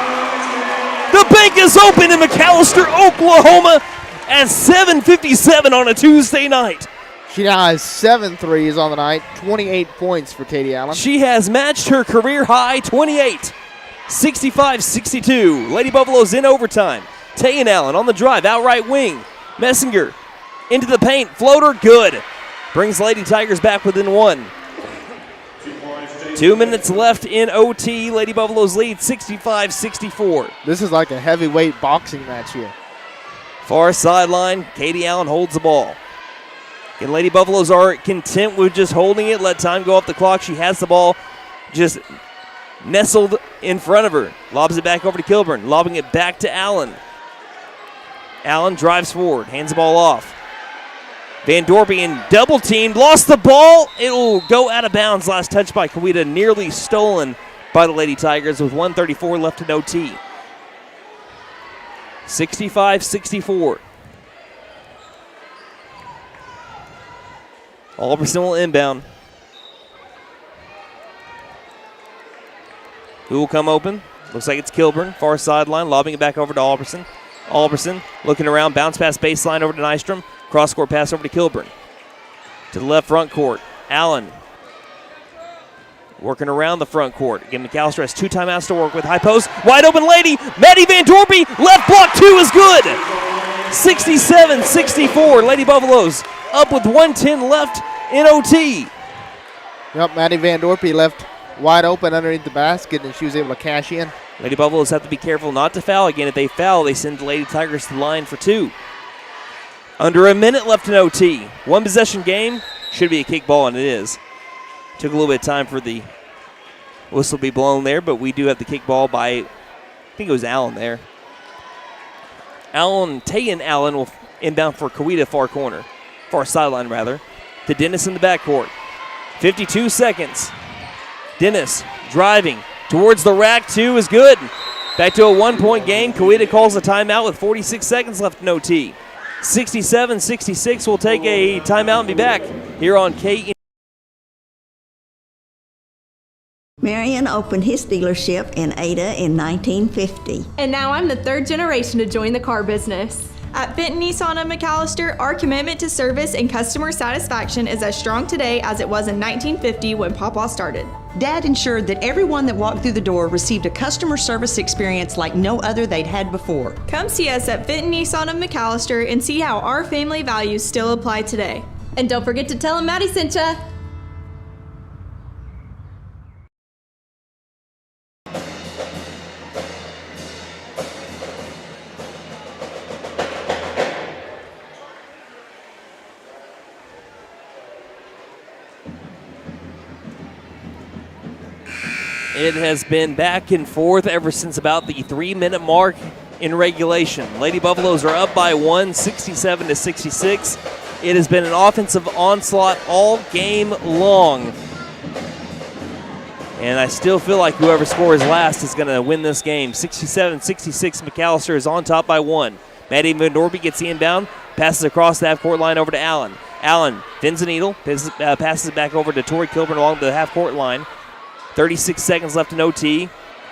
The bank is open in McAlester, Oklahoma at 7:57 on a Tuesday night. She now has 7 threes on the night, 28 points for Katie Allen. She has matched her career high 28. 65-62. Lady Buffaloes in overtime. Tayan Allen on the drive, out right wing. Messinger into the paint, floater, good. Brings Lady Tigers back within 1. 2 minutes left in OT. Lady Buffaloes lead 65-64. This is like a heavyweight boxing match here. Far sideline, Katie Allen holds the ball. And Lady Buffaloes are content with just holding it. Let time go off the clock. She has the ball just nestled in front of her. Lobs it back over to Kilburn. Lobbing it back to Allen. Allen drives forward. Hands the ball off. Van Dorpen double teamed, lost the ball. It will go out of bounds. Last touch by Coweta, nearly stolen by the Lady Tigers with 1:34 left in OT. 65-64. Alberson will inbound. Who will come open? Looks like it's Kilburn, far sideline, lobbing it back over to Alberson. Alberson looking around, bounce pass baseline over to Nystrom. Cross-court pass over to Kilburn. To the left front court, Allen. Working around the front court. Again, McAlester has 2 timeouts to work with. High post, wide open lady. Maddie Van Dorpen, left block 2 is good. 67-64. Lady Buffaloes up with 1:10 left in OT. Yep, Maddie Van Dorpen left wide open underneath the basket, and she was able to cash in. Lady Buffaloes have to be careful not to foul again. If they foul, they send the Lady Tigers to the line for 2. Under a minute left in OT. 1 possession game. Should be a kick ball, and it is. Took a little bit of time for the whistle to be blown there, but we do have the kick ball by, I think it was Allen there. Tayan Allen will inbound for Coweta, far sideline rather, to Dennis in the backcourt. 52 seconds. Dennis driving towards the rack. 2 is good. Back to a 1-point game. Coweta calls a timeout with 46 seconds left in OT. 67-66. We'll take a timeout and be back here on K. Marion opened his dealership in Ada in 1950. And now I'm the 3rd generation to join the car business. At Benton Nissan of McAlester, our commitment to service and customer satisfaction is as strong today as it was in 1950 when Papa started. Dad ensured that everyone that walked through the door received a customer service experience like no other they'd had before. Come see us at Benton Nissan of McAlester and see how our family values still apply today. And don't forget to tell them Maddie sent ya. It has been back and forth ever since about the 3-minute mark in regulation. Lady Buffaloes are up by 1, 67-66. It has been an offensive onslaught all game long. And I still feel like whoever scores last is going to win this game. 67-66, McAlester is on top by 1. Maddie Van Dorpen gets the inbound, passes across the half-court line over to Allen. Allen fins a needle, passes it back over to Tori Kilburn along the half-court line. 36 seconds left in OT.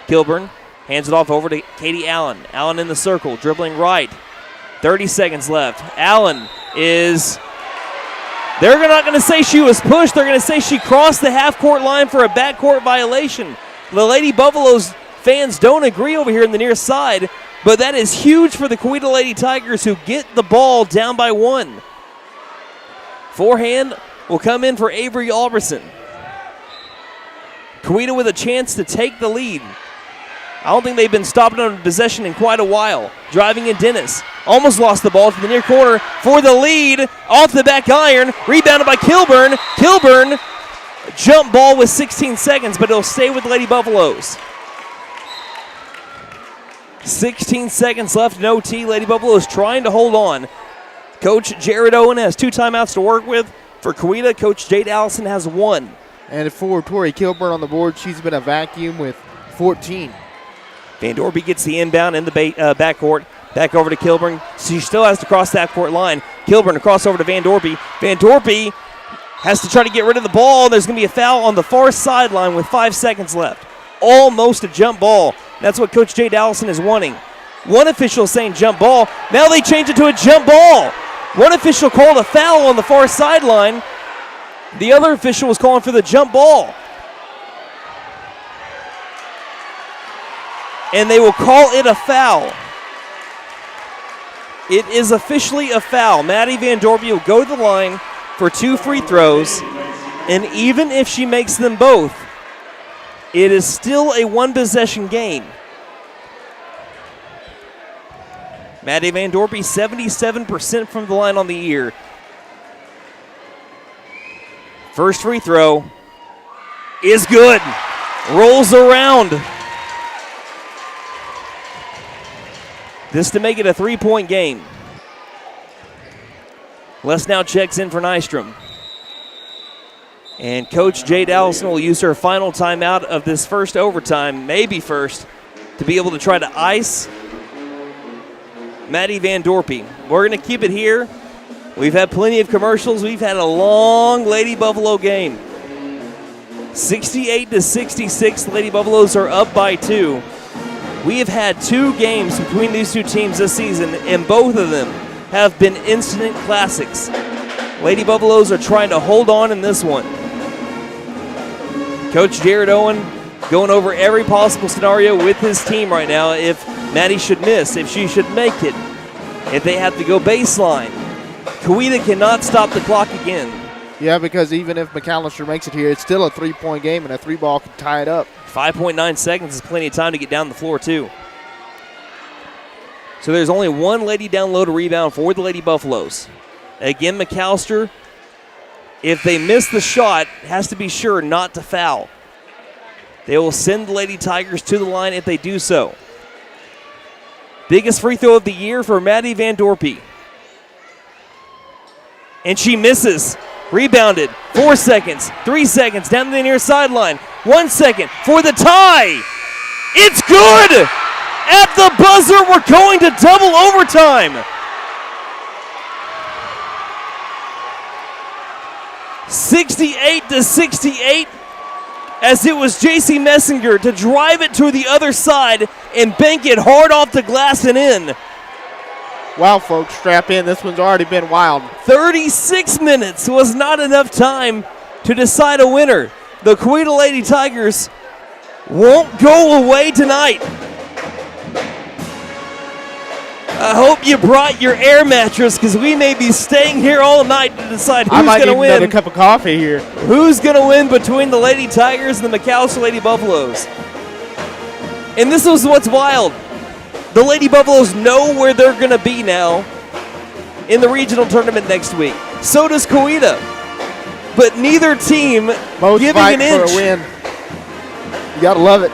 Kilburn hands it off over to Katie Allen. Allen in the circle, dribbling right. 30 seconds left. Allen is... They're not going to say she was pushed. They're going to say she crossed the half-court line for a backcourt violation. The Lady Buffaloes fans don't agree over here in the near side, but that is huge for the Coweta Lady Tigers, who get the ball down by 1. Forehand will come in for Avery Alberson. Coweta with a chance to take the lead. I don't think they've been stopping on possession in quite a while. Driving in Dennis. Almost lost the ball to the near corner for the lead. Off the back iron. Rebounded by Kilburn. Kilburn, jump ball with 16 seconds, but it'll stay with the Lady Buffaloes. 16 seconds left in OT. Lady Buffaloes trying to hold on. Coach Jared Owen has 2 timeouts to work with. For Coweta, Coach Jade Allison has 1. And for Tori Kilburn on the board, she's been a vacuum with 14. Van Dorpen gets the inbound in the backcourt. Back over to Kilburn. She still has to cross that court line. Kilburn across over to Van Dorpen. Van Dorpen has to try to get rid of the ball. There's going to be a foul on the far sideline with 5 seconds left. Almost a jump ball. That's what Coach Jade Allison is wanting. One official saying jump ball. Now they change it to a jump ball. One official called a foul on the far sideline. The other official was calling for the jump ball. And they will call it a foul. It is officially a foul. Maddie Van Dorpen will go to the line for 2 free throws. And even if she makes them both, it is still a 1-possession game. Maddie Van Dorpen, 77% from the line on the year. First free throw is good. Rolls around. This to make it a 3-point game. Les now checks in for Nystrom. And Coach Jade Allison will use her final timeout of this first overtime, maybe first, to be able to try to ice Maddie Van Dorpy. We're going to keep it here. We've had plenty of commercials. We've had a long Lady Buffalo game. 68-66, the Lady Buffaloes are up by 2. We have had 2 games between these two teams this season, and both of them have been instant classics. Lady Buffaloes are trying to hold on in this one. Coach Jared Owen going over every possible scenario with his team right now. If Maddie should miss, if she should make it, if they have to go baseline. Coweta cannot stop the clock again. Yeah, because even if McAlester makes it here, it's still a 3-point game, and a 3-ball can tie it up. 5.9 seconds is plenty of time to get down the floor, too. So there's only one Lady down low to rebound for the Lady Buffaloes. Again, McAlester, if they miss the shot, has to be sure not to foul. They will send the Lady Tigers to the line if they do so. Biggest free throw of the year for Maddie Van Dorpy. And she misses. Rebounded. 4 seconds. 3 seconds down the near sideline. 1 second for the tie. It's good! At the buzzer, we're going to double overtime. 68-68, as it was J.C. Messinger to drive it to the other side and bank it hard off the glass and in. Wow, folks, strap in. This one's already been wild. 36 minutes was not enough time to decide a winner. The Coweta Lady Tigers won't go away tonight. I hope you brought your air mattress, because we may be staying here all night to decide who's going to win. I might need another cup of coffee here. Who's going to win between the Lady Tigers and the McAlester Lady Buffaloes? And this is what's wild. The Lady Buffaloes know where they're going to be now in the regional tournament next week. So does Coweta. But neither team both giving fight an inch. For a win. You got to love it.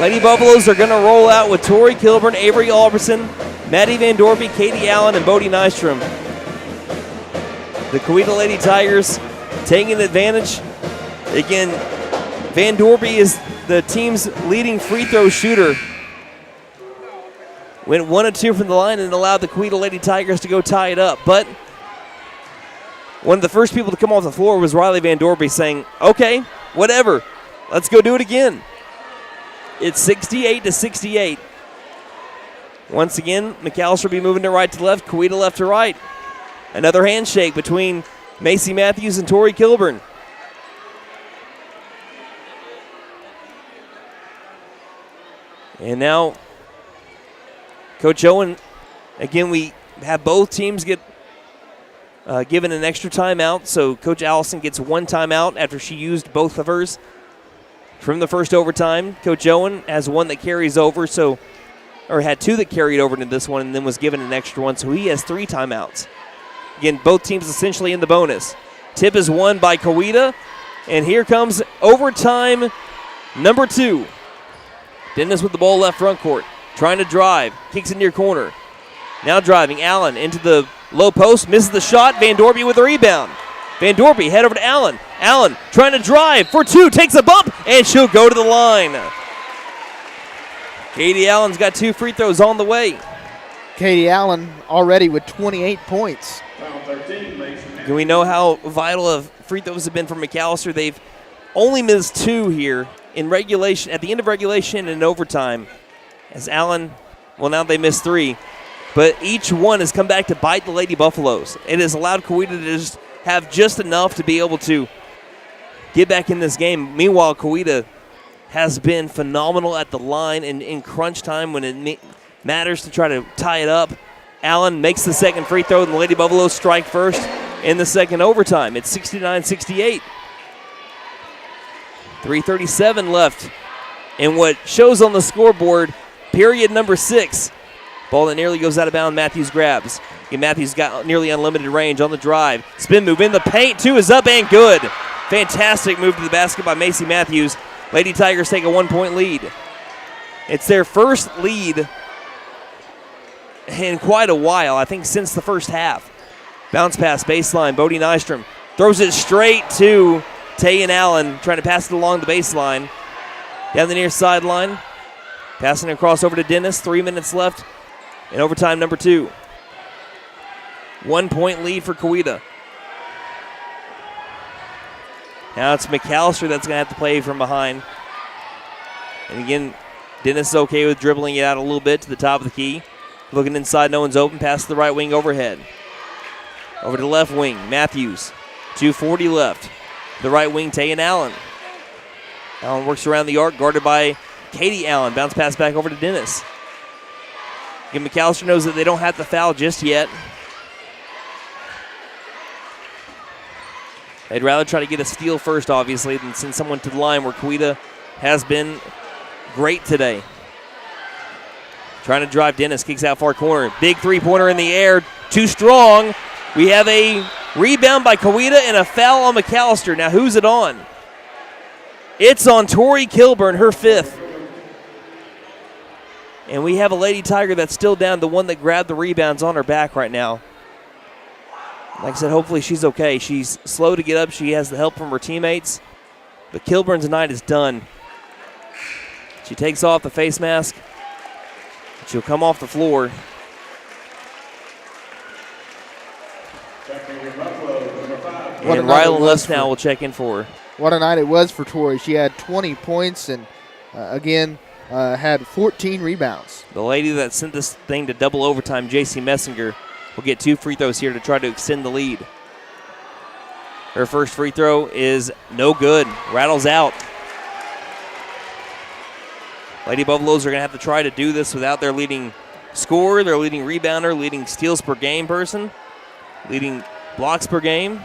Lady Buffaloes are going to roll out with Tori Kilburn, Avery Alberson, Maddie Van Dorpy, Katie Allen, and Bodie Nystrom. The Coweta Lady Tigers taking advantage. Again, Van Dorpy is the team's leading free throw shooter. Went 1 of 2 from the line and allowed the Coweta Lady Tigers to go tie it up. But one of the first people to come off the floor was Riley Van Dorpy, saying, okay, whatever, let's go do it again. It's 68-68. Once again, McAlester will be moving to right to left, Coweta left to right. Another handshake between Macy Matthews and Tori Kilburn. And now, Coach Owen, again, we have both teams get given an extra timeout. So Coach Allison gets 1 timeout after she used both of hers from the first overtime. Coach Owen has 1 that carries over, or had 2 that carried over into this one and then was given an extra 1, so he has 3 timeouts. Again, both teams essentially in the bonus. Tip is won by Coweta, and here comes overtime number 2. Dennis with the ball left front court, trying to drive, kicks it near corner. Now driving, Allen into the low post, misses the shot. Van Dorpy with a rebound. Van Dorpy head over to Allen. Allen trying to drive for 2, takes a bump, and she'll go to the line. Katie Allen's got 2 free throws on the way. Katie Allen already with 28 points. We know how vital of free throws have been for McAlester. They've only missed 2 here in regulation, at the end of regulation and overtime. As Allen, well, now they missed 3, but each one has come back to bite the Lady Buffaloes. It has allowed Coweta to just have just enough to be able to get back in this game. Meanwhile, Coweta has been phenomenal at the line and in crunch time when it matters to try to tie it up. Allen makes the second free throw, and the Lady Buffaloes strike first in the second overtime. It's 69-68. 3:37 left. And what shows on the scoreboard, period number 6. Ball that nearly goes out of bounds, Matthews grabs. And Matthews got nearly unlimited range on the drive. Spin move in the paint, 2 is up and good. Fantastic move to the basket by Macy Matthews. Lady Tigers take a 1-point lead. It's their first lead in quite a while, I think since the first half. Bounce pass baseline, Bodie Nystrom throws it straight to Tayan Allen, trying to pass it along the baseline. Down the near sideline, passing across over to Dennis. 3 minutes left in overtime number 2. 1 point lead for Coweta. Now it's McAlester that's going to have to play from behind. And again, Dennis is okay with dribbling it out a little bit to the top of the key. Looking inside, no one's open. Pass to the right wing overhead. Over to the left wing, Matthews. 2:40 left. The right wing, Tayan Allen. Allen works around the arc, guarded by Katie Allen. Bounce pass back over to Dennis. Again, McAlester knows that they don't have to foul just yet. They'd rather try to get a steal first, obviously, than send someone to the line where Coweta has been great today. Trying to drive Dennis, kicks out far corner. Big three-pointer in the air, too strong. We have a rebound by Coweta and a foul on McAlester. Now who's it on? It's on Tori Kilburn, her 5th. And we have a Lady Tiger that's still down. The one that grabbed the rebound's on her back right now. Like I said, hopefully she's okay. She's slow to get up. She has the help from her teammates. But Kilburn's night is done. She takes off the face mask. She'll come off the floor. And Rylan Lustnow will check in for her. What a night it was for Tori. She had 20 points and, had 14 rebounds. The lady that sent this thing to double overtime, J.C. Messinger, will get 2 free throws here to try to extend the lead. Her first free throw is no good. Rattles out. Lady Buffaloes are going to have to try to do this without their leading scorer, their leading rebounder, leading steals per game person, leading blocks per game.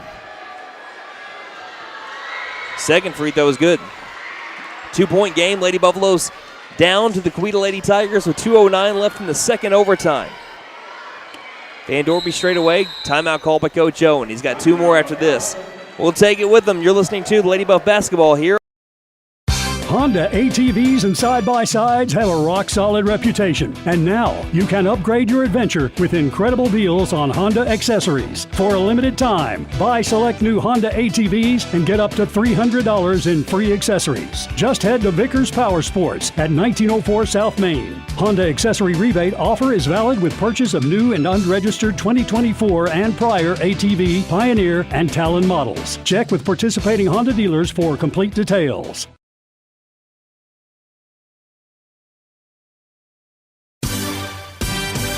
Second free throw is good. 2-point game. Lady Buffaloes down to the Coweta Lady Tigers with 2:09 left in the second overtime. Van Dorby straight away. Timeout called by Coach Owen. He's got 2 more after this. We'll take it with them. You're listening to the Lady Buff Basketball here. Honda ATVs and side-by-sides have a rock-solid reputation. And now you can upgrade your adventure with incredible deals on Honda accessories. For a limited time, buy select new Honda ATVs and get up to $300 in free accessories. Just head to Vickers Power Sports at 1904 South Main. Honda accessory rebate offer is valid with purchase of new and unregistered 2024 and prior ATV, Pioneer, and Talon models. Check with participating Honda dealers for complete details.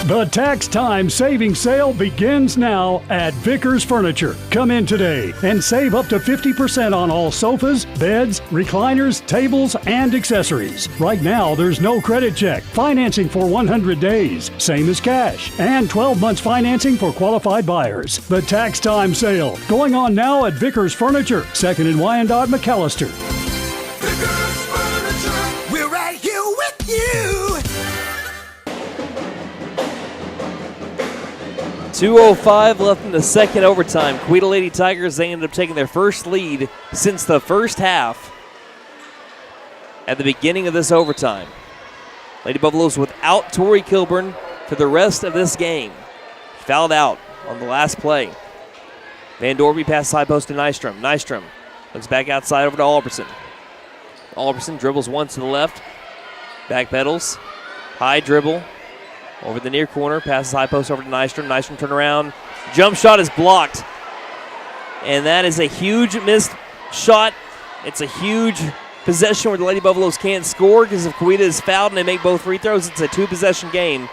The Tax Time Savings Sale begins now at Vickers Furniture. Come in today and save up to 50% on all sofas, beds, recliners, tables, and accessories. Right now, there's no credit check, financing for 100 days, same as cash, and 12 months financing for qualified buyers. The Tax Time Sale, going on now at Vickers Furniture, 2nd and Wyandotte, McAlester. Vickers Furniture, we're right here with you. 2:05 left in the second overtime. Coweta Lady Tigers, they ended up taking their first lead since the first half at the beginning of this overtime. Lady Buffaloes without Tori Kilburn for the rest of this game. Fouled out on the last play. Van Dorby pass side post to Nystrom. Nystrom looks back outside over to Albertson. Albertson dribbles once to the left. Back pedals. High dribble. Over the near corner, passes high post over to Nystrom. Nystrom turn around. Jump shot is blocked. And that is a huge missed shot. It's a huge possession where the Lady Buffaloes can't score because if Coweta is fouled and they make both free throws, it's a 2-possession game.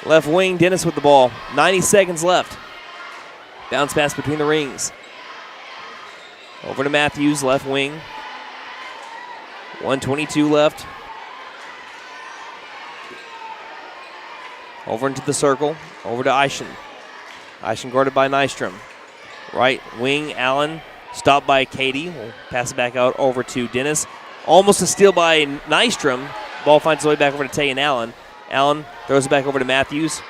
Left wing, Dennis with the ball. 90 seconds left. Bounce pass between the rings. Over to Matthews, left wing. 1:22 left. Over into the circle, over to Eischen. Eischen guarded by Nystrom. Right wing, Allen, stopped by Katie. We'll pass it back out over to Dennis. Almost a steal by Nystrom. Ball finds its way back over to Tayan Allen. Allen throws it back over to Matthews.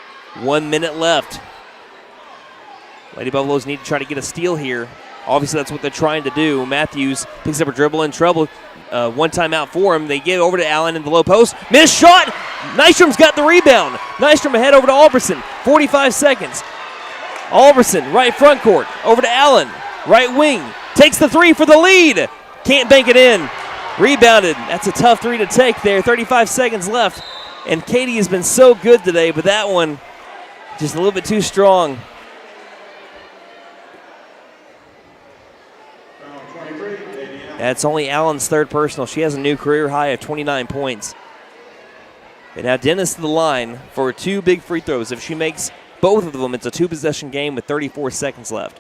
1 minute left. Lady Buffaloes need to try to get a steal here Obviously, that's what they're trying to do. Matthews picks up a dribble in trouble. One timeout for him. They get over to Allen in the low post. Missed shot. Nystrom's got the rebound. Nystrom ahead over to Alberson. 45 seconds. Alberson, right front court. Over to Allen. Right wing. Takes the three for the lead. Can't bank it in. Rebounded. That's a tough three to take there. 35 seconds left. And Katie has been so good today, but that one just a little bit too strong. That's only Allen's third personal. She has a new career high of 29 points. And now Dennis to the line for 2 big free throws. If she makes both of them, it's a 2-possession game with 34 seconds left.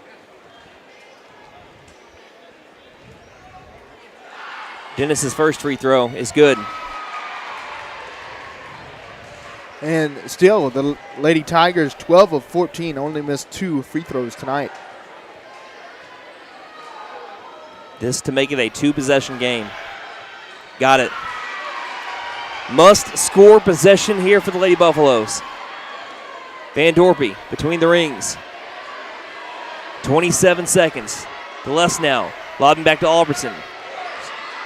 Dennis's first free throw is good. And still, the Lady Tigers, 12 of 14, only missed 2 free throws tonight. This to make it a 2-possession game. Got it. Must score possession here for the Lady Buffaloes. Van Dorpy between the rings. 27 seconds. To Lesnow. Lobbing back to Albertson.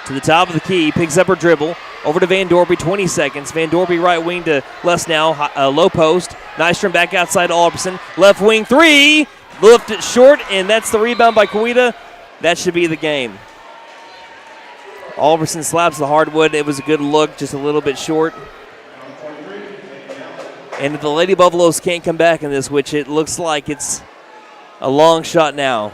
To the top of the key. Picks up her dribble. Over to Van Dorpy. 20 seconds. Van Dorpy right wing to Lesnow. Low post. Nystrom back outside to Albertson. Left wing 3. Lift it short, and that's the rebound by Coweta. That should be the game. Albertson slaps the hardwood. It was a good look, just a little bit short. And if the Lady Buffaloes can't come back in this, which it looks like it's a long shot now.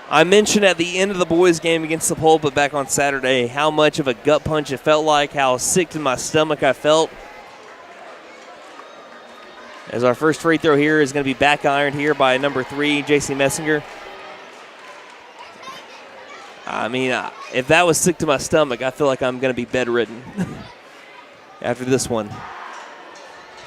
I mentioned at the end of the boys' game against Sepulveda back on Saturday how much of a gut punch it felt like, how sick to my stomach I felt. As our first free throw here is going to be back ironed here by number 3, J.C. Messinger. I mean, if that was sick to my stomach, I feel like I'm going to be bedridden after this one.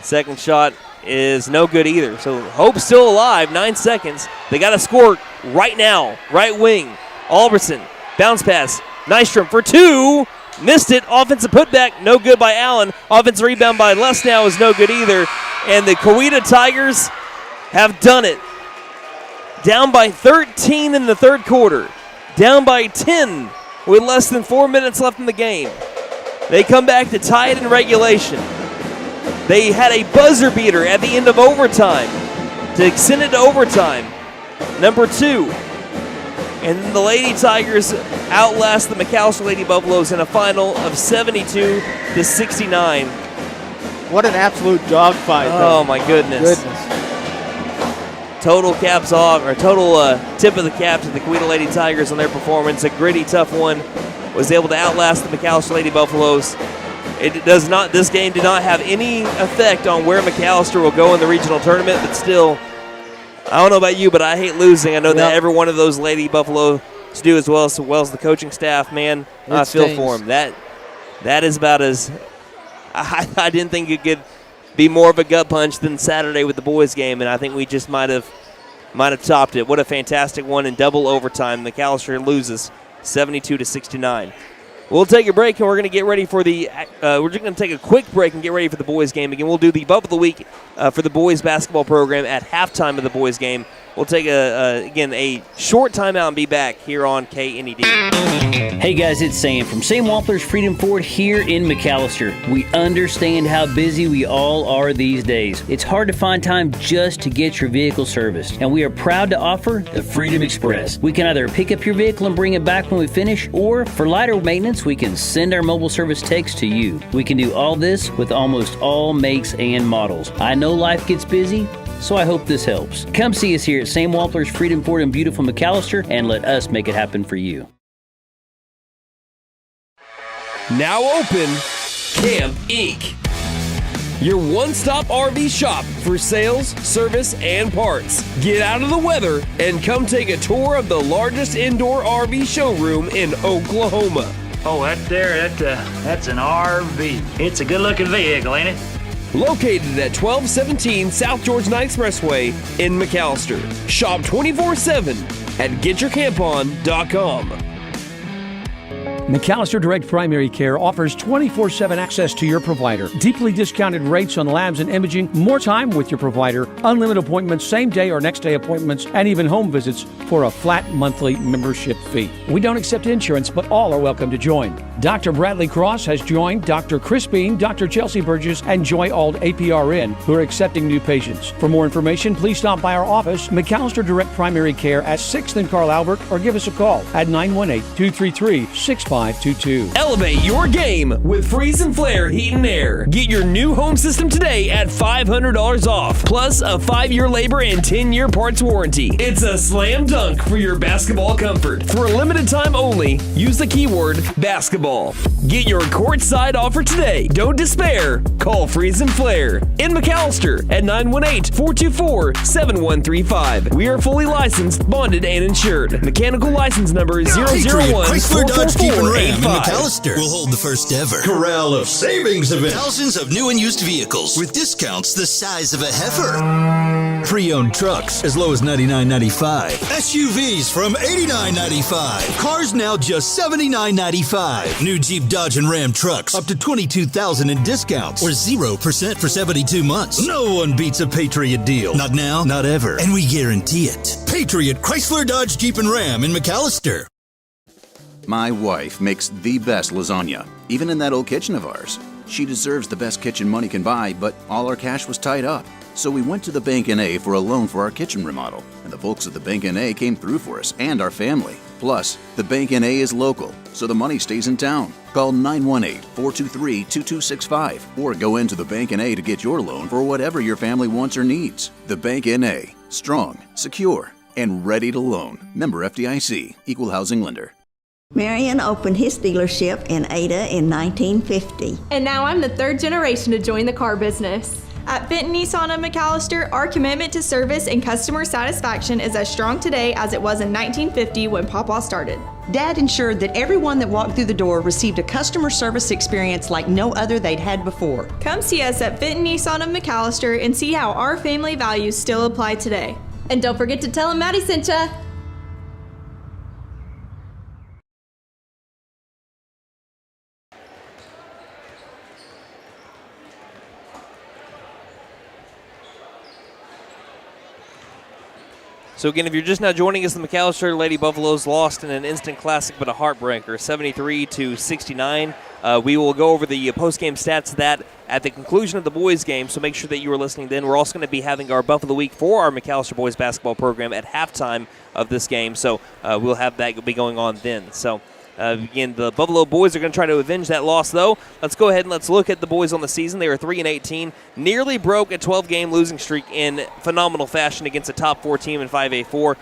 Second shot is no good either. So Hope's still alive, 9 seconds. They got to score right now. Right wing, Albertson, bounce pass. Nystrom for 2, missed it. Offensive putback, no good by Allen. Offensive rebound by Lesnow is no good either. And the Coweta Tigers have done it. Down by 13 in the third quarter. Down by 10 with less than 4 minutes left in the game. They come back to tie it in regulation. They had a buzzer beater at the end of overtime to extend it to overtime. Number 2. And then the Lady Tigers outlast the McAlester Lady Buffaloes in a final of 72-69. What an absolute dogfight. Oh, my goodness. Total caps off, or total tip of the cap to the Coweta Lady Tigers on their performance. A gritty, tough one. Was able to outlast the McAlester Lady Buffaloes. This game did not have any effect on where McAlester will go in the regional tournament, but still, I don't know about you, but I hate losing. I know that every one of those Lady Buffaloes do as well as the coaching staff. Man, I feel for them. That is about as I didn't think it could be more of a gut punch than Saturday with the boys' game, and I think we just might have topped it. What a fantastic one in double overtime. McAlester loses 72-69. We'll take a break, and we're going to get ready for we're just going to take a quick break and get ready for the boys' game again. We'll do the Bub of the Week for the boys' basketball program at halftime of the boys' game. We'll take a short timeout and be back here on KNED. Hey guys, it's Sam from Sam Wampler's Freedom Ford here in McAlester. We understand how busy we all are these days. It's hard to find time just to get your vehicle serviced, and we are proud to offer the Freedom Express. We can either pick up your vehicle and bring it back when we finish, or for lighter maintenance, we can send our mobile service techs to you. We can do all this with almost all makes and models. I know life gets busy, so I hope this helps. Come see us here at Sam Wampler's Freedom Ford in beautiful McAlester and let us make it happen for you. Now open, Camp Inc. Your one-stop RV shop for sales, service, and parts. Get out of the weather and come take a tour of the largest indoor RV showroom in Oklahoma. Oh, that's an RV. It's a good-looking vehicle, ain't it? Located at 1217 South George Knight Expressway in McAlester. Shop 24/7 at GetYourCampOn.com. McAlester Direct Primary Care offers 24/7 access to your provider, deeply discounted rates on labs and imaging, more time with your provider, unlimited appointments, same day or next day appointments, and even home visits for a flat monthly membership fee. We don't accept insurance, but all are welcome to join. Dr. Bradley Cross has joined Dr. Chris Bean, Dr. Chelsea Burgess, and Joy Ald APRN, who are accepting new patients. For more information, please stop by our office, McAlester Direct Primary Care at 6th and Carl Albert, or give us a call at 918-233-6522. Elevate your game with Freeze and Flare Heat and Air. Get your new home system today at $500 off, plus a 5-year labor and 10-year parts warranty. It's a slam dunk for your basketball comfort. For a limited time only, use the keyword basketball. Get your courtside offer today. Don't despair. Call Freeze and Flare in McAlester at 918-424-7135. We are fully licensed, bonded, and insured. Mechanical license number is Patriot Chrysler Dodge Jeep and Ram in 001-444-85. McAlester will hold the first ever Corral of Savings event. Thousands of new and used vehicles with discounts the size of a heifer. Pre-owned trucks as low as $99.95. SUVs from $89.95. Cars now just $79.95. New Jeep, Dodge, and Ram trucks up to $22,000 in discounts or 0% for 72 months. No one beats a Patriot deal. Not now, not ever. And we guarantee it. Patriot Chrysler Dodge Jeep and Ram in McAlester. My wife makes the best lasagna, even in that old kitchen of ours. She deserves the best kitchen money can buy, but all our cash was tied up. So we went to the Bank N.A. for a loan for our kitchen remodel, and the folks at the Bank N.A. came through for us and our family. Plus, the Bank N.A. is local, so the money stays in town. Call 918-423-2265 or go into the Bank N.A. to get your loan for whatever your family wants or needs. The Bank N.A. Strong, secure, and ready to loan. Member FDIC, Equal Housing Lender. Marion opened his dealership in Ada in 1950. And now I'm the third generation to join the car business. At Benton Nissan of McAlester, our commitment to service and customer satisfaction is as strong today as it was in 1950 when Papa started. Dad ensured that everyone that walked through the door received a customer service experience like no other they'd had before. Come see us at Benton Nissan of McAlester and see how our family values still apply today. And don't forget to tell them Maddie sent ya! So again, if you're just now joining us, the McAlester Lady Buffaloes lost in an instant classic, but a heartbreaker, 73-69. We will go over the post-game stats of that at the conclusion of the boys' game, so make sure that you are listening then. We're also going to be having our Buffalo Week for our McAlester boys basketball program at halftime of this game, so we'll have that be going on then. So again, the Buffalo boys are going to try to avenge that loss, though. Let's go ahead and let's look at the boys on the season. They are 3-18, nearly broke a 12-game losing streak in phenomenal fashion against a top 4 team in 5A4,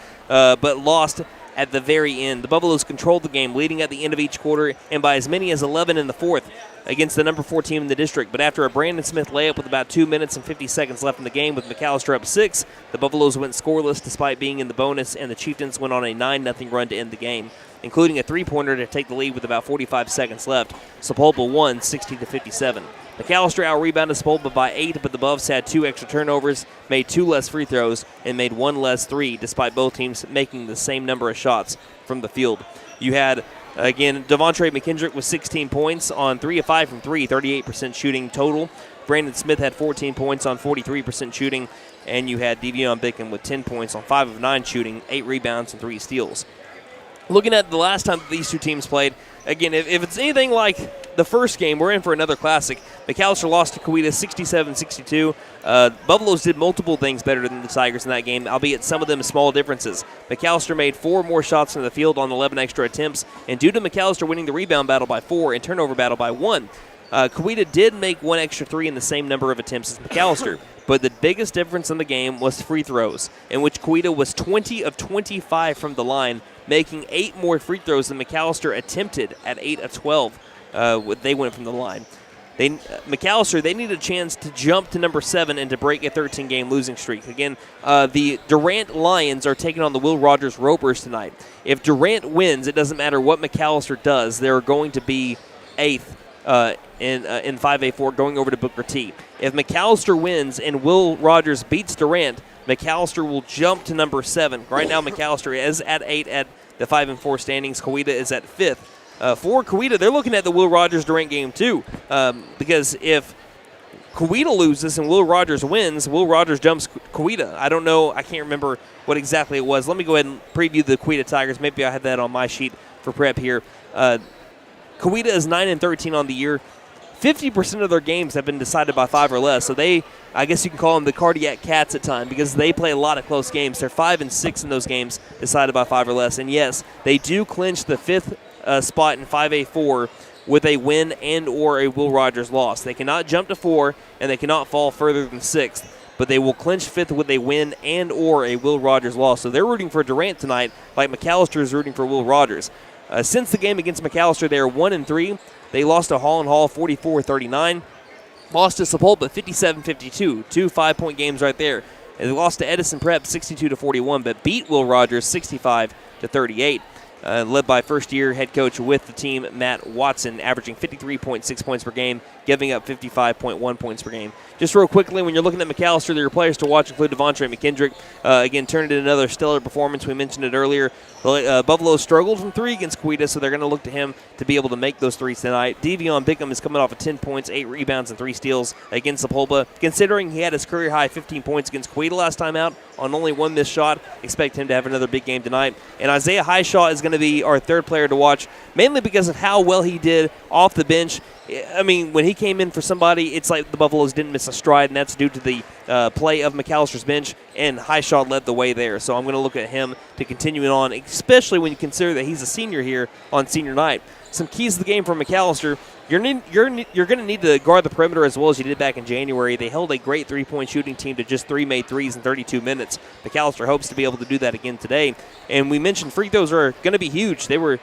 but lost at the very end. The Buffaloes controlled the game, leading at the end of each quarter and by as many as 11 in the fourth against the number 4 team in the district. But after a Brandon Smith layup with about 2 minutes and 50 seconds left in the game with McAlester up 6, the Buffaloes went scoreless despite being in the bonus, and the Chieftains went on a 9-0 run to end the game, including a three-pointer to take the lead with about 45 seconds left. Sepulveda won 60-57. McAlester out-rebounded Sepulveda by 8, but the Buffs had 2 extra turnovers, made 2 less free throws, and made 1 less three, despite both teams making the same number of shots from the field. You had, again, Devontre McKendrick with 16 points on 3 of 5 from 3, 38% shooting total. Brandon Smith had 14 points on 43% shooting, and you had Devion Bicken with 10 points on 5 of 9 shooting, 8 rebounds, and 3 steals. Looking at the last time that these two teams played, again, if it's anything like the first game, we're in for another classic. McAlester lost to Coweta 67-62. Buffaloes did multiple things better than the Tigers in that game, albeit some of them small differences. McAlester made 4 more shots in the field on 11 extra attempts, and due to McAlester winning the rebound battle by 4 and turnover battle by 1, Coweta did make 1 extra 3 in the same number of attempts as McAlester. But the biggest difference in the game was free throws, in which Coweta was 20 of 25 from the line, making 8 more free throws than McAlester attempted at 8 of 12. They went from the line. McAlester, they need a chance to jump to number 7 and to break a 13-game losing streak. Again, the Durant Lions are taking on the Will Rogers Ropers tonight. If Durant wins, it doesn't matter what McAlester does. They're going to be 8th in 5A4 going over to Booker T. If McAlester wins and Will Rogers beats Durant, McAlester will jump to number 7. Right now, McAlester is at 8 at the 5-4 standings. Coweta is at 5th. For Coweta, they're looking at the Will Rogers-Durant game too, because if Coweta loses and Will Rogers wins, Will Rogers jumps Coweta. I don't know. I can't remember what exactly it was. Let me go ahead and preview the Coweta Tigers. Maybe I have that on my sheet for prep here. Coweta is 9-13 on the year. 50% of their games have been decided by 5 or less. So I guess you can call them the cardiac cats at times because they play a lot of close games. They're 5-6 in those games decided by 5 or less. And yes, they do clinch the 5th spot in 5A4 with a win and or a Will Rogers loss. They cannot jump to 4 and they cannot fall further than 6th, but they will clinch 5th with a win and or a Will Rogers loss. So they're rooting for Durant tonight like McAlester is rooting for Will Rogers. Since the game against McAlester, they are 1-3. They lost to Hall & Hall 44-39. Lost to Sepulpa 57-52. 2 5-point games right there. And they lost to Edison Prep 62-41, but beat Will Rogers 65-38. Led by first-year head coach with the team, Matt Watson, averaging 53.6 points per game, giving up 55.1 points per game. Just real quickly, when you're looking at McAlester, their players to watch include Devontre McKendrick. Again, turned in another stellar performance. We mentioned it earlier. Buffalo struggled from 3 against Coweta, so they're going to look to him to be able to make those threes tonight. Devion Bickham is coming off of 10 points, 8 rebounds, and 3 steals against Sepulpa. Considering he had his career-high 15 points against Coweta last time out on only 1 missed shot, expect him to have another big game tonight. And Isaiah Highshaw is going to be our 3rd player to watch, mainly because of how well he did off the bench. I mean, when he came in for somebody, it's like the Buffaloes didn't miss a stride, and that's due to the play of McAllister's bench, and Highshaw led the way there. So I'm going to look at him to continue it on, especially when you consider that he's a senior here on senior night. Some keys to the game for McAlester. You're going to need to guard the perimeter as well as you did back in January. They held a great three-point shooting team to just 3 made threes in 32 minutes. McAlester hopes to be able to do that again today. And we mentioned free throws are going to be huge. There were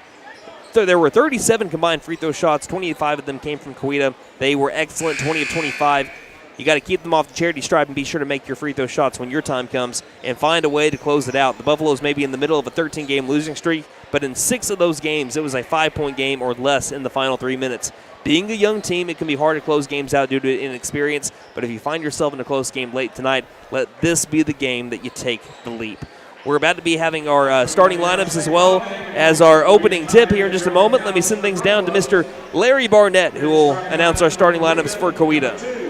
37 combined free throw shots. 25 of them came from Coweta. They were excellent, 20 of 25. You got to keep them off the charity stripe and be sure to make your free throw shots when your time comes and find a way to close it out. The Buffaloes may be in the middle of a 13-game losing streak, but in 6 of those games, it was a 5-point game or less in the final 3 minutes. Being a young team, it can be hard to close games out due to inexperience, but if you find yourself in a close game late tonight, let this be the game that you take the leap. We're about to be having our starting lineups as well as our opening tip here in just a moment. Let me send things down to Mr. Larry Barnett, who will announce our starting lineups for Coweta.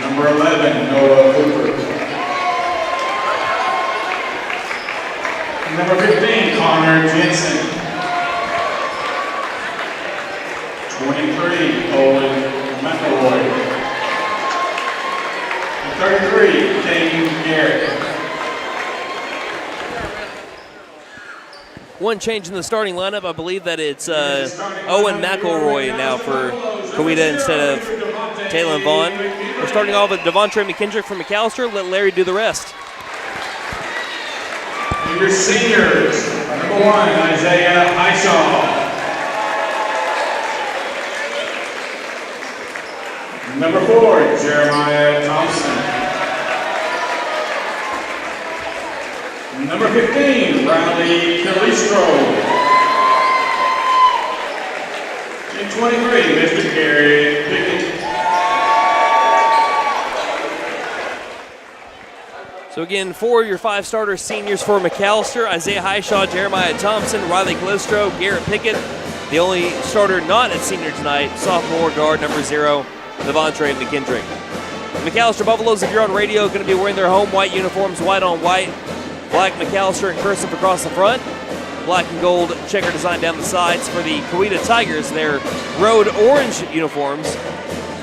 Number 11, Noah Cooper. Number 15, Connor Jensen. 23, Owen McElroy. 33, Caden Garrett. One change in the starting lineup. I believe that it's Owen McElroy now for Coweta instead of Taylon Vaughn. We're starting off with Devontre McKendrick from McAlester. Let Larry do the rest. Your seniors, number 1, Isaiah Highshaw. Number 4, Jeremiah Thompson. Number 15, Riley Calistro. And 23, Mr. Gary Pickett. So again, 4 of your 5 starter seniors for McAlester: Isaiah Highshaw, Jeremiah Thompson, Riley Calistro, Garrett Pickett. The only starter not at senior tonight, sophomore guard number 0, Devontre McKendrick. McAlester Buffaloes, if you're on radio, going to be wearing their home white uniforms, white on white. Black McAlester and cursive across the front. Black and gold checker design down the sides. For the Coweta Tigers, their road orange uniforms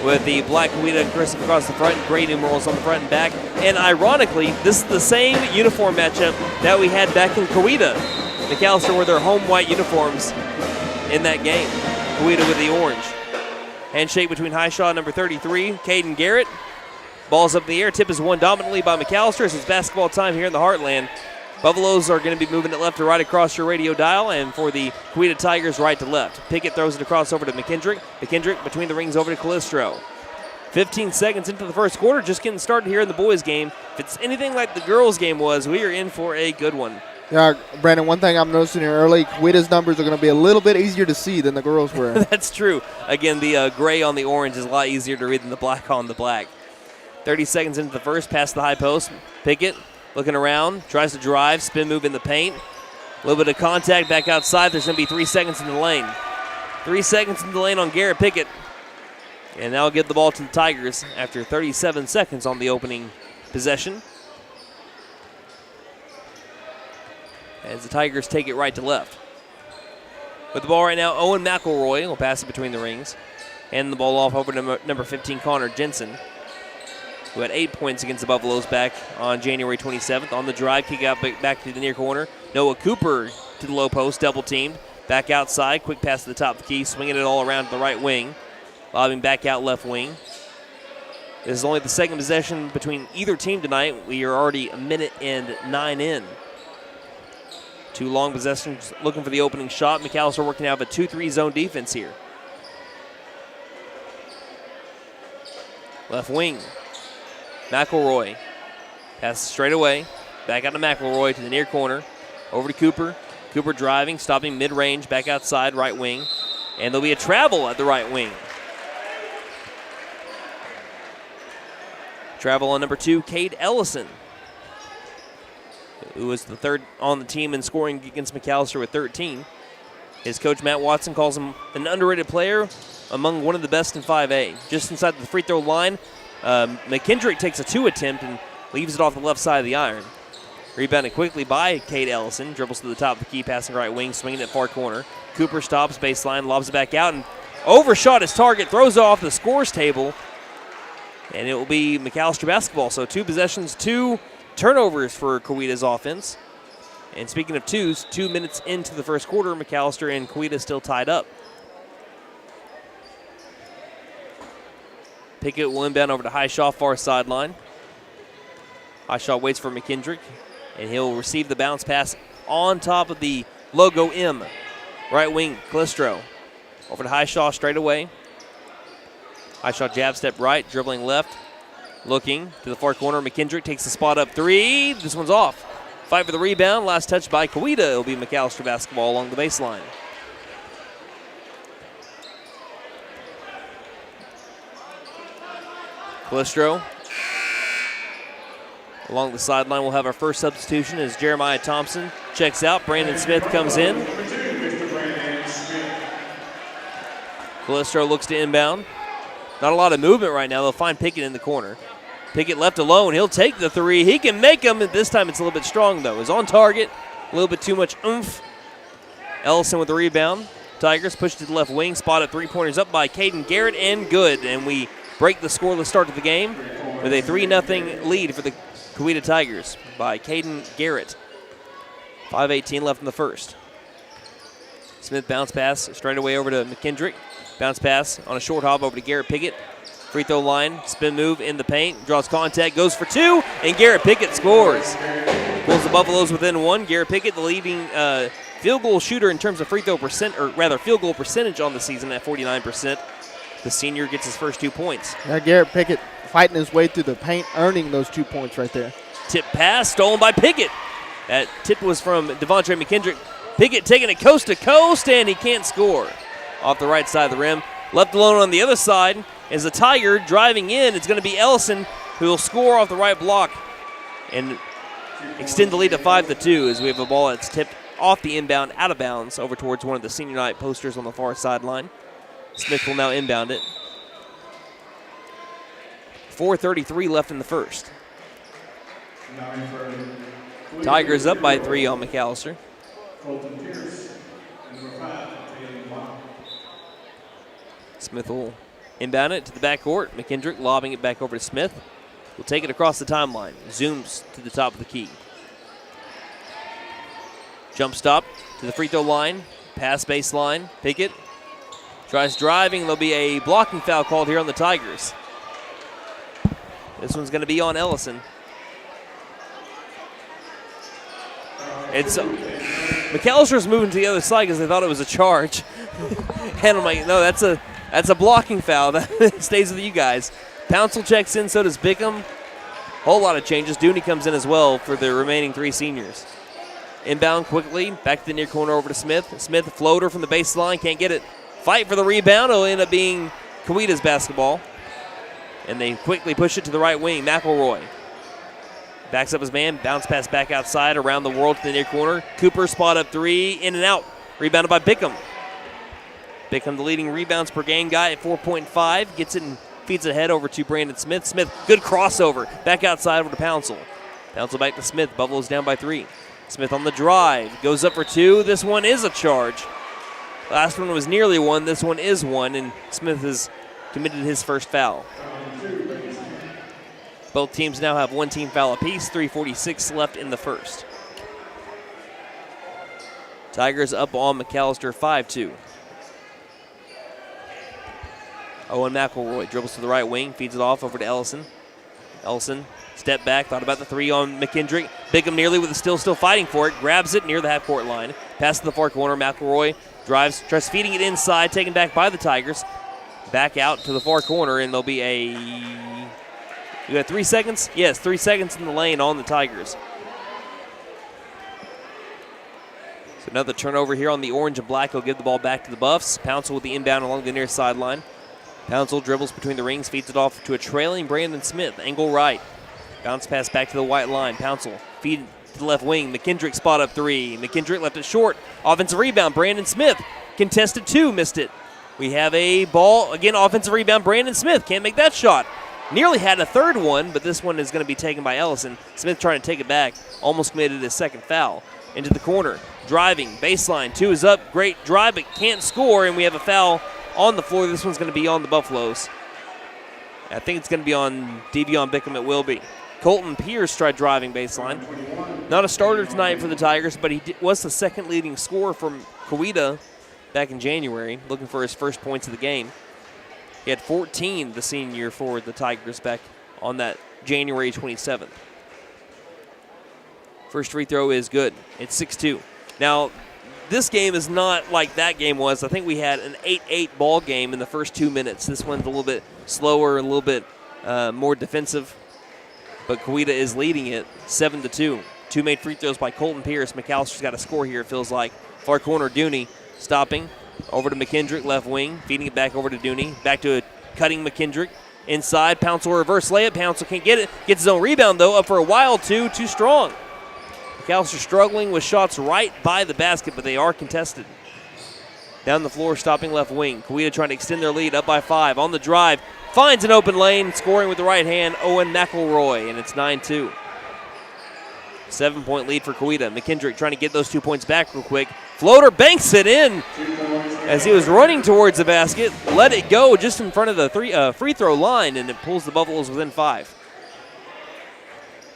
with the black Coweta and cursive across the front, gray numerals on the front and back. And ironically, this is the same uniform matchup that we had back in Coweta. McAlester wore their home white uniforms in that game. Coweta with the orange. Handshake between Highshaw, number 33, Caden Garrett. Ball's up in the air. Tip is won dominantly by McAlester as it's basketball time here in the Heartland. Buffaloes are going to be moving it left to right across your radio dial, and for the Coweta Tigers, right to left. Pickett throws it across over to McKendrick. McKendrick between the rings over to Calistro. 15 seconds into the first quarter, just getting started here in the boys' game. If it's anything like the girls' game was, we are in for a good one. Yeah, Brandon, one thing I'm noticing here early, Coweta's numbers are going to be a little bit easier to see than the girls were. That's true. Again, the gray on the orange is a lot easier to read than the black on the black. 30 seconds into the first, past the high post. Pickett Looking around, tries to drive, spin move in the paint. A little bit of contact back outside. There's going to be 3 seconds in the lane. 3 seconds in the lane on Garrett Pickett. And now give the ball to the Tigers after 37 seconds on the opening possession. As the Tigers take it right to left. With the ball right now, Owen McElroy will pass it between the rings. Hand the ball off over to number 15, Connor Jensen, who had 8 points against the Buffaloes back on January 27th. On the drive, kick out back to the near corner. Noah Cooper to the low post, double teamed. Back outside, quick pass to the top of the key, swinging it all around to the right wing. Lobbing back out left wing. This is only the second possession between either team tonight. We are already a minute and 9 in. 2 long possessions looking for the opening shot. McAlester working out of a 2-3 zone defense here. Left wing. McElroy. Pass straight away. Back out to McElroy to the near corner. Over to Cooper. Cooper driving, stopping mid-range, back outside, right wing. And there'll be a travel at the right wing. Travel on number 2, Cade Ellison, who was the third on the team in scoring against McAlester with 13. His coach, Matt Watson, calls him an underrated player among one of the best in 5A. Just inside the free throw line, McKendrick takes a 2 attempt and leaves it off the left side of the iron. Rebounded quickly by Cade Ellison. Dribbles to the top of the key, passing right wing, swinging it far corner. Cooper stops, baseline, lobs it back out, and overshot his target, throws it off the scores table. And it will be McAlester basketball. So 2 possessions, 2 turnovers for Coweta's offense. And speaking of 2s, 2 minutes into the first quarter, McAlester and Coweta still tied up. Pickett will inbound over to Highshaw, far sideline. Highshaw waits for McKendrick, and he'll receive the bounce pass on top of the logo M. Right wing, Calistro. Over to Highshaw straight away. Highshaw jab step right, dribbling left. Looking to the far corner. McKendrick takes the spot up 3. This one's off. Fight for the rebound. Last touch by Coweta. It'll be McAlester basketball along the baseline. Calistro. Along the sideline, we'll have our first substitution as Jeremiah Thompson checks out. Brandon Smith comes in. Calistro looks to inbound. Not a lot of movement right now. They'll find Pickett in the corner. Pickett left alone. He'll take the 3. He can make them. This time it's a little bit strong, though. It's on target. A little bit too much oomph. Ellison with the rebound. Tigers push to the left wing. Spotted 3-pointers up by Caden Garrett, and good. And we break the scoreless start to the game with a 3-0 lead for the Coweta Tigers by Caden Garrett. 5:18 left in the first. Smith bounce pass straight away over to McKendrick. Bounce pass on a short hop over to Garrett Pickett. Free throw line, spin move in the paint, draws contact, goes for 2, and Garrett Pickett scores. Pulls the Buffaloes within 1. Garrett Pickett, the leading field goal shooter in terms of free throw percent, or rather field goal percentage on the season at 49%. The senior gets his first 2 points. Now Garrett Pickett fighting his way through the paint, earning those 2 points right there. Tip pass stolen by Pickett. That tip was from Devontre McKendrick. Pickett taking it coast to coast, and he can't score. Off the right side of the rim. Left alone on the other side is the Tiger driving in. It's going to be Ellison who will score off the right block and extend the lead to 5-2 as we have a ball that's tipped off the inbound, out of bounds, over towards one of the senior night posters on the far sideline. Smith will now inbound it. 4:33 left in the first. Tigers up by 3 on McAlester. Smith will inbound it to the backcourt. McKendrick lobbing it back over to Smith. Will take it across the timeline. Zooms to the top of the key. Jump stop to the free throw line. Pass baseline. Pickett tries driving. There'll be a blocking foul called here on the Tigers. This one's going to be on Ellison. It's McAllister's moving to the other side because they thought it was a charge. And I'm like, no, that's a blocking foul. That stays with you guys. Pouncil checks in, so does Bickham. Whole lot of changes. Dooney comes in as well for the remaining 3 seniors. Inbound quickly, back to the near corner over to Smith. Smith, floater from the baseline, can't get it. Fight for the rebound. It'll end up being Coweta's basketball. And they quickly push it to the right wing. McElroy. Backs up his man, bounce pass back outside, around the world to the near corner. Cooper spot up three, in and out. Rebounded by Bickham. Bickham, the leading rebounds per game guy at 4.5. Gets it and feeds it ahead over to Brandon Smith. Smith, good crossover. Back outside over to Pouncil. Pouncil back to Smith. Buffalo's down by 3. Smith on the drive. Goes up for 2. This one is a charge. Last one was nearly 1. This one is 1, and Smith has committed his first foul. Both teams now have 1 team foul apiece. 3:46 left in the first. Tigers up on McAlester 5-2. Owen McElroy dribbles to the right wing, feeds it off over to Ellison. Ellison, step back, thought about the 3 on McKendrick. Bickham nearly with the still fighting for it, grabs it near the half-court line. Pass to the far corner, McElroy drives, tries feeding it inside, taken back by the Tigers. Back out to the far corner, and there'll be you got 3 seconds? Yes, 3 seconds in the lane on the Tigers. So another turnover here on the orange and black. He'll give the ball back to the Buffs. Pouncil with the inbound along the near sideline. Pouncil dribbles between the rings, feeds it off to a trailing Brandon Smith. Angle right. Bounce pass back to the white line. Pouncil feed to the left wing. McKendrick spot up 3. McKendrick left it short. Offensive rebound. Brandon Smith contested 2. Missed it. We have a ball. Again, offensive rebound. Brandon Smith can't make that shot. Nearly had a third one, but this one is going to be taken by Ellison. Smith trying to take it back. Almost committed his second foul. Into the corner. Driving. Baseline. 2 is up. Great drive, but can't score, and we have a foul on the floor. This one's going to be on the Buffaloes. I think it's going to be on Devion Bickham. It will be. Colton Pierce tried driving baseline. Not a starter tonight for the Tigers, but he was the second leading scorer from Coweta back in January, looking for his first points of the game. He had 14 the senior year for the Tigers back on that January 27th. First free throw is good. It's 6-2. Now, this game is not like that game was. I think we had an 8-8 ball game in the first 2 minutes. This one's a little bit slower, a little bit more defensive. But Coweta is leading it 7-2. 2 made free throws by Colton Pierce. McAllister's got a score here, it feels like. Far corner, Dooney stopping. Over to McKendrick, left wing. Feeding it back over to Dooney. Back to a cutting McKendrick. Inside, Pouncil reverse layup. Pouncil can't get it. Gets his own rebound, though. Up for a while, too strong. McAllister struggling with shots right by the basket, but they are contested. Down the floor, stopping left wing. Coweta trying to extend their lead, up by 5. On the drive, finds an open lane, scoring with the right hand, Owen McElroy, and it's 9-2. 7-point lead for Coweta. McKendrick trying to get those 2 points back real quick. Floater banks it in as he was running towards the basket. Let it go just in front of the free throw line, and it pulls the Buffaloes within 5.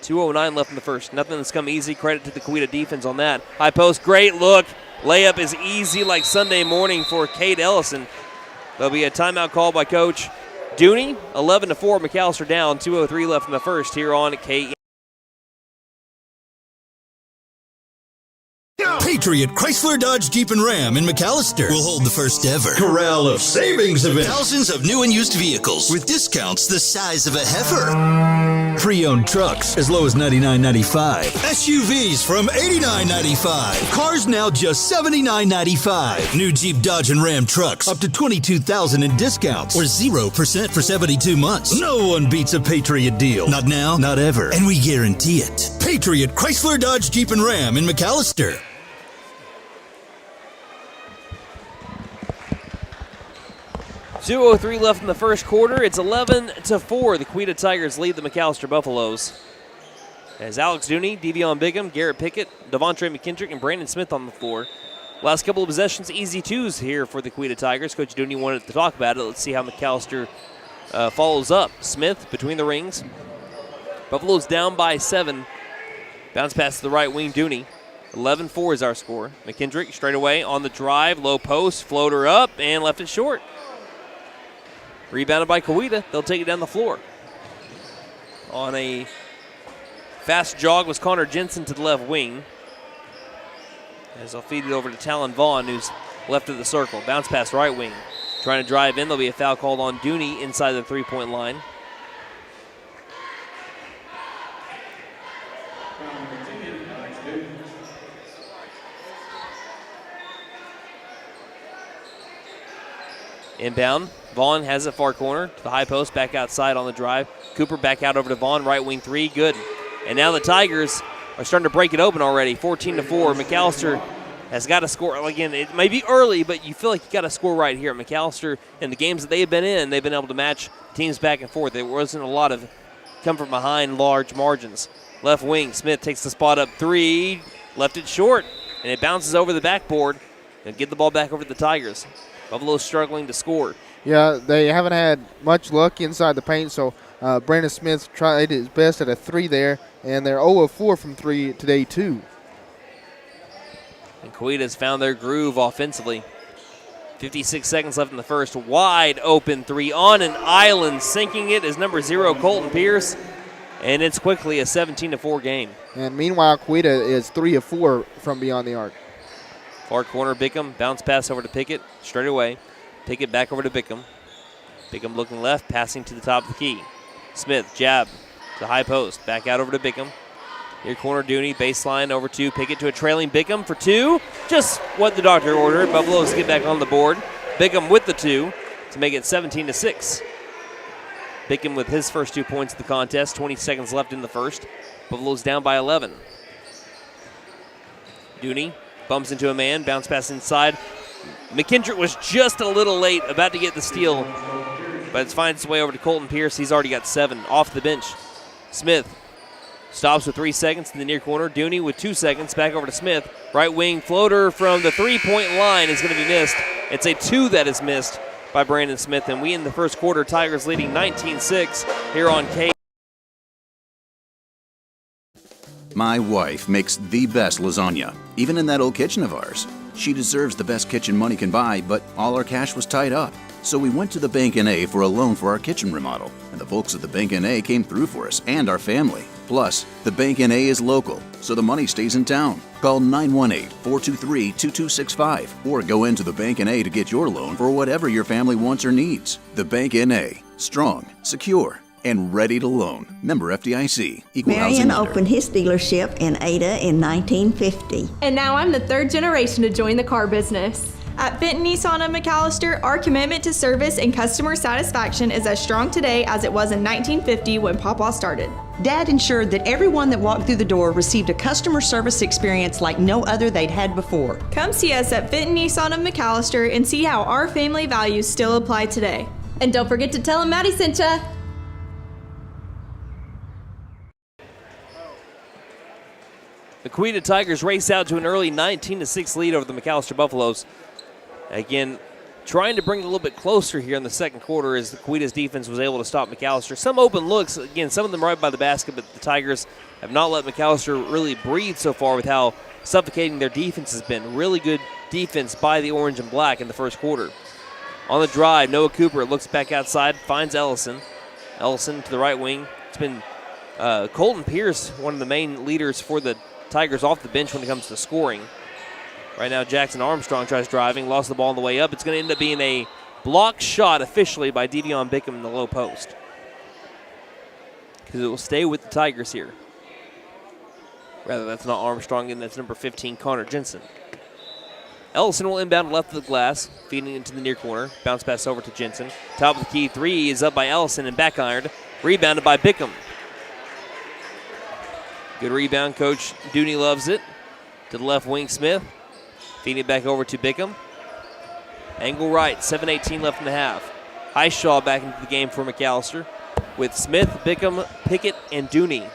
2:09 left in the first. Nothing that's come easy. Credit to the Coweta defense on that. High post, great look. Layup is easy like Sunday morning for Cade Ellison. There'll be a timeout call by Coach Dooney. 11-4, McAllister down. 2:03 left in the first here on K. Patriot Chrysler Dodge Jeep and Ram in McAlester will hold the first ever Corral of Savings event. Thousands of new and used vehicles with discounts the size of a heifer. Pre-owned trucks as low as $99.95. SUVs from $89.95. Cars now just $79.95. New Jeep, Dodge, and Ram trucks up to $22,000 in discounts or 0% for 72 months. No one beats a Patriot deal. Not now, not ever. And we guarantee it. Patriot Chrysler Dodge Jeep and Ram in McAlester. 2:03 left in the first quarter. It's 11-4. The Coweta Tigers lead the McAlester Buffaloes. As Alex Dooney, Devion Bickham, Garrett Pickett, Devontre McKendrick, and Brandon Smith on the floor. Last couple of possessions, easy 2s here for the Coweta Tigers. Coach Dooney wanted to talk about it. Let's see how McAlester follows up. Smith between the rings. Buffaloes down by 7. Bounce pass to the right wing, Dooney. 11-4 is our score. McKendrick straight away on the drive, low post, floater up, and left it short. Rebounded by Coweta. They'll take it down the floor. On a fast jog was Connor Jensen to the left wing. As they'll feed it over to Talon Vaughn, who's left of the circle. Bounce pass right wing. Trying to drive in. There'll be a foul called on Dooney inside the three-point line. Inbound. Vaughn has it far corner to the high post, back outside on the drive. Cooper back out over to Vaughn, right wing 3, good. And now the Tigers are starting to break it open already, 14-4. McAlester has got to score. Again, it may be early, but you feel like you got to score right here. McAlester, in the games that they've been in, they've been able to match teams back and forth. There wasn't a lot of come from behind large margins. Left wing, Smith takes the spot up three, left it short, and it bounces over the backboard and get the ball back over to the Tigers. Buffalo's struggling to score. Yeah, they haven't had much luck inside the paint, so Brandon Smith tried his best at a three there, and they're 0 of 4 from three today, too. And Coweta's found their groove offensively. 56 seconds left in the first. Wide open three on an island. Sinking it is number 0, Colton Pierce. And it's quickly a 17-4 game. And meanwhile, Coweta is 3 of 4 from beyond the arc. Far corner, Bickham. Bounce pass over to Pickett. Straight away. Pickett back over to Bickham. Bickham looking left, passing to the top of the key. Smith, jab to high post. Back out over to Bickham. Near corner, Dooney, baseline over to Pickett to a trailing Bickham for 2. Just what the doctor ordered. Buffaloes get back on the board. Bickham with the 2 to make it 17-6. Bickham with his first 2 points of the contest. 20 seconds left in the first. Buffaloes down by 11. Dooney bumps into a man, bounce pass inside. McKendrick was just a little late, about to get the steal, but it's finds its way over to Colton Pierce. He's already got 7 off the bench. Smith stops with 3 seconds in the near corner. Dooney with 2 seconds, back over to Smith. Right wing floater from the 3-point line is going to be missed. It's a 2 that is missed by Brandon Smith, and we in the first quarter, Tigers leading 19-6 here on K. My wife makes the best lasagna, even in that old kitchen of ours. She deserves the best kitchen money can buy, but all our cash was tied up. So we went to the Bank N.A. for a loan for our kitchen remodel, and the folks at the Bank N.A. came through for us and our family. Plus, the Bank N.A. is local, so the money stays in town. Call 918-423-2265 or go into the Bank N.A. to get your loan for whatever your family wants or needs. The Bank N.A. Strong, secure, and ready to loan. Member FDIC. Equal housing Marion lender. opened his dealership in Ada in 1950. And now I'm the 3rd generation to join the car business. At Benton Nissan of McAlester, our commitment to service and customer satisfaction is as strong today as it was in 1950 when Papa started. Dad ensured that everyone that walked through the door received a customer service experience like no other they'd had before. Come see us at Benton Nissan of McAlester and see how our family values still apply today. And don't forget to tell them Maddie sent ya. The Coweta Tigers race out to an early 19-6 lead over the McAlester Buffaloes. Again, trying to bring it a little bit closer here in the second quarter as the Coweta's defense was able to stop McAlester. Some open looks, again, some of them right by the basket, but the Tigers have not let McAlester really breathe so far with how suffocating their defense has been. Really good defense by the orange and black in the first quarter. On the drive, Noah Cooper looks back outside, finds Ellison. Ellison to the right wing. It's been Colton Pierce, one of the main leaders for the Tigers off the bench when it comes to scoring. Right now, Jackson Armstrong tries driving, lost the ball on the way up. It's going to end up being a block shot officially by Devion Bickham in the low post, because it will stay with the Tigers here. Rather, that's not Armstrong, and that's number 15, Connor Jensen. Ellison will inbound left of the glass, feeding into the near corner. Bounce pass over to Jensen. Top of the key, 3 is up by Ellison and back ironed. Rebounded by Bickham. Good rebound, Coach Dooney loves it. To the left wing, Smith. Feeding it back over to Bickham. Angle right, 7:18 left in the half. Highshaw back into the game for McAlester with Smith, Bickham, Pickett, and Dooney.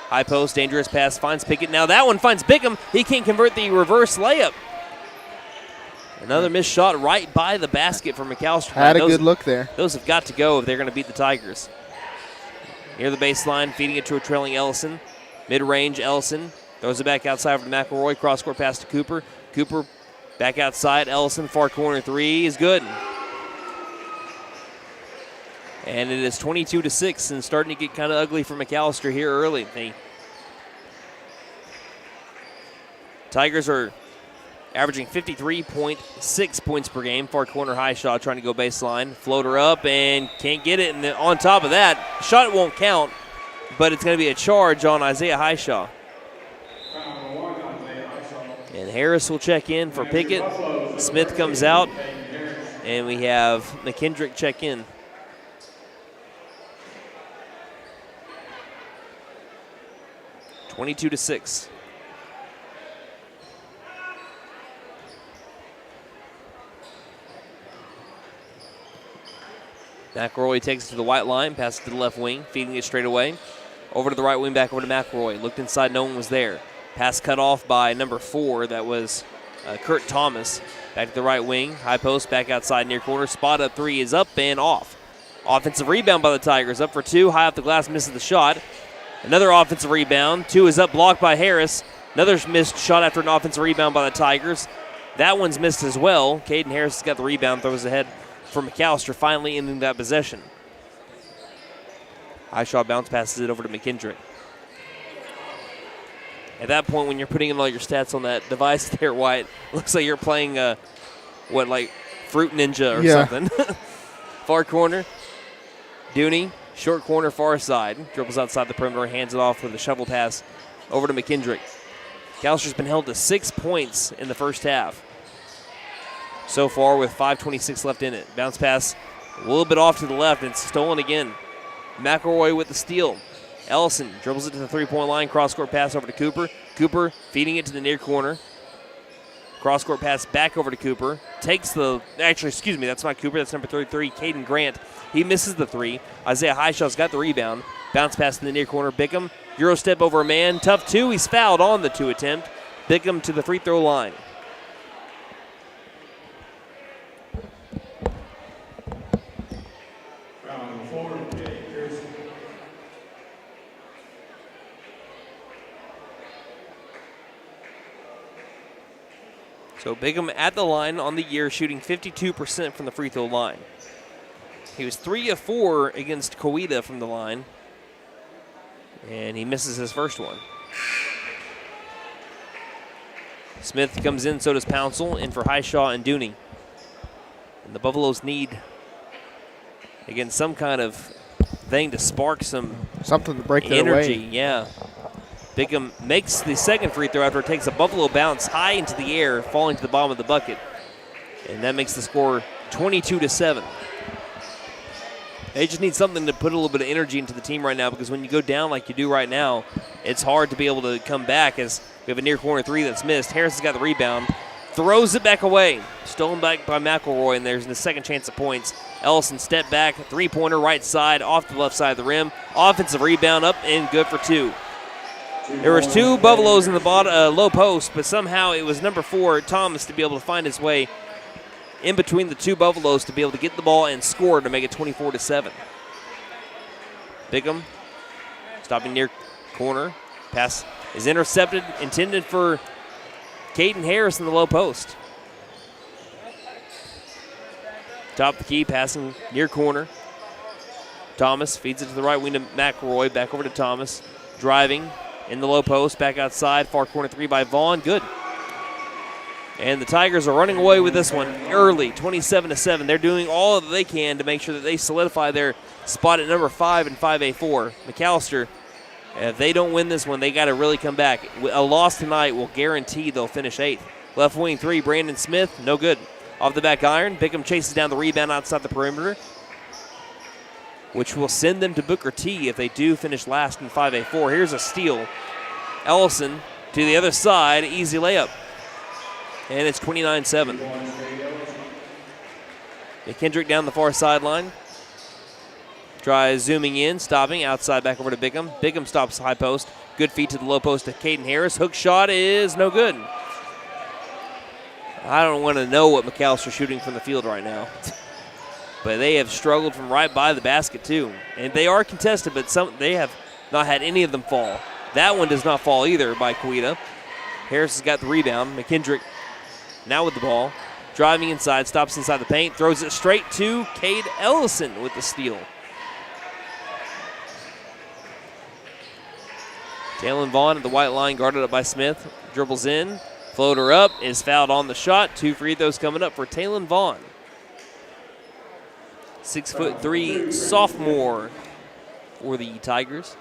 High post, dangerous pass, finds Pickett. Now that one finds Bickham. He can't convert the reverse layup. Another missed shot right by the basket for McAlester. Had a good look there. Those have got to go if they're going to beat the Tigers. Near the baseline, feeding it to a trailing Ellison. Mid-range, Ellison throws it back outside for McElroy. Cross-court pass to Cooper. Cooper back outside. Ellison, far corner 3 is good. And it is 22-6 and starting to get kind of ugly for McAlester here early. The Tigers are averaging 53.6 points per game. Far corner Highshaw trying to go baseline. Floater up and can't get it. And then on top of that, shot won't count, but it's going to be a charge on Isaiah Highshaw. And Harris will check in for Pickett. Smith comes out, and we have McKendrick check in. 22-6. McElroy takes it to the white line, passes to the left wing, feeding it straight away. Over to the right wing, back over to McElroy. Looked inside, no one was there. Pass cut off by number 4, that was Kurt Thomas. Back to the right wing, high post, back outside near corner. Spot up 3 is up and off. Offensive rebound by the Tigers, up for 2. High off the glass, misses the shot. Another offensive rebound. 2 is up, blocked by Harris. Another missed shot after an offensive rebound by the Tigers. That one's missed as well. Caden Harris has got the rebound, throws ahead for McAlester, finally ending that possession. Highshaw bounce passes it over to McKendrick. At that point, when you're putting in all your stats on that device there, Wyatt, looks like you're playing, like Fruit Ninja or something. Far corner. Dooney, short corner, far side. Dribbles outside the perimeter, hands it off with a shovel pass over to McKendrick. McAllister's been held to 6 points in the first half so far with 5:26 left in it. Bounce pass a little bit off to the left, and it's stolen again. McElroy with the steal. Ellison dribbles it to the three-point line. Cross-court pass over to Cooper. Cooper feeding it to the near corner. Cross-court pass back over to Cooper. Takes the, actually, excuse me, that's not Cooper. That's number 33, Caden Grant. He misses the 3. Isaiah Highshaw's got the rebound. Bounce pass in the near corner. Bickham, Euro step over a man. Tough 2. He's fouled on the 2 attempt. Bickham to the free throw line. So Bickham at the line on the year, shooting 52% from the free throw line. He was 3 of 4 against Coweta from the line, and he misses his first one. Smith comes in, so does Pouncil, in for Highshaw and Dooney. And the Buffaloes need, again, some kind of thing to spark something to break their energy. way. Yeah. Bickham makes the second free throw after it takes a Buffalo bounce high into the air, falling to the bottom of the bucket. And that makes the score 22-7. They just need something to put a little bit of energy into the team right now, because when you go down like you do right now, it's hard to be able to come back, as we have a near corner 3 that's missed. Harris has got the rebound, throws it back away. Stolen back by McElroy, and there's the second chance of points. Ellison step back, three-pointer right side, off the left side of the rim. Offensive rebound up and good for 2. There was 2 Buffaloes in the low post, but somehow it was number 4, Thomas, to be able to find his way in between the 2 Buffaloes to be able to get the ball and score to make it 24-7. Bickham stopping near corner. Pass is intercepted, intended for Caden Harris in the low post. Top of the key, passing near corner. Thomas feeds it to the right wing to McElroy, back over to Thomas. Driving in the low post, back outside, far corner 3 by Vaughn, good. And the Tigers are running away with this one early, 27-7. They're doing all that they can to make sure that they solidify their spot at number 5 in 5A4. McAlester, if they don't win this one, they got to really come back. A loss tonight will guarantee they'll finish 8th. Left wing 3, Brandon Smith, no good. Off the back iron, Bickham chases down the rebound outside the perimeter, which will send them to Booker T if they do finish last in 5A4. Here's a steal. Ellison to the other side, easy layup. And it's 29-7. McKendrick down the far sideline. Tries zooming in, stopping, outside back over to Bickham. Bickham stops high post. Good feed to the low post to Caden Harris. Hook shot is no good. I don't want to know what McAllister's shooting from the field right now. But they have struggled from right by the basket, too. And they are contested, but they have not had any of them fall. That one does not fall either by Coweta. Harris has got the rebound. McKendrick now with the ball. Driving inside, stops inside the paint, throws it straight to Cade Ellison with the steal. Jalen Vaughn at the white line, guarded up by Smith. Dribbles in, floater up, is fouled on the shot. 2 free throws coming up for Talon Vaughn. 6'3" sophomore for the Tigers.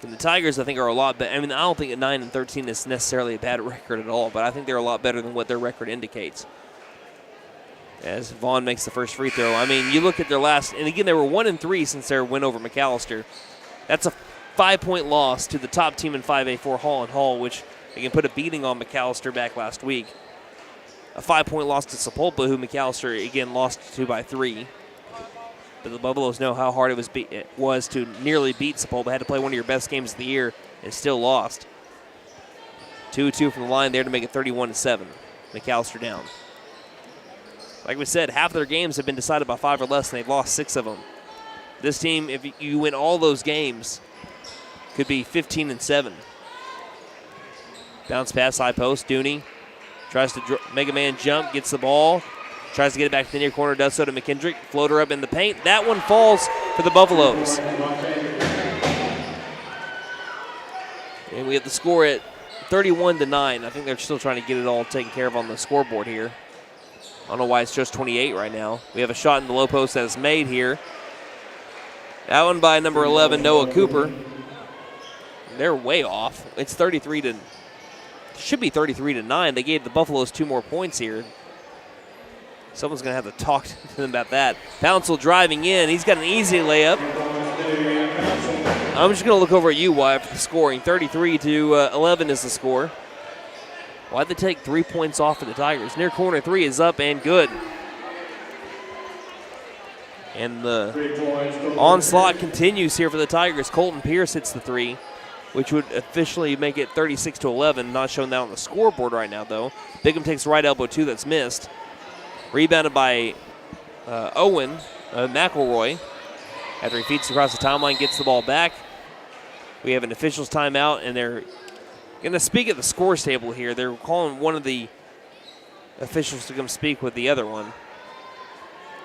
And the Tigers, I think, are a lot better. I mean, I don't think 9-13 is necessarily a bad record at all, but I think they're a lot better than what their record indicates. as Vaughn makes the first free throw. I mean, you look at their last, and again, they were 1-3 since their win over McAlester. That's a 5-point loss to the top team in 5A4, Hall and Hall, which they can put a beating on McAlester back last week. A 5-point loss to Sepulpa, who McAlester, again, lost to by 3. But the Buffaloes know how hard it was to nearly beat Sepulpa. Had to play one of your best games of the year and still lost. 2-2 from the line there to make it 31-7. McAlester down. Like we said, half of their games have been decided by 5 or less, and they've lost 6 of them. This team, if you win all those games, could be 15-7. Bounce pass, high post. Dooney tries to make a man jump, gets the ball, tries to get it back to the near corner, does so to McKendrick. Floater up in the paint. That one falls for the Buffaloes. And we have the score at 31-9. I think they're still trying to get it all taken care of on the scoreboard here. I don't know why it's just 28 right now. We have a shot in the low post that is made here. That one by number 11, Noah Cooper. They're way off. It's 33-9. They gave the Buffaloes 2 more points here. Someone's going to have to talk to them about that. Pouncil driving in. He's got an easy layup. I'm just going to look over at you, Wyatt, for the scoring. 33-11 is the score. Why'd they take 3 points off for the Tigers? Near corner 3 is up and good. And the onslaught continues here for the Tigers. Colton Pierce hits the 3, which would officially make it 36-11. Not showing that on the scoreboard right now, though. Bigham takes the right elbow 2 that's missed. Rebounded by Owen McElroy. After he feeds across the timeline, gets the ball back. We have an officials timeout, and they're going to speak at the scores table here. They're calling one of the officials to come speak with the other one.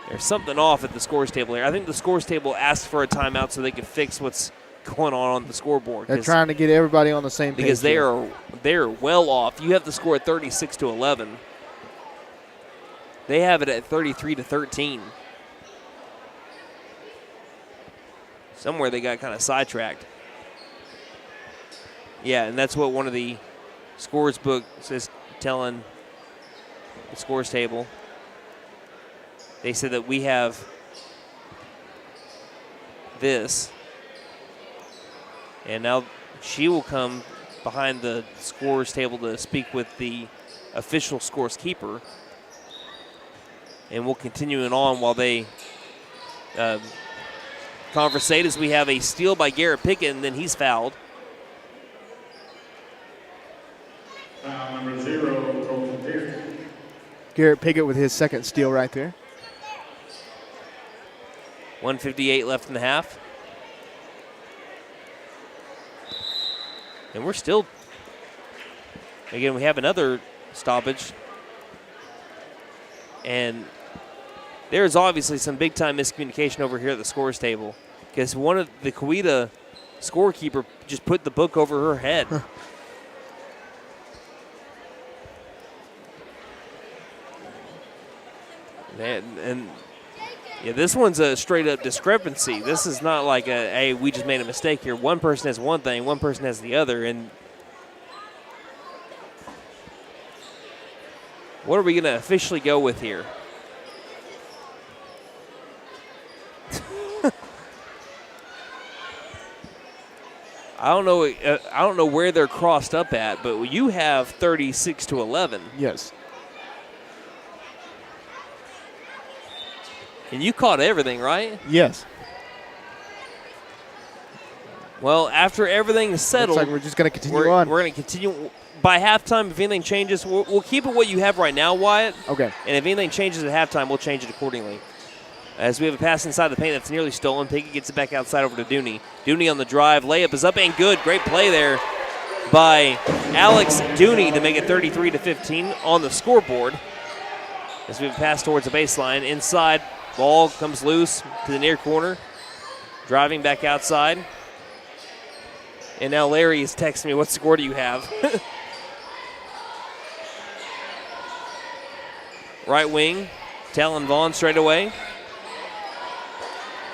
There's something off at the scores table here. I think the scores table asked for a timeout so they could fix what's going on the scoreboard. They're trying to get everybody on the same page. Because they're well off. You have the score at 36-11. They have it at 33-13. Somewhere they got kind of sidetracked. Yeah, and that's what one of the scores books is telling the scores table. They said that we have this. And now she will come behind the scores table to speak with the official scores keeper. And we'll continue on while they conversate as we have a steal by Garrett Pickett, and then he's fouled. Foul number 0, Colton Pierce. Garrett Pickett with his second steal right there. 1:58 left in the half. And we're still, again, we have another stoppage. And there's obviously some big-time miscommunication over here at the scores table because one of the Coweta scorekeeper just put the book over her head. And yeah, this one's a straight-up discrepancy. This is not like hey, we just made a mistake here. One person has one thing, one person has the other, and what are we going to officially go with here? I don't know where they're crossed up at, but you have 36-11. Yes. And you caught everything, right? Yes. Well, after everything is settled, looks like we're just going to continue on. We're going to continue. By halftime, if anything changes, we'll keep it what you have right now, Wyatt. Okay. And if anything changes at halftime, we'll change it accordingly. As we have a pass inside the paint that's nearly stolen. Pickett gets it back outside over to Dooney. Dooney on the drive. Layup is up and good. Great play there by Alex Dooney to make it 33-15 on the scoreboard. As we have a pass towards the baseline. Inside, ball comes loose to the near corner. Driving back outside. And now Larry is texting me, what score do you have? Right wing, Talon Vaughn straight away.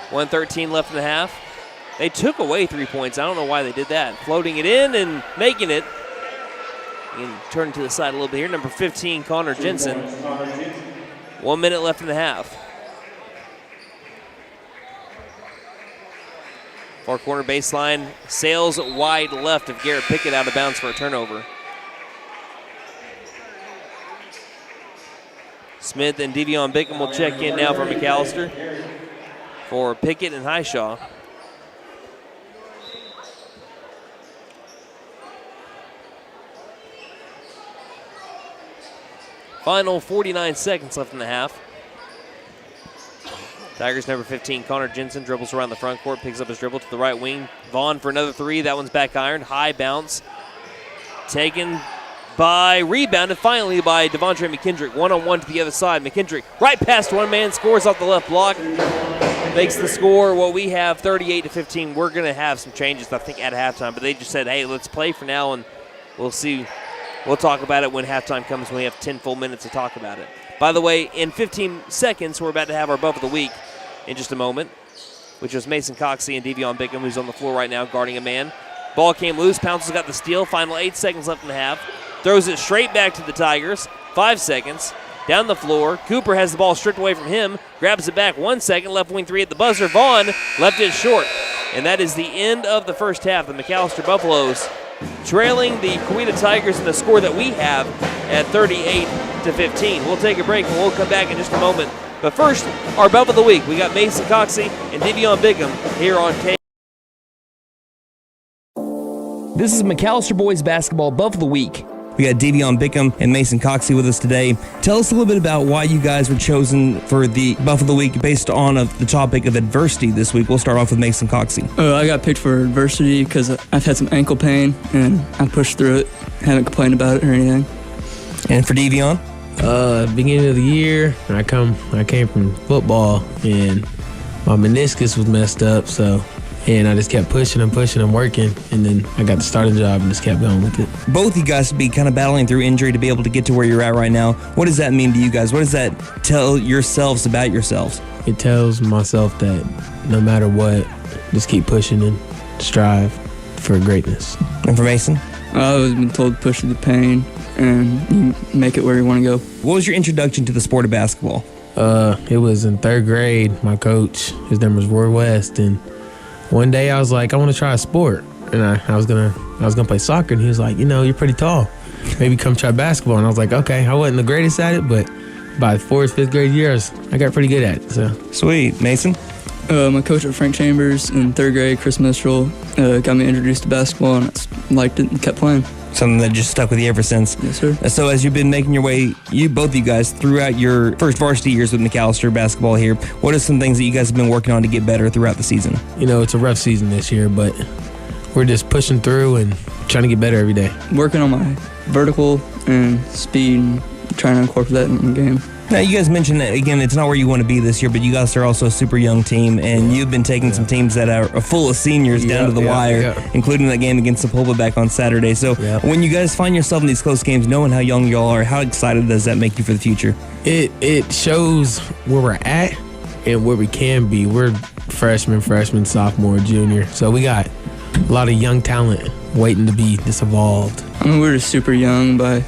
1:13 left in the half. They took away 3 points. I don't know why they did that. Floating it in and making it. You can turn to the side a little bit here. Number 15, Connor Jensen. 1 minute left in the half. Far corner baseline, sails wide left of Garrett Pickett out of bounds for a turnover. Smith and Devion Bickham will check in now for McAlester. For Pickett and Highshaw. Final 49 seconds left in the half. Tigers number 15, Connor Jensen, dribbles around the front court, picks up his dribble to the right wing. Vaughn for another three. That one's back ironed. High bounce. Taken by, rebounded finally by Devontre McKendrick. One-on-one to the other side. McKendrick right past one man, scores off the left block. Makes the score what we have, 38-15. We're going to have some changes, I think, at halftime. But they just said, hey, let's play for now, and we'll see. We'll talk about it when halftime comes, when we have 10 full minutes to talk about it. By the way, in 15 seconds, we're about to have our Buff of the Week in just a moment, which was Mason Coxey and Devion Bickham, who's on the floor right now guarding a man. Ball came loose. Pounce's got the steal. Final 8 seconds left in the half. Throws it straight back to the Tigers. 5 seconds. Down the floor. Cooper has the ball stripped away from him. Grabs it back. 1 second. Left wing three at the buzzer. Vaughn left it short. And that is the end of the first half. The McAlester Buffaloes trailing the Coweta Tigers in the score that we have at 38-15. We'll take a break and we'll come back in just a moment. But first, our Buff of the Week. We got Mason Coxey and Devion Bickham here on K. This is McAlester Boys Basketball Buff of the Week. We got Devion Bickham and Mason Coxey with us today. Tell us a little bit about why you guys were chosen for the Buff of the Week based on the topic of adversity this week. We'll start off with Mason Coxey. I got picked for adversity because I've had some ankle pain, and I pushed through it. Haven't complained about it or anything. And for Devion? Beginning of the year, I came from football, and my meniscus was messed up, and I just kept pushing and working, and then I got the starting job and just kept going with it. Both you guys to be kind of battling through injury to be able to get to where you're at right now. What does that mean to you guys? What does that tell yourselves about yourselves? It tells myself that no matter what, just keep pushing and strive for greatness. And for Mason? I was been told to push through the pain and you make it where you want to go. What was your introduction to the sport of basketball? It was in 3rd grade. My coach, his name was Roy West, and one day I was like, I want to try a sport, and I was gonna play soccer, and he was like, you're pretty tall, maybe come try basketball. And I was like, okay. I wasn't the greatest at it, but by 4th, 5th grade years, I got pretty good at it. So sweet. Mason? My coach at Frank Chambers in 3rd grade, Chris Mistral, got me introduced to basketball, and I liked it and kept playing. Something that just stuck with you ever since. Yes, sir. So as you've been making your way, both of you guys, throughout your first varsity years with McAlester basketball here, what are some things that you guys have been working on to get better throughout the season? It's a rough season this year, but we're just pushing through and trying to get better every day. Working on my vertical and speed and trying to incorporate that in the game. Now, you guys mentioned that, again, it's not where you want to be this year, but you guys are also a super young team, and you've been taking some teams that are full of seniors down to the wire, including that game against Sepulveda back on Saturday. So when you guys find yourself in these close games, knowing how young you all are, how excited does that make you for the future? It shows where we're at and where we can be. We're freshman, sophomore, junior, so we got a lot of young talent waiting to be this evolved. We're just super young by,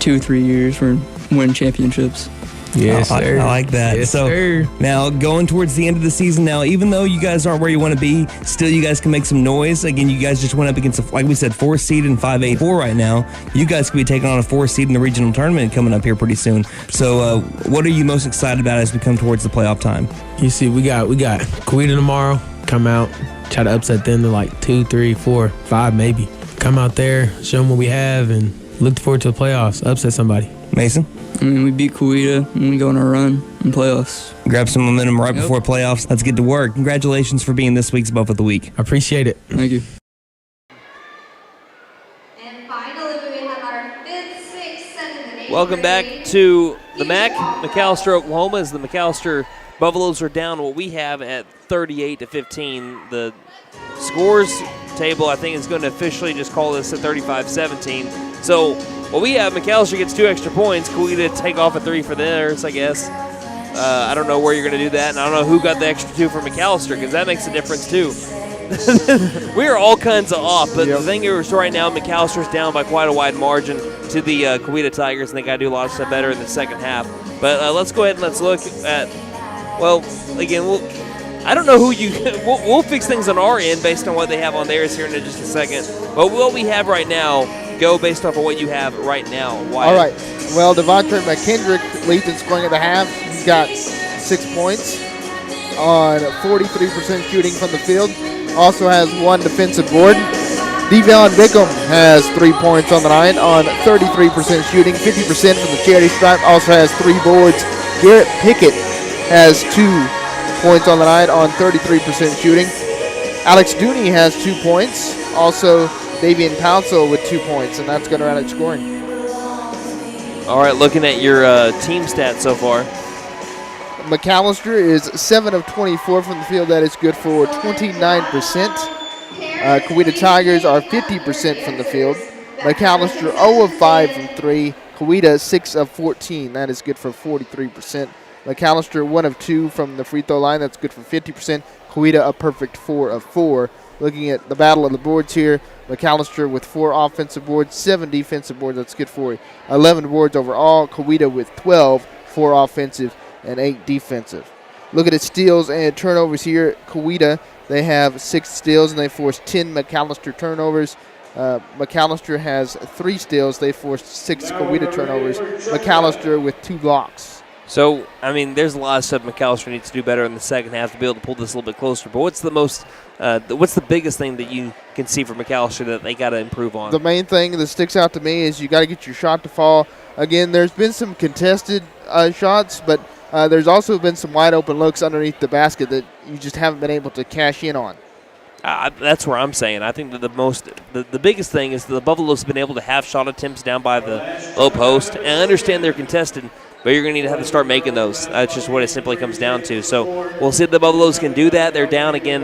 2 or 3 years. We're win championships. Yes, sir. I like that. Yes, so sir. Now going towards the end of the season now, even though you guys aren't where you want to be, still you guys can make some noise. Again, you guys just went up against, like we said, 4th seed and 5A4 right now. You guys could be taking on a 4th seed in the regional tournament coming up here pretty soon. So what are you most excited about as we come towards the playoff time? You see, we got Coweta tomorrow. Come out, try to upset them to like 2, 3, 4, 5 maybe. Come out there, show them what we have, and look forward to the playoffs. Upset somebody. Mason? We beat Coweta and we go on a run in playoffs. Grab some momentum right before playoffs. Let's get to work. Congratulations for being this week's Buff of the Week. I appreciate it. Thank you. And finally, we have our 5th, 6th, 7th, and 8th. Welcome back to the McAlester, Oklahoma, as the McAlester Buffaloes are down what we have at 38-15. The scores table, I think, is going to officially just call this at 35-17. So what we have, McAlester gets 2 extra points. Coweta take off a 3 for theirs, I guess. I don't know where you're going to do that, and I don't know who got the extra 2 for McAlester, because that makes a difference too. We are all kinds of off, but the thing is right now, McAllister's down by quite a wide margin to the Coweta Tigers, and they got to do a lot of stuff better in the second half. But let's go ahead and let's look at, well, again, I don't know who you – we'll fix things on our end based on what they have on theirs here in just a second. But what we have right now, go based off of what you have right now. Wyatt. All right. Well, Devontae McKendrick leads in scoring at the half. He's got 6 points on 43% shooting from the field. Also has 1 defensive board. Devon Bickham has 3 points on the night on 33% shooting, 50% from the charity stripe. Also has 3 boards. Garrett Pickett has 2 points on the night on 33% shooting. Alex Dooney has 2 points. Also, Davian Pouncil with 2 points, and that's going to round out scoring. All right, looking at your team stats so far. McAlester is 7 of 24 from the field. That is good for 29%. Coweta Tigers are 50% from the field. McAlester 0 of 5 from 3. Coweta 6 of 14. That is good for 43%. McAlester 1 of 2 from the free throw line. That's good for 50%. Coweta a perfect 4 of 4. Looking at the battle of the boards here, McAlester with 4 offensive boards, 7 defensive boards. That's good for 11 boards overall. Coweta with 12, 4 offensive and 8 defensive. Look at its steals and turnovers here. Coweta, they have 6 steals and they forced 10 McAlester turnovers. McAlester has 3 steals. They forced 6 Coweta turnovers. McAlester with 2 blocks. So, I mean, there's a lot of stuff McAlester needs to do better in the second half to be able to pull this a little bit closer. But what's the biggest thing that you can see from McAlester that they got to improve on? The main thing that sticks out to me is you got to get your shot to fall. Again, there's been some contested shots, but there's also been some wide open looks underneath the basket that you just haven't been able to cash in on. That's where I'm saying. I think that the biggest thing is that the Buffaloes have been able to have shot attempts down by the low post. And I understand they're contested, but you're going to need to have to start making those. That's just what it simply comes down to. So we'll see if the Buffaloes can do that. They're down again.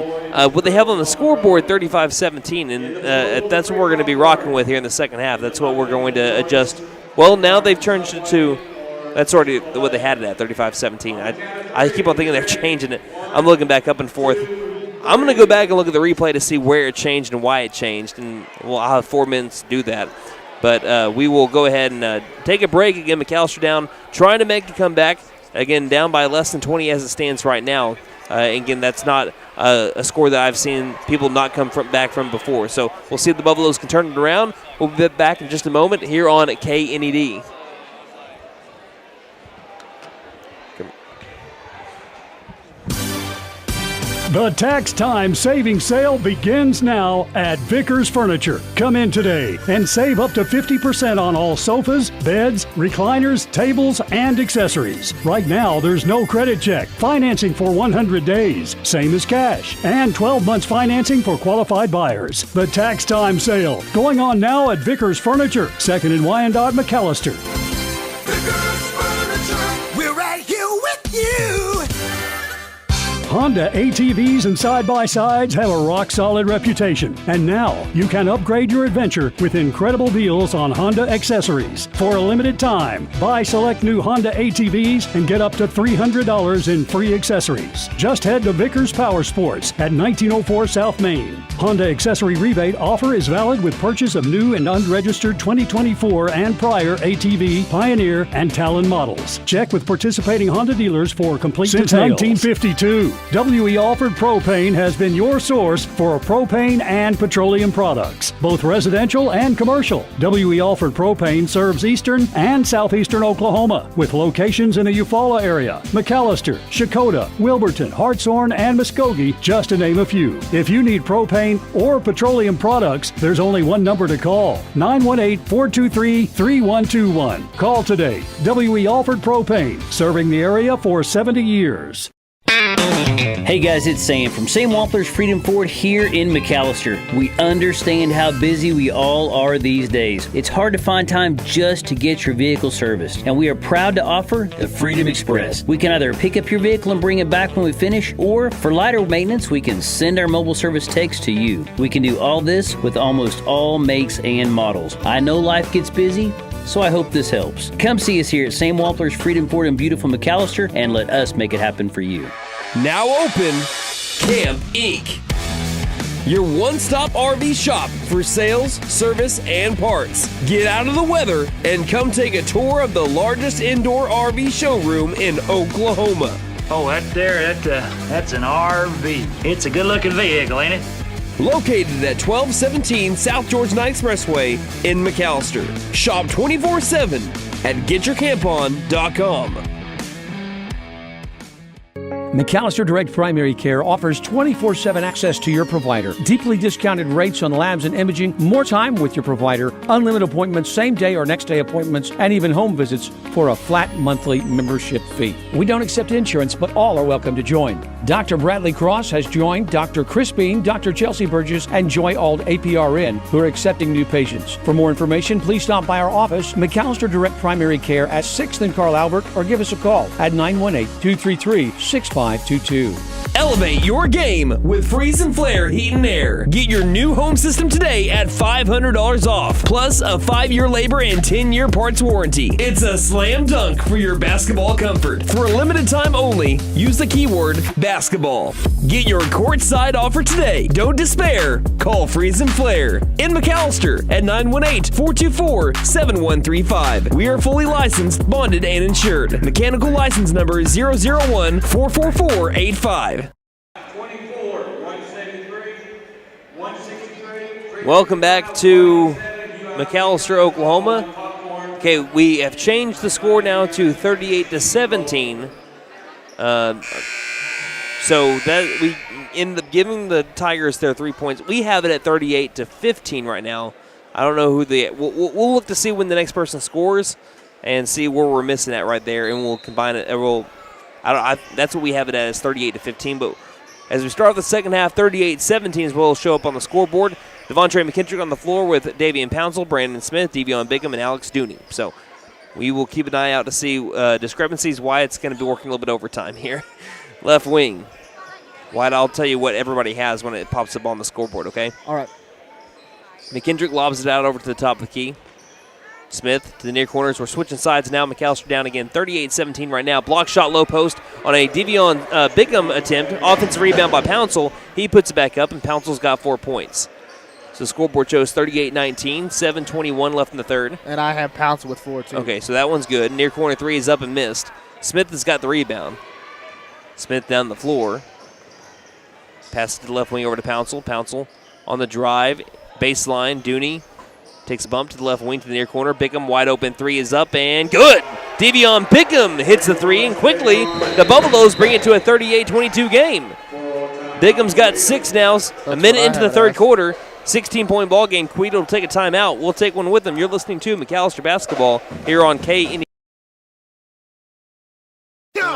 What they have on the scoreboard, 35-17, and that's what we're going to be rocking with here in the second half. That's what we're going to adjust. Well, now they've changed it to – that's already what they had it at, 35-17. I keep on thinking they're changing it. I'm looking back up and forth. I'm going to go back and look at the replay to see where it changed and why it changed, and I'll have 4 minutes to do that. But we will go ahead and take a break. Again, McAlester down, trying to make a comeback. Again, down by less than 20 as it stands right now. Again, that's not a score that I've seen people not come back from before. So we'll see if the Buffaloes can turn it around. We'll be back in just a moment here on KNED. The tax time savings sale begins now at Vickers Furniture. Come in today and save up to 50% on all sofas, beds, recliners, tables, and accessories. Right now, there's no credit check, financing for 100 days, same as cash, and 12 months financing for qualified buyers. The tax time sale going on now at Vickers Furniture, 2nd and Wyandotte, McAlester. Vickers Furniture, we're right here with you. Honda ATVs and side-by-sides have a rock-solid reputation. And now, you can upgrade your adventure with incredible deals on Honda accessories. For a limited time, buy select new Honda ATVs and get up to $300 in free accessories. Just head to Vickers Power Sports at 1904 South Main. Honda accessory rebate offer is valid with purchase of new and unregistered 2024 and prior ATV, Pioneer, and Talon models. Check with participating Honda dealers for complete details. Since 1952, W.E. Alford Propane has been your source for propane and petroleum products, both residential and commercial. W.E. Alford Propane serves eastern and southeastern Oklahoma with locations in the Eufaula area, McAlester, Chakota, Wilburton, Hartshorn, and Muskogee, just to name a few. If you need propane or petroleum products, there's only one number to call, 918-423-3121. Call today. W.E. Alford Propane, serving the area for 70 years. Hey guys, it's Sam from Sam Wampler's Freedom Ford here in McAlester. We understand how busy we all are these days. It's hard to find time just to get your vehicle serviced, and we are proud to offer the Freedom Express. We can either pick up your vehicle and bring it back when we finish, or for lighter maintenance, we can send our mobile service techs to you. We can do all this with almost all makes and models. I know life gets busy, so I hope this helps. Come see us here at Sam Wampler's Freedom Ford in beautiful McAlester and let us make it happen for you. Now open, Camp Inc. your one-stop RV shop for sales, service, and parts. Get out of the weather and come take a tour of the largest indoor RV showroom in Oklahoma. Oh, that's an RV. It's a good-looking vehicle, ain't it? Located at 1217 South Georgia Expressway in McAlester. Shop 24/7 at getyourcampon.com. McAlester Direct Primary Care offers 24/7 access to your provider. Deeply discounted rates on labs and imaging, more time with your provider, unlimited appointments, same day or next day appointments, and even home visits for a flat monthly membership fee. We don't accept insurance, but all are welcome to join. Dr. Bradley Cross has joined Dr. Chris Bean, Dr. Chelsea Burgess, and Joy Ald APRN, who are accepting new patients. For more information, please stop by our office, McAlester Direct Primary Care at 6th and Carl Albert, or give us a call at 918-233-6522. Elevate your game with Freeze and Flare Heat and Air. Get your new home system today at $500 off, plus a 5-year labor and 10-year parts warranty. It's a slam dunk for your basketball comfort. For a limited time only, use the keyword basketball. Get your courtside offer today. Don't despair. Call Freeze and Flare in McAlester at 918-424-7135. We are fully licensed, bonded, and insured. Mechanical license number 001-44485. Welcome back to McAlester, Oklahoma. Okay, we have changed the score now to 38-17. So that we end up giving the Tigers their 3 points. We have it at 38-15 right now. I don't know who we'll look to see when the next person scores and see where we're missing at right there, and we'll combine it. That's what we have it at, is 38-15. But as we start the second half, 38-17 is what will show up on the scoreboard. Devontre McKendrick on the floor with Davian Pouncil, Brandon Smith, Devion Bigham, and Alex Dooney. So we will keep an eye out to see discrepancies. Wyatt's going to be working a little bit overtime here. Left wing. Wyatt, I'll tell you what everybody has when it pops up on the scoreboard, okay? All right. McKendrick lobs it out over to the top of the key. Smith to the near corners. We're switching sides now. McAlester down again, 38-17 right now. Block shot low post on a Devion Bigham attempt. Offensive rebound by Pouncil. He puts it back up, and Pouncil's got 4 points. So the scoreboard shows 38-19, 7:21 left in the third. And I have Pouncil with 4, too. Okay, so that one's good. Near corner three is up and missed. Smith has got the rebound. Smith down the floor. Passes to the left wing over to Pouncil. Pouncil on the drive. Baseline, Dooney takes a bump to the left wing to the near corner. Bigham wide open three is up and good. Devion Bigham hits the three, and quickly the Buffaloes bring it to a 38-22 game. Bigham's got 6 now. A minute into the third quarter. 16-point ball game. Coweta will take a timeout. We'll take one with them. You're listening to McAlester Basketball here on K.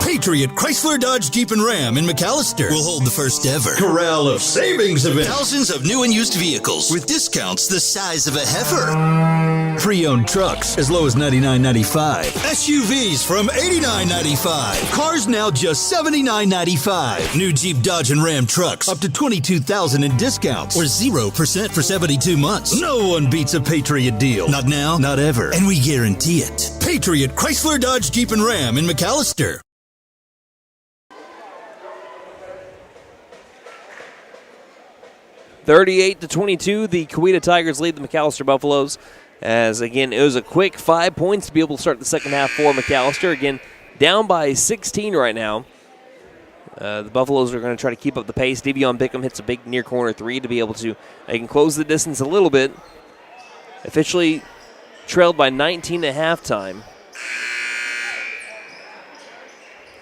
Patriot Chrysler Dodge Jeep and Ram in McAlester will hold the first ever Corral of Savings event. Thousands of new and used vehicles with discounts the size of a heifer. Pre-owned trucks as low as $99.95. SUVs from $89.95. Cars now just $79.95. New Jeep, Dodge, and Ram trucks up to $22,000 in discounts or 0% for 72 months. No one beats a Patriot deal. Not now, not ever. And we guarantee it. Patriot Chrysler Dodge Jeep and Ram in McAlester. (38-22), the Coweta Tigers lead the McAlester Buffaloes. As, again, it was a quick 5 points to be able to start the second half for McAlester. Again, down by 16 right now. The Buffaloes are going to try to keep up the pace. Devion Bigham hits a big near corner three to be able to close the distance a little bit. Officially trailed by 19 at halftime.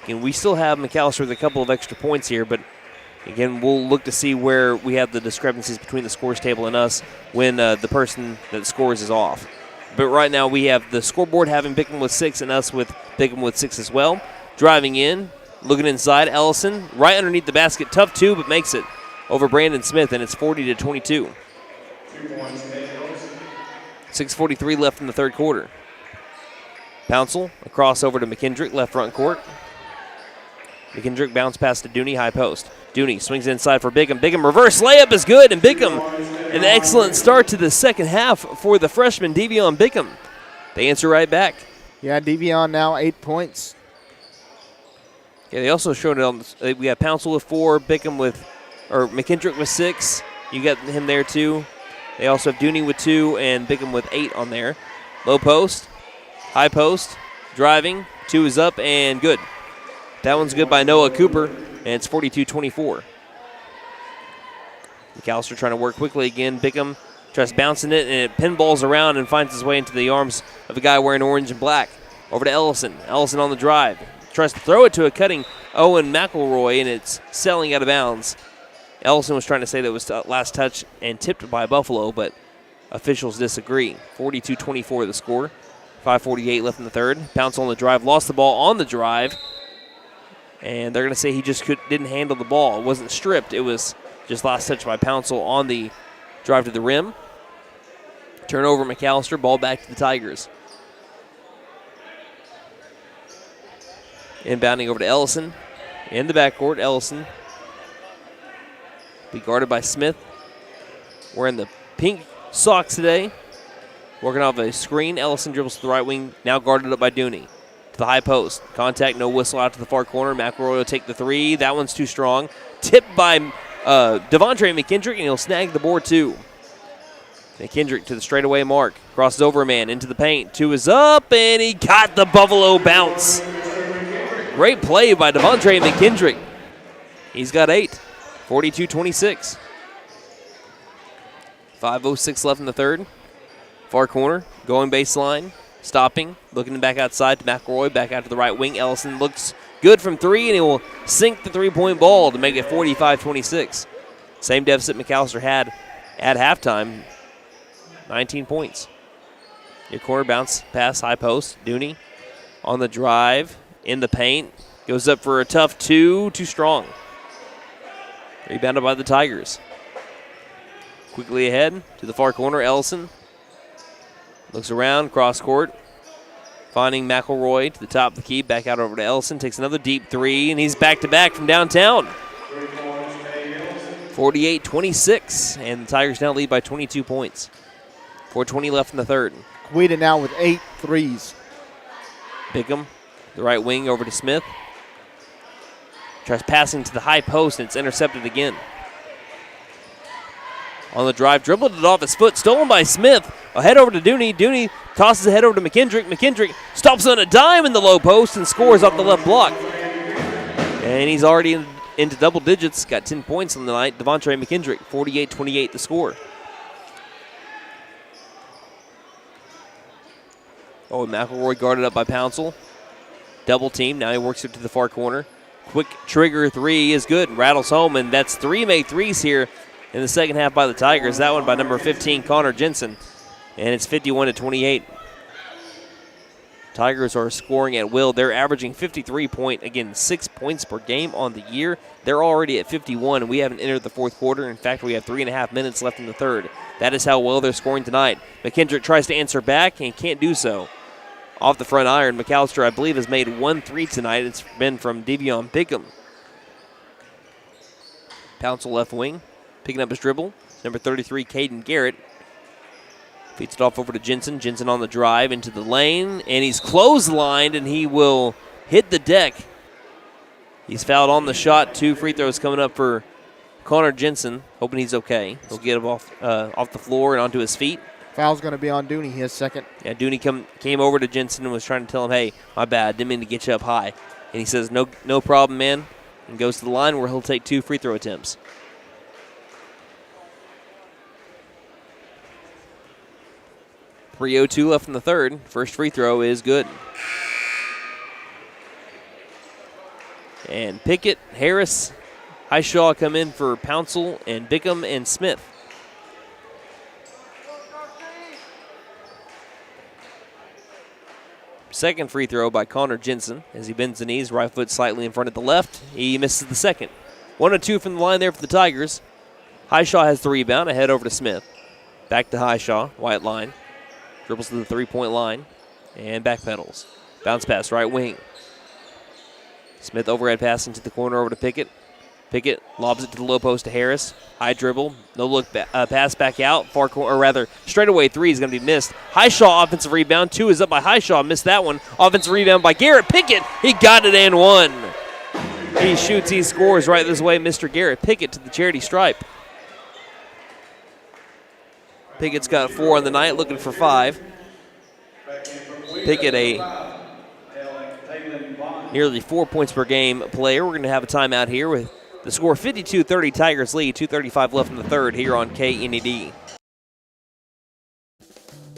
Again, we still have McAlester with a couple of extra points here, but again, we'll look to see where we have the discrepancies between the scores table and us when the person that scores is off. But right now we have the scoreboard having Bigham with 6 and us with Bigham with 6 as well. Driving in, looking inside, Ellison right underneath the basket. Tough two, but makes it over Brandon Smith, and it's 40-22. 6:43 left in the third quarter. Pouncil, a crossover to McKendrick, left front court. McKendrick bounce pass to Dooney, high post. Dooney swings inside for Bigham. Bigham reverse layup is good, and Bigham, an excellent start to the second half for the freshman Devion Bigham. They answer right back. Yeah, Devion now 8 points. Yeah, they also showed it on. We have Pouncil with 4, McKendrick with 6, You got him there too. They also have Dooney with 2 and Bickham with 8 on there. Low post, high post, driving. 2 is up and good. That one's good by Noah Cooper, and it's 42-24. McAlester trying to work quickly again. Bickham tries bouncing it, and it pinballs around and finds its way into the arms of a guy wearing orange and black. Over to Ellison. Ellison on the drive. Tries to throw it to a cutting Owen McElroy, and it's sailing out of bounds. Ellison was trying to say that it was last touch and tipped by Buffalo, but officials disagree. 42-24 the score. 5:48 left in the third. Pounce on the drive. Lost the ball on the drive. And they're going to say he just didn't handle the ball. It wasn't stripped. It was just last touch by Pouncil on the drive to the rim. Turnover McAlester. Ball back to the Tigers. Inbounding over to Ellison. In the backcourt, Ellison. Be guarded by Smith. Wearing the pink socks today. Working off a screen. Ellison dribbles to the right wing. Now guarded up by Dooney. To the high post. Contact, no whistle out to the far corner. McElroy will take the 3. That one's too strong. Tipped by Devontre McKendrick, and he'll snag the board too. McKendrick to the straightaway mark. Crosses over a man into the paint. 2 is up, and he got the Buffalo bounce. Great play by Devontre McKendrick. He's got 8. 42-26. 5:06 left in the third. Far corner, going baseline, stopping, looking back outside to McElroy, back out to the right wing. Ellison looks good from 3, and he will sink the three-point ball to make it 45-26. Same deficit McAlester had at halftime, 19 points. Your corner bounce pass, high post. Dooney on the drive, in the paint. Goes up for a tough 2, too strong. Rebounded by the Tigers. Quickly ahead to the far corner, Ellison. Looks around, cross court. Finding McElroy to the top of the key, back out over to Ellison. Takes another deep 3, and he's back-to-back from downtown. 48-26, and the Tigers now lead by 22 points. 4:20 left in the third. Coweta now with 8 threes. Bickham, the right wing over to Smith. Tries passing to the high post, and it's intercepted again. On the drive, dribbled it off his foot, stolen by Smith. Ahead over to Dooney. Dooney tosses ahead over to McKendrick. McKendrick stops on a dime in the low post and scores off the left block. And he's already into double digits, got 10 points on the night. Devontre McKendrick, 48-28 the score. Oh, McElroy guarded up by Pouncil. Double team, now he works it to the far corner. Quick trigger 3 is good, rattles home, and that's 3 made threes here in the second half by the Tigers. That one by number 15, Connor Jensen. And it's 51-28. Tigers are scoring at will. They're averaging 53 point, again, 6 points per game on the year. They're already at 51, and we haven't entered the fourth quarter. In fact, we have 3.5 minutes left in the third. That is how well they're scoring tonight. McKendrick tries to answer back and can't do so. Off the front iron, McAlester, I believe, has made 1 3 tonight. It's been from Devion Bickham. Pouncil left wing, picking up his dribble. Number 33, Caden Garrett. Feeds it off over to Jensen. Jensen on the drive into the lane, and he's clotheslined, and he will hit the deck. He's fouled on the shot. 2 free throws coming up for Connor Jensen. Hoping he's okay. He'll get him off the floor and onto his feet. Foul's going to be on Dooney, his second. Yeah, Dooney came over to Jensen and was trying to tell him, hey, my bad, didn't mean to get you up high. And he says, no problem, man, and goes to the line where he'll take 2 free throw attempts. .302 left in the third. First free throw is good. And Pickett, Harris, Highshaw come in for Pouncil and Bickham and Smith. Second free throw by Connor Jensen as he bends the knees, right foot slightly in front of the left. He misses the second. 1 of 2 from the line there for the Tigers. Highshaw has the rebound, ahead over to Smith. Back to Highshaw, white line. Dribbles to the three-point line and backpedals. Bounce pass, right wing. Smith overhead pass into the corner over to Pickett. Pickett lobs it to the low post to Harris. High dribble, no look pass back out. Far corner, or rather, straightaway 3 is going to be missed. Highshaw offensive rebound. 2 is up by Highshaw. Missed that one. Offensive rebound by Garrett Pickett. He got it and 1. He shoots, he scores right this way. Mr. Garrett Pickett to the charity stripe. Pickett's got 4 on the night, looking for 5. Pickett, a nearly 4 points per game player. We're going to have a timeout here with the score 52-30, Tigers lead, 2:35 left in the third here on KNED.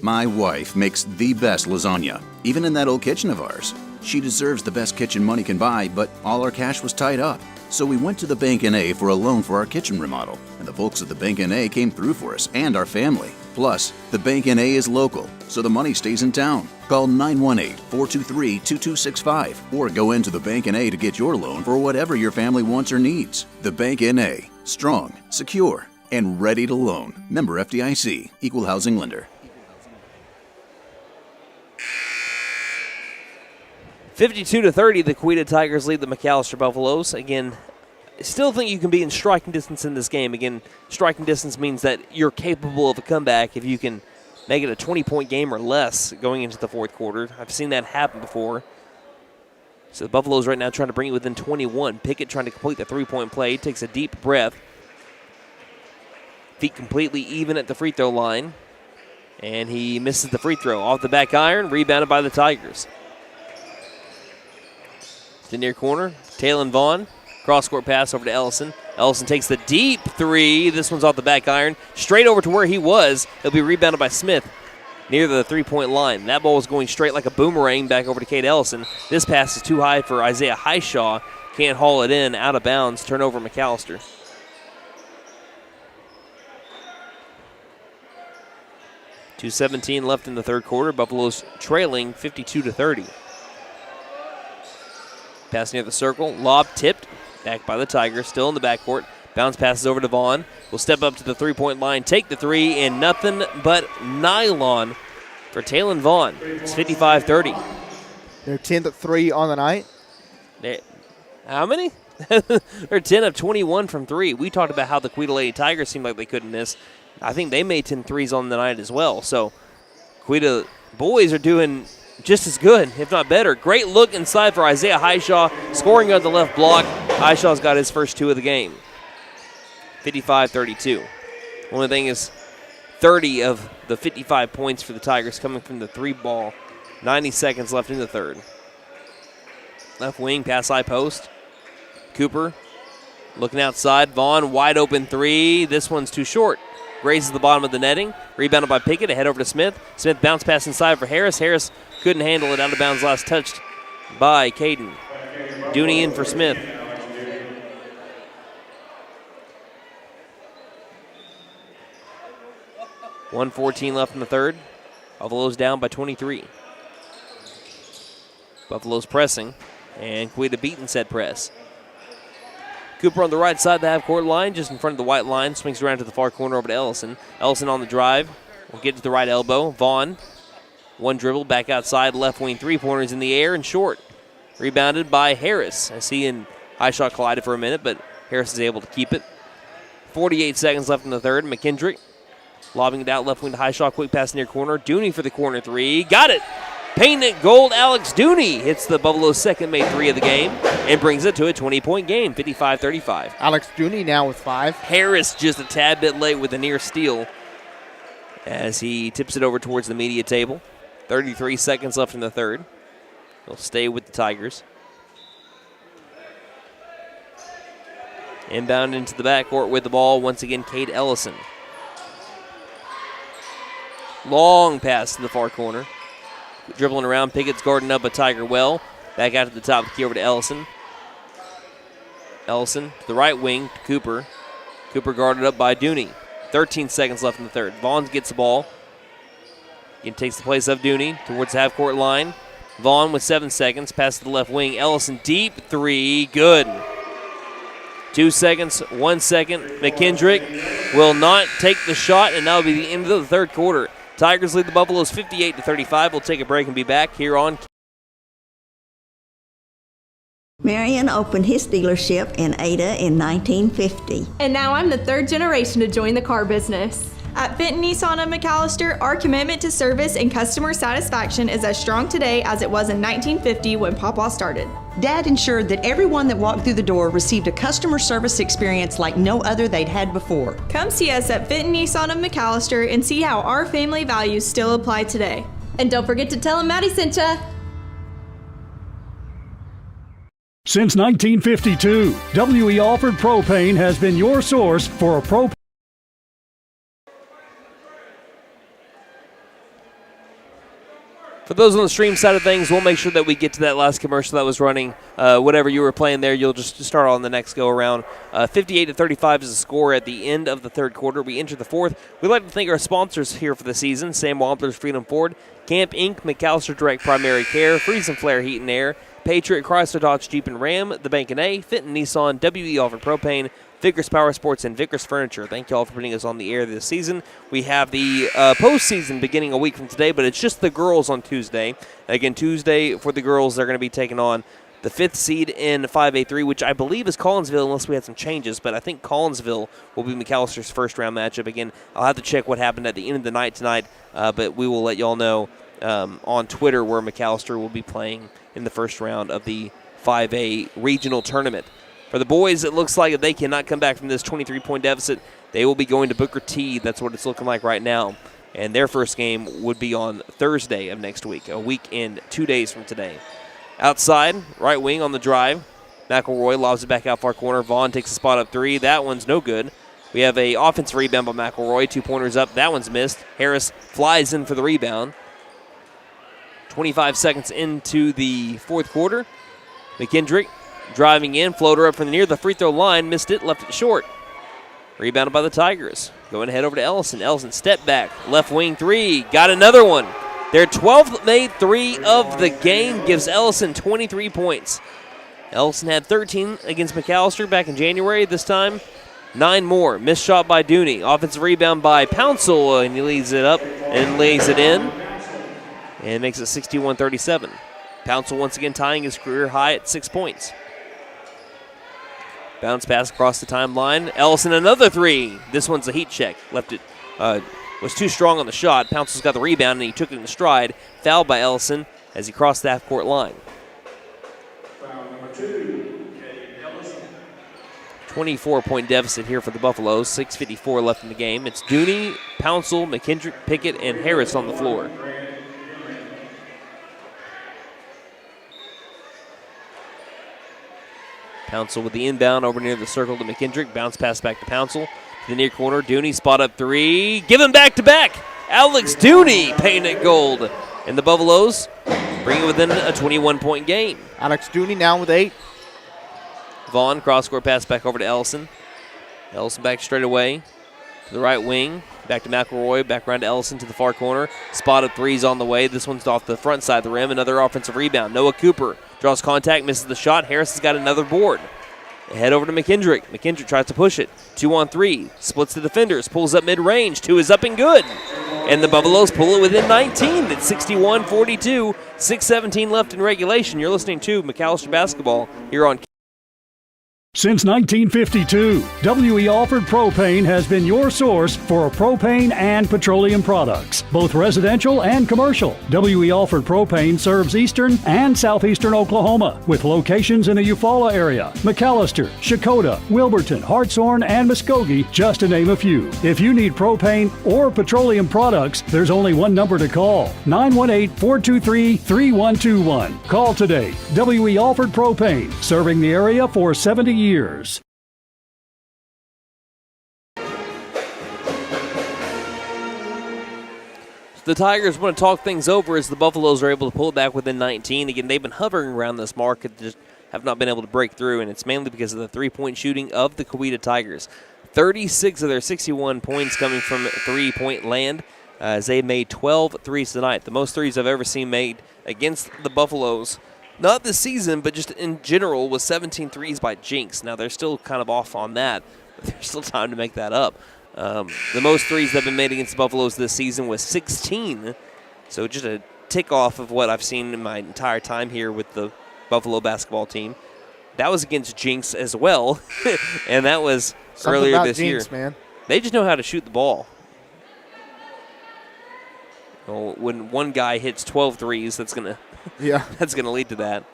My wife makes the best lasagna, even in that old kitchen of ours. She deserves the best kitchen money can buy, but all our cash was tied up. So we went to the Bank N.A. for a loan for our kitchen remodel, and the folks at the Bank N.A. came through for us and our family. Plus, the Bank N.A. is local, so the money stays in town. Call 918-423-2265 or go into the Bank N.A. to get your loan for whatever your family wants or needs. The Bank N.A. Strong, secure, and ready to loan. Member FDIC, Equal Housing Lender. 52-30, the Coweta Tigers lead the McAlester Buffaloes. Again, I still think you can be in striking distance in this game. Again, striking distance means that you're capable of a comeback if you can make it a 20-point game or less going into the fourth quarter. I've seen that happen before. So the Buffaloes right now trying to bring it within 21. Pickett trying to complete the three-point play. Takes a deep breath. Feet completely even at the free throw line. And he misses the free throw. Off the back iron, rebounded by the Tigers. The near corner, Taylon Vaughn. Cross-court pass over to Ellison. Ellison takes the deep three. This one's off the back iron. Straight over to where he was. He'll be rebounded by Smith near the three-point line. That ball is going straight like a boomerang back over to Cade Ellison. This pass is too high for Isaiah Highshaw. Can't haul it in. Out of bounds. Turnover McAlester. .217 left in the third quarter. Buffalo's trailing 52-30. Pass near the circle. Lob tipped. Back by the Tigers. Still in the backcourt. Bounce passes over to Vaughn. Will step up to the three-point line. Take the three. And nothing but nylon for Taylon Vaughn. It's 55-30. They're 10-3 on the night. How many? They're 10 of 21 from three. We talked about how the Coweta Lady Tigers seemed like they couldn't miss. I think they made 10 threes on the night as well. So Coweta boys are doing just as good, if not better. Great look inside for Isaiah Highshaw, scoring on the left block. Highshaw's got his first two of the game. 55-32. Only thing is 30 of the 55 points for the Tigers coming from the three ball. 90 seconds left in the third. Left wing, pass high post. Cooper looking outside. Vaughn, wide open three. This one's too short. Grazes the bottom of the netting. Rebounded by Pickett. Ahead over to Smith. Smith bounce pass inside for Harris. Harris couldn't handle it. Out of bounds last touched by Caden. Dooney in for Smith. .114 left in the third. Buffalo's down by 23. Buffalo's pressing. And Coweta beating said press. Cooper on the right side of the half-court line, just in front of the white line. Swings around to the far corner over to Ellison. Ellison on the drive. Will get to the right elbow. Vaughn. One dribble, back outside. Left wing three-pointers in the air and short. Rebounded by Harris. I see in high shot collided for a minute, but Harris is able to keep it. 48 seconds left in the third. McKendrick lobbing it out left wing to Highshaw. Quick pass near corner. Dooney for the corner three. Got it! Painting it gold, Alex Dooney hits the Buffalo's second made three of the game and brings it to a 20-point game, 55-35. Alex Dooney now with 5. Harris just a tad bit late with a near steal as he tips it over towards the media table. 33 seconds left in the third. He'll stay with the Tigers. Inbound into the backcourt with the ball. Once again, Cade Ellison. Long pass to the far corner. Dribbling around, Pickett's guarding up a Tiger well. Back out to the top of the key over to Ellison. Ellison to the right wing to Cooper. Cooper guarded up by Dooney. 13 seconds left in the third. Vaughn gets the ball. Again, takes the place of Dooney towards the half-court line. Vaughn with 7 seconds. Pass to the left wing. Ellison deep three. Good. 2 seconds, 1 second. McKendrick will not take the shot, and that'll be the end of the third quarter. Tigers lead the Buffaloes 58-35. We'll take a break and be back here on. Marion opened his dealership in Ada in 1950. And now I'm the third generation to join the car business. At Fenton Nissan of McAlester, our commitment to service and customer satisfaction is as strong today as it was in 1950 when Papa started. Dad ensured that everyone that walked through the door received a customer service experience like no other they'd had before. Come see us at Fenton Nissan of McAlester and see how our family values still apply today. And don't forget to tell them Maddie sent ya. Since 1952, W.E. Alford Propane has been your source for a propane. For those on the stream side of things, we'll make sure that we get to that last commercial that was running. Whatever you were playing there, you'll just start on the next go-around. 58-35 is the score at the end of the third quarter. We enter the fourth. We'd like to thank our sponsors here for the season: Sam Wampler's Freedom Ford, Camp Inc., McAlester Direct Primary Care, Freeze and Flare Heat and Air, Patriot Chrysler Dodge Jeep and Ram, The Bank & A, Fenton Nissan, W.E. Alford Propane, Vickers Power Sports, and Vickers Furniture. Thank you all for putting us on the air this season. We have the postseason beginning a week from today, but it's just the girls on Tuesday. Again, Tuesday for the girls, they're going to be taking on the 5th seed in 5A3, which I believe is Collinsville, unless we had some changes, but I think Collinsville will be McAllister's first-round matchup. Again, I'll have to check what happened at the end of the night tonight, but we will let you all know on Twitter where McAlester will be playing in the first round of the 5A regional tournament. For the boys, it looks like if they cannot come back from this 23-point deficit, they will be going to Booker T. That's what it's looking like right now. And their first game would be on Thursday of next week, a week and 2 days from today. Outside, right wing on the drive. McElroy lobs it back out far corner. Vaughn takes a spot up three. That one's no good. We have a offensive rebound by McElroy. 2-pointers up. That one's missed. Harris flies in for the rebound. 25 seconds into the fourth quarter. McKendrick driving in, floater up from near the free throw line, missed it, left it short. Rebounded by the Tigers. Going ahead over to Ellison. Ellison step back, left wing three, got another one. Their 12th made three of the game gives Ellison 23 points. Ellison had 13 against McAlester back in January. This time, 9 more. Missed shot by Dooney. Offensive rebound by Pouncil, and he leads it up and lays it in. And makes it 61-37. Pouncil once again tying his career high at 6 points. Bounce pass across the timeline. Ellison another three. This one's a heat check. Left it, was too strong on the shot. Pouncil's got the rebound and he took it in stride. Fouled by Ellison as he crossed the half-court line. Foul number 2, Ellison. 24-point deficit here for the Buffaloes. 6:54 left in the game. It's Dooney, Pouncil, McKendrick, Pickett, and Harris on the floor. Pouncil with the inbound over near the circle to McKendrick. Bounce pass back to Pouncil. To the near corner, Dooney, spot up three. Give him back to back. Alex Dooney painting it gold. And the Buffaloes bring it within a 21-point game. Alex Dooney now with 8. Vaughn, cross-court pass back over to Ellison. Ellison back straight away to the right wing. Back to McElroy, back around to Ellison to the far corner. Spot up threes on the way. This one's off the front side of the rim. Another offensive rebound. Noah Cooper draws contact, misses the shot. Harris has got another board. Head over to McKendrick. McKendrick tries to push it. 2-on-3. Splits the defenders. Pulls up mid-range. 2 is up and good. And the Buffaloes pull it within 19. It's 61-42. 6:17 left in regulation. You're listening to McAlester Basketball here on Since 1952, W.E. Alford Propane has been your source for propane and petroleum products, both residential and commercial. W.E. Alford Propane serves eastern and southeastern Oklahoma, with locations in the Eufaula area, McAlester, Coweta, Wilburton, Hartshorn, and Muskogee, just to name a few. If you need propane or petroleum products, there's only one number to call, 918-423-3121. Call today. W.E. Alford Propane, serving the area for 70 years. The Tigers want to talk things over as the Buffaloes are able to pull it back within 19. Again, they've been hovering around this mark and just have not been able to break through, and it's mainly because of the three-point shooting of the Coweta Tigers. 36 of their 61 points coming from three-point land as they made 12 threes tonight. The most threes I've ever seen made against the Buffaloes. Not this season, but just in general, was 17 threes by Jinx. Now, they're still kind of off on that, but there's still time to make that up. The most threes that have been made against the Buffaloes this season was 16. So just a tick off of what I've seen in my entire time here with the Buffalo basketball team. That was against Jinx as well, and that was Something earlier about this Jinx, year. Man. They just know how to shoot the ball. Well, when one guy hits 12 threes, that's gonna lead to that.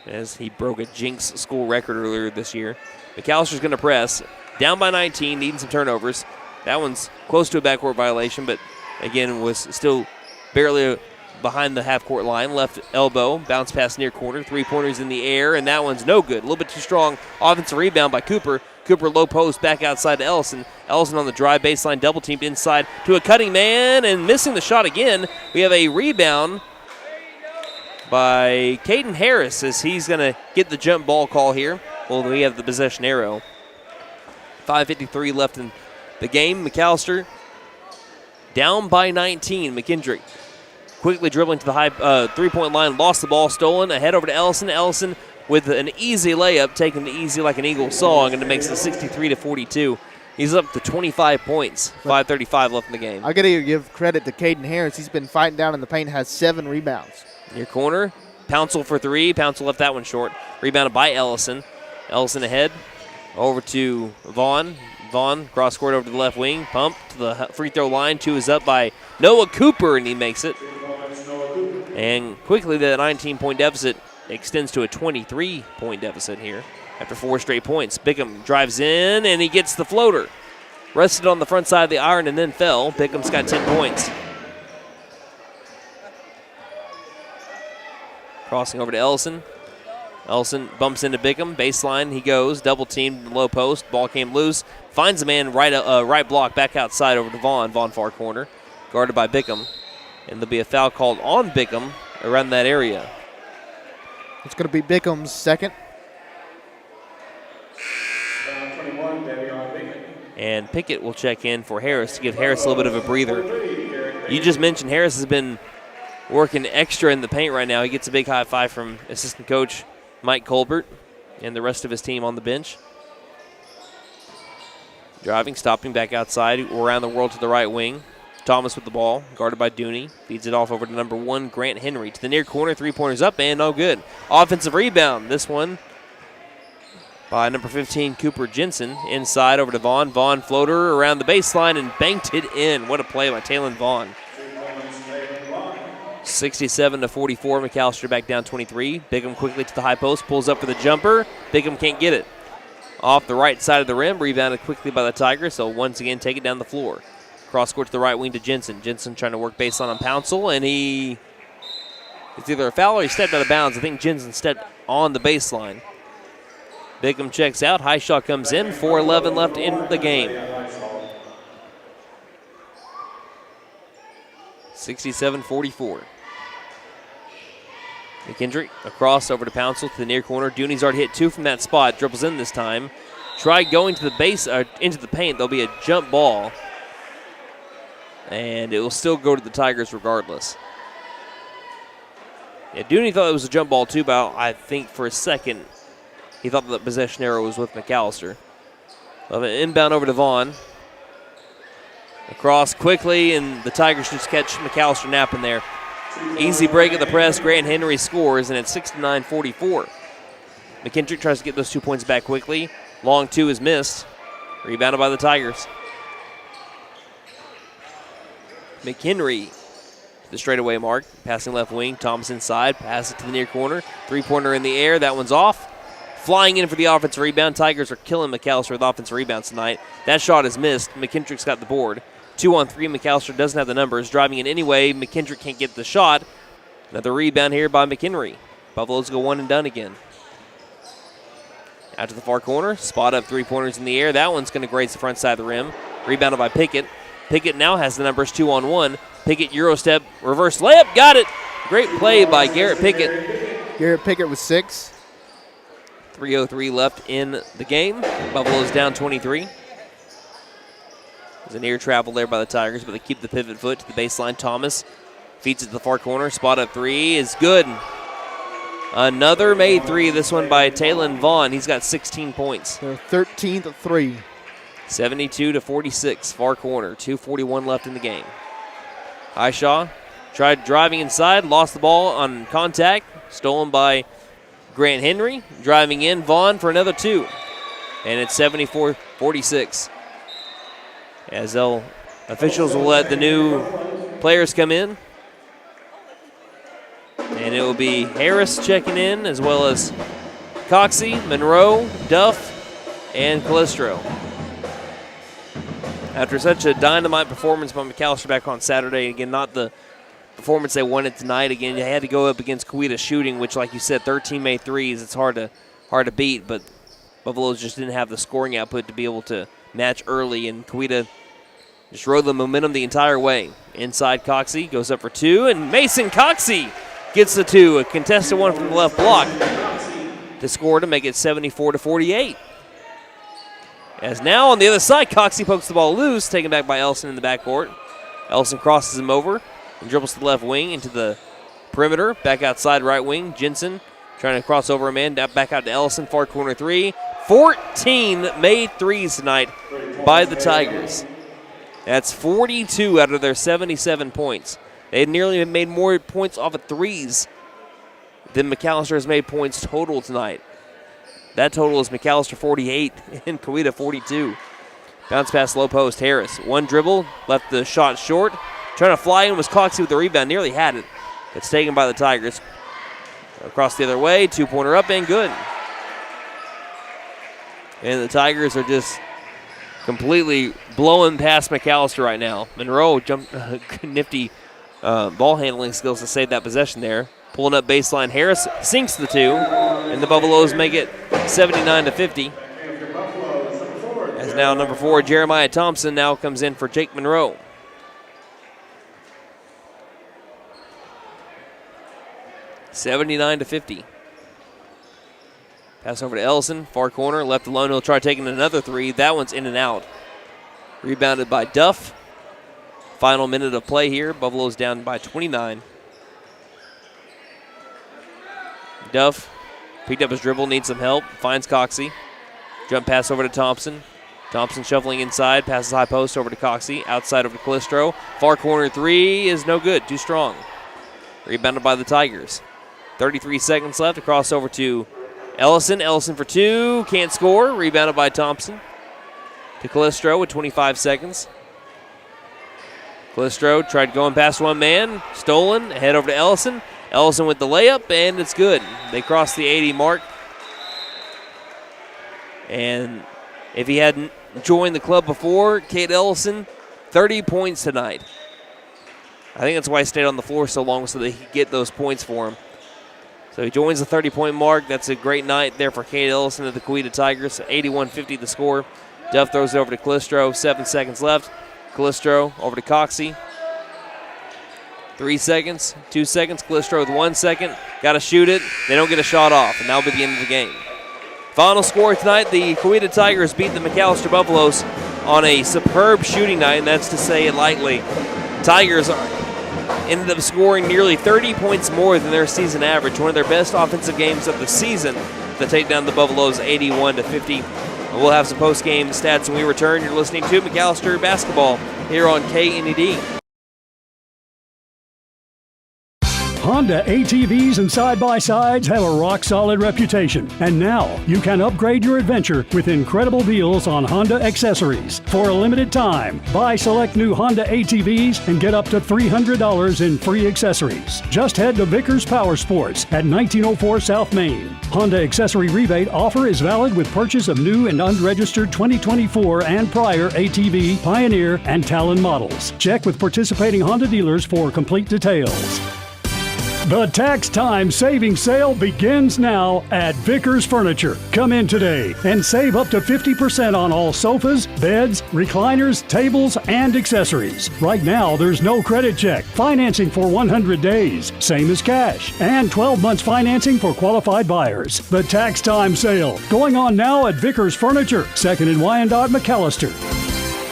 As he broke a Jinx school record earlier this year. McAllister's going to press. Down by 19, needing some turnovers. That one's close to a backcourt violation, but again was still barely behind the half-court line. Left elbow, bounce pass near corner. 3-pointers in the air, and that one's no good. A little bit too strong. Offensive rebound by Cooper. Cooper low post back outside to Ellison. Ellison on the drive baseline, double teamed inside to a cutting man and missing the shot again. We have a rebound by Caden Harris as he's going to get the jump ball call here. Well, we have the possession arrow. 5:53 left in the game. McAllister down by 19. McKendrick quickly dribbling to the high three-point line, lost the ball, stolen, ahead over to Ellison. Ellison with an easy layup, taking the easy like an Eagle song, and it makes it 63-42. He's up to 25 points, 5:35 left in the game. I got to give credit to Caden Harris. He's been fighting down in the paint, has 7 rebounds. Near corner, Pouncil for 3. Pouncil left that one short. Rebounded by Ellison. Ellison ahead, over to Vaughn. Vaughn cross court over to the left wing, pump to the free throw line. 2 is up by Noah Cooper, and he makes it. And quickly, the 19-point deficit extends to a 23-point deficit here after 4 straight points. Bickham drives in, and he gets the floater. Rested on the front side of the iron and then fell. Bickham's got 10 points. Crossing over to Ellison. Ellison bumps into Bickham. Baseline, he goes. Double teamed, low post. Ball came loose. Finds a man right block back outside over to Vaughn. Vaughn far corner. Guarded by Bickham. And there'll be a foul called on Bickham around that area. It's going to be Bickham's second. And Pickett will check in for Harris to give Harris a little bit of a breather. You just mentioned Harris has been working extra in the paint right now. He gets a big high five from assistant coach Mike Colbert and the rest of his team on the bench. Driving, stopping, back outside, around the world to the right wing. Thomas with the ball, guarded by Dooney. Feeds it off over to number 1, Grant Henry. To the near corner, 3-pointers up and no good. Offensive rebound, this one by number 15, Cooper Jensen. Inside over to Vaughn. Vaughn floater around the baseline and banked it in. What a play by Talon Vaughn. 67-44, McAllister back down 23. Bickham quickly to the high post, pulls up for the jumper. Bickham can't get it. Off the right side of the rim, rebounded quickly by the Tigers, so once again take it down the floor. Cross court to the right wing to Jensen. Jensen trying to work baseline on Pouncil, and it's either a foul or he stepped out of bounds. I think Jensen stepped on the baseline. Bickham checks out. High shot comes in. 4:11 left in the game. 67-44. McKendrick across over to Pouncil to the near corner. Dooney's already hit 2 from that spot. Dribbles in this time. Try going to the base into the paint. There'll be a jump ball, and it will still go to the Tigers regardless. Yeah, Dooney thought it was a jump ball too, but I think for a second he thought the possession arrow was with McAllister. An inbound over to Vaughn. Across quickly, and the Tigers just catch McAllister napping there. Easy break of the press. Grant Henry scores, and it's 69-44. McKendrick tries to get those 2 points back quickly. Long 2 is missed. Rebounded by the Tigers. McHenry to the straightaway mark. Passing left wing. Thomas inside. Pass it to the near corner. 3-pointer in the air. That one's off. Flying in for the offensive rebound. Tigers are killing McAllister with offensive rebounds tonight. That shot is missed. McKendrick's got the board. 2-on-3. McAllister doesn't have the numbers. Driving in anyway. McKendrick can't get the shot. Another rebound here by McHenry. Buffaloes go one and done again. Out to the far corner. Spot up 3-pointers in the air. That one's going to graze the front side of the rim. Rebounded by Pickett. Pickett now has the numbers 2-on-1. Pickett Euro step. Reverse layup. Got it. Great play by Garrett Pickett. Garrett Pickett with 6. 3:03 left in the game. Buffaloes down 23. There's an air travel there by the Tigers, but they keep the pivot foot to the baseline. Thomas feeds it to the far corner. Spot up 3 is good. Another made 3. This one by Talon Vaughn. He's got 16 points. Their 13th 3. 72-46. Far corner. 2:41 left in the game. Highshaw tried driving inside. Lost the ball on contact. Stolen by Grant Henry. Driving in. Vaughn for another 2. And it's 74-46. As they'll Officials will let the new players come in. And it will be Harris checking in, as well as Coxey, Monroe, Duff, and Calistro. After such a dynamite performance by McAlester back on Saturday, again, not the performance they wanted tonight. Again, they had to go up against Coweta shooting, which, like you said, 13 made threes. It's hard to beat, but Buffaloes just didn't have the scoring output to be able to match early, and Coweta just rode the momentum the entire way. Inside, Coxey goes up for two, and Mason Coxey gets the two. A contested one from the left block to score to make it 74-48. As now on the other side, Coxey pokes the ball loose, taken back by Ellison in the backcourt. Ellison crosses him over and dribbles to the left wing into the perimeter. Back outside right wing, Jensen trying to cross over a man, back out to Ellison, far corner three. 14 made threes tonight by the Tigers. That's 42 out of their 77 points. They had nearly made more points off of threes than McAlester has made points total tonight. That total is McAlester 48 and Coweta 42. Bounce pass low post, Harris. One dribble, left the shot short. Trying to fly in was Coxey with the rebound, nearly had it. It's taken by the Tigers. Across the other way, two-pointer up and good. And the Tigers are just completely blowing past McAlester right now. Monroe jumped nifty ball handling skills to save that possession there. Pulling up baseline, Harris sinks the two, and the Buffaloes make it 79-50. As now number 4, Jeremiah Thompson, now comes in for Jake Monroe. (79-50). Pass over to Ellison, far corner, left alone. He'll try taking another three. That one's in and out. Rebounded by Duff. Final minute of play here. Buffalo's down by 29. Duff picked up his dribble, needs some help, finds Coxey. Jump pass over to Thompson. Thompson shuffling inside, passes high post over to Coxey. Outside over to Calistro. Far corner three is no good, too strong. Rebounded by the Tigers. 33 seconds left, a crossover to Ellison. Ellison for two, can't score. Rebounded by Thompson. To Calistro with 25 seconds. Calistro tried going past one man, stolen, head over to Ellison. Ellison with the layup, and it's good. They crossed the 80 mark. And if he hadn't joined the club before, Cade Ellison, 30 points tonight. I think that's why he stayed on the floor so long, so that he could get those points for him. So he joins the 30-point mark. That's a great night there for Cade Ellison of the Coweta Tigers. 81-50 the score. Duff throws it over to Calistro. 7 seconds left. Calistro over to Coxey. 3 seconds, 2 seconds. Calistro with 1 second. Got to shoot it. They don't get a shot off, and that'll be the end of the game. Final score tonight, the Coweta Tigers beat the McAlester Buffaloes on a superb shooting night, and that's to say it lightly. Tigers ended up scoring nearly 30 points more than their season average, one of their best offensive games of the season to take down the Buffaloes 81-50. We'll have some post-game stats when we return. You're listening to McAlester Basketball here on KNED. Honda ATVs and side-by-sides have a rock-solid reputation. And now, you can upgrade your adventure with incredible deals on Honda accessories. For a limited time, buy select new Honda ATVs and get up to $300 in free accessories. Just head to Vickers Power Sports at 1904 South Main. Honda accessory rebate offer is valid with purchase of new and unregistered 2024 and prior ATV, Pioneer, and Talon models. Check with participating Honda dealers for complete details. The tax time savings sale begins now at Vickers Furniture. Come in today and save up to 50% on all sofas, beds, recliners, tables, and accessories. Right now, there's no credit check, financing for 100 days, same as cash, and 12 months financing for qualified buyers. The tax time sale going on now at Vickers Furniture, 2nd and Wyandotte, McAlester.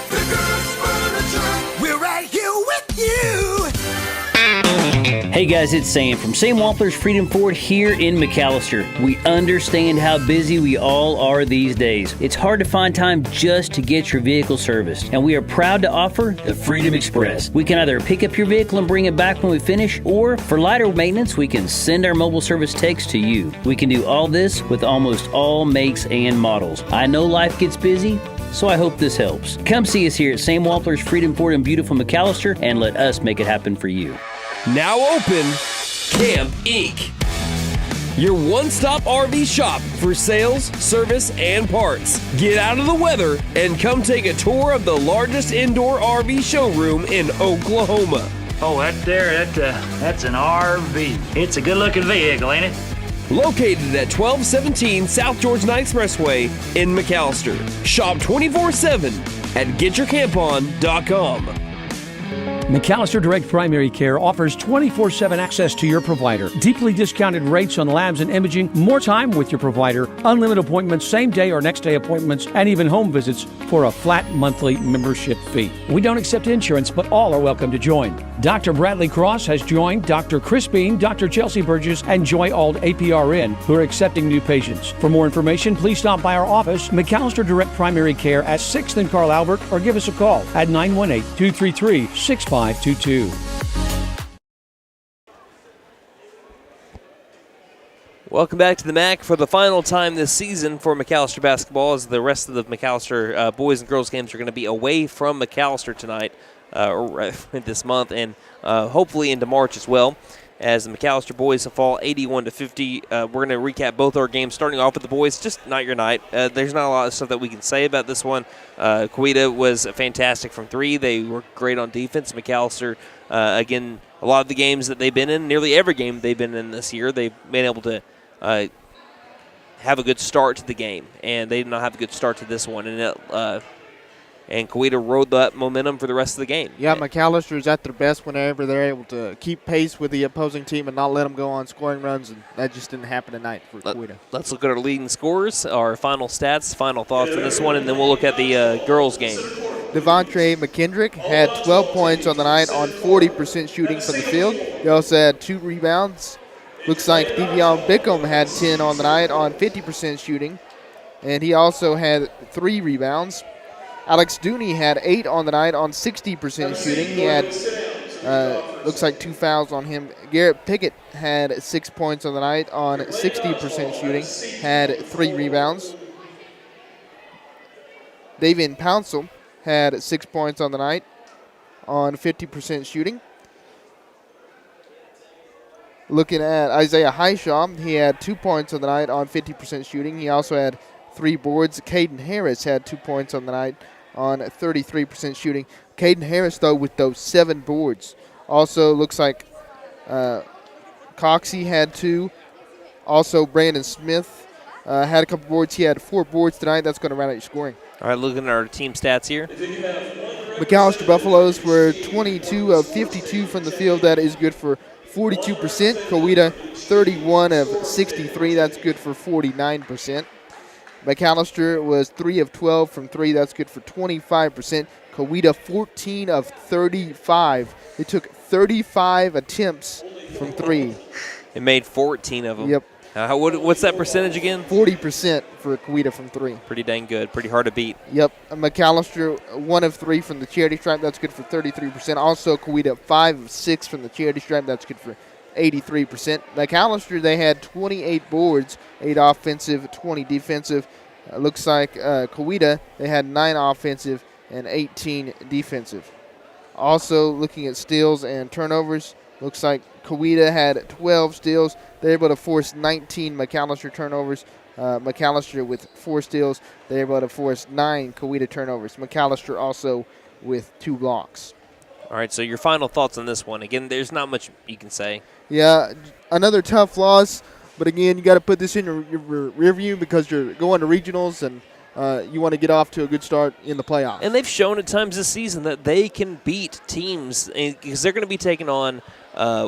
Vickers Furniture, we're right here with you. Hey guys, it's Sam from Sam Walther's Freedom Ford here in McAlester. We understand how busy we all are these days. It's hard to find time just to get your vehicle serviced, and we are proud to offer the Freedom Express. We can either pick up your vehicle and bring it back when we finish, or for lighter maintenance, we can send our mobile service techs to you. We can do all this with almost all makes and models. I know life gets busy, So I hope this helps. Come see us here at Sam Walters Freedom Ford in beautiful McAlester and let us make it happen for you. Now open Camp Inc., your one-stop RV shop for sales, service, and parts. Get out of the weather and come take a tour of the largest indoor RV showroom in Oklahoma. Oh, that's an RV. It's a good-looking vehicle, ain't it? Located at 1217 South Georgia Expressway in McAlester. Shop 24/7 at getyourcampon.com. McAlester Direct Primary Care offers 24/7 access to your provider. Deeply discounted rates on labs and imaging, more time with your provider, unlimited appointments, same day or next day appointments, and even home visits for a flat monthly membership fee. We don't accept insurance, but all are welcome to join. Dr. Bradley Cross has joined, Dr. Chris Bean, Dr. Chelsea Burgess, and Joy Ald APRN, who are accepting new patients. For more information, please stop by our office, McAlester Direct Primary Care at 6th and Carl Albert, or give us a call at 918-233-6522. Welcome back to the MAC for the final time this season for McAlester basketball, as the rest of the McAlester boys and girls games are going to be away from McAlester tonight, or this month, and hopefully into March as well, as the McAlester boys fall 81-50. We're going to recap both our games, starting off with the boys. Just not your night. There's not a lot of stuff that we can say about this one. Coweta was fantastic from three. They were great on defense. McAlester, again, a lot of the games that they've been in, nearly every game they've been in this year, they've been able to have a good start to the game, and they did not have a good start to this one. And Coweta rode that momentum for the rest of the game. Yeah, McAlester is at their best whenever they're able to keep pace with the opposing team and not let them go on scoring runs, and that just didn't happen tonight for Coweta. Let's look at our leading scores, our final stats, final thoughts on this one, and then we'll look at the girls' game. Devontre McKendrick had 12 points on the night on 40% shooting from the field. He also had 2 rebounds. Looks like Devion Bickham had 10 on the night on 50% shooting, and he also had 3 rebounds. Alex Dooney had 8 on the night on 60% shooting. He had, looks like 2 fouls on him. Garrett Pickett had 6 points on the night on 60% shooting, had 3 rebounds. Davian Pouncil had 6 points on the night on 50% shooting. Looking at Isaiah Highshaw, he had 2 points on the night on 50% shooting. He also had 3 boards. Caden Harris had 2 points on the night on 33% shooting. Caden Harris, though, with those 7 boards. Also looks like Coxey had 2. Also Brandon Smith had a couple boards. He had 4 boards tonight. That's going to round out your scoring. All right, looking at our team stats here. McAlester Buffaloes were 22 of 52 from the field. That is good for 42%. Coweta 31 of 63. That's good for 49%. McAlester was 3 of 12 from 3. That's good for 25%. Coweta 14 of 35. They took 35 attempts from 3. It made 14 of them. Yep. What's that percentage again? 40% for Coweta from 3. Pretty dang good. Pretty hard to beat. Yep. McAlester 1 of 3 from the charity stripe. That's good for 33%. Also Coweta 5 of 6 from the charity stripe. That's good for 83%. McAlester, they had 28 boards, 8 offensive, 20 defensive. Looks like Coweta, they had 9 offensive and 18 defensive. Also looking at steals and turnovers, looks like Coweta had 12 steals. They're able to force 19 McAlester turnovers. McAlester with 4 steals. They're able to force 9 Coweta turnovers. McAlester also with 2 blocks. All right, so your final thoughts on this one. Again, there's not much you can say. Yeah, another tough loss. But, again, you got to put this in your rear view because you're going to regionals and you want to get off to a good start in the playoffs. And they've shown at times this season that they can beat teams because they're going to be taken on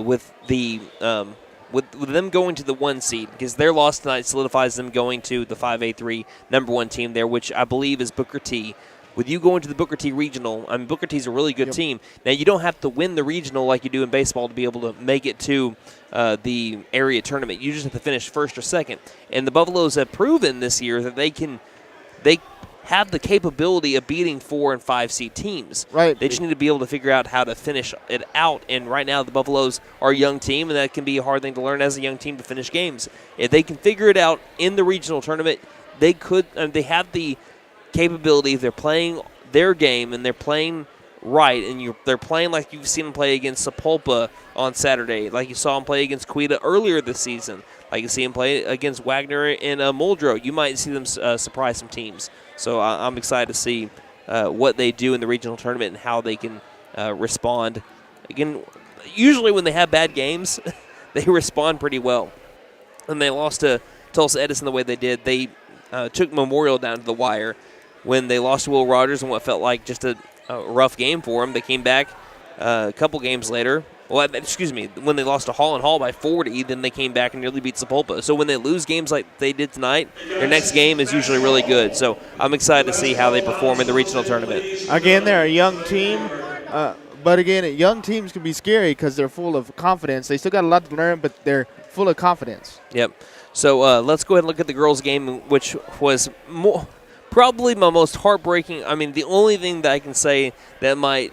with them going to the 1 seed, because their loss tonight solidifies them going to the 5A3 number 1 team there, which I believe is Booker T. With you going to the Booker T regional, I mean, Booker T's a really good team. Now, you don't have to win the regional like you do in baseball to be able to make it to the area tournament. You just have to finish first or second. And the Buffaloes have proven this year that they have the capability of beating 4 and 5 seed teams. Right. They just need to be able to figure out how to finish it out. And right now, the Buffaloes are a young team, and that can be a hard thing to learn as a young team to finish games. If they can figure it out in the regional tournament, they could. They have the capability, if they're playing their game and they're playing right, and they're playing like you've seen them play against Sapulpa on Saturday, like you saw them play against Coweta earlier this season, like you see them play against Wagner and Muldrow, you might see them surprise some teams. So I'm excited to see what they do in the regional tournament and how they can respond. Again, usually when they have bad games, they respond pretty well. And they lost to Tulsa Edison the way they did. They took Memorial down to the wire when they lost to Will Rogers in what felt like just a rough game for them. They came back a couple games later. Well, excuse me, when they lost to Hall and Hall by 40, then they came back and nearly beat Sapulpa. So when they lose games like they did tonight, their next game is usually really good. So I'm excited to see how they perform in the regional tournament. Again, they're a young team, but again, young teams can be scary because they're full of confidence. They still got a lot to learn, but they're full of confidence. Yep. So let's go ahead and look at the girls' game, which was probably my most heartbreaking. I mean, the only thing that I can say that might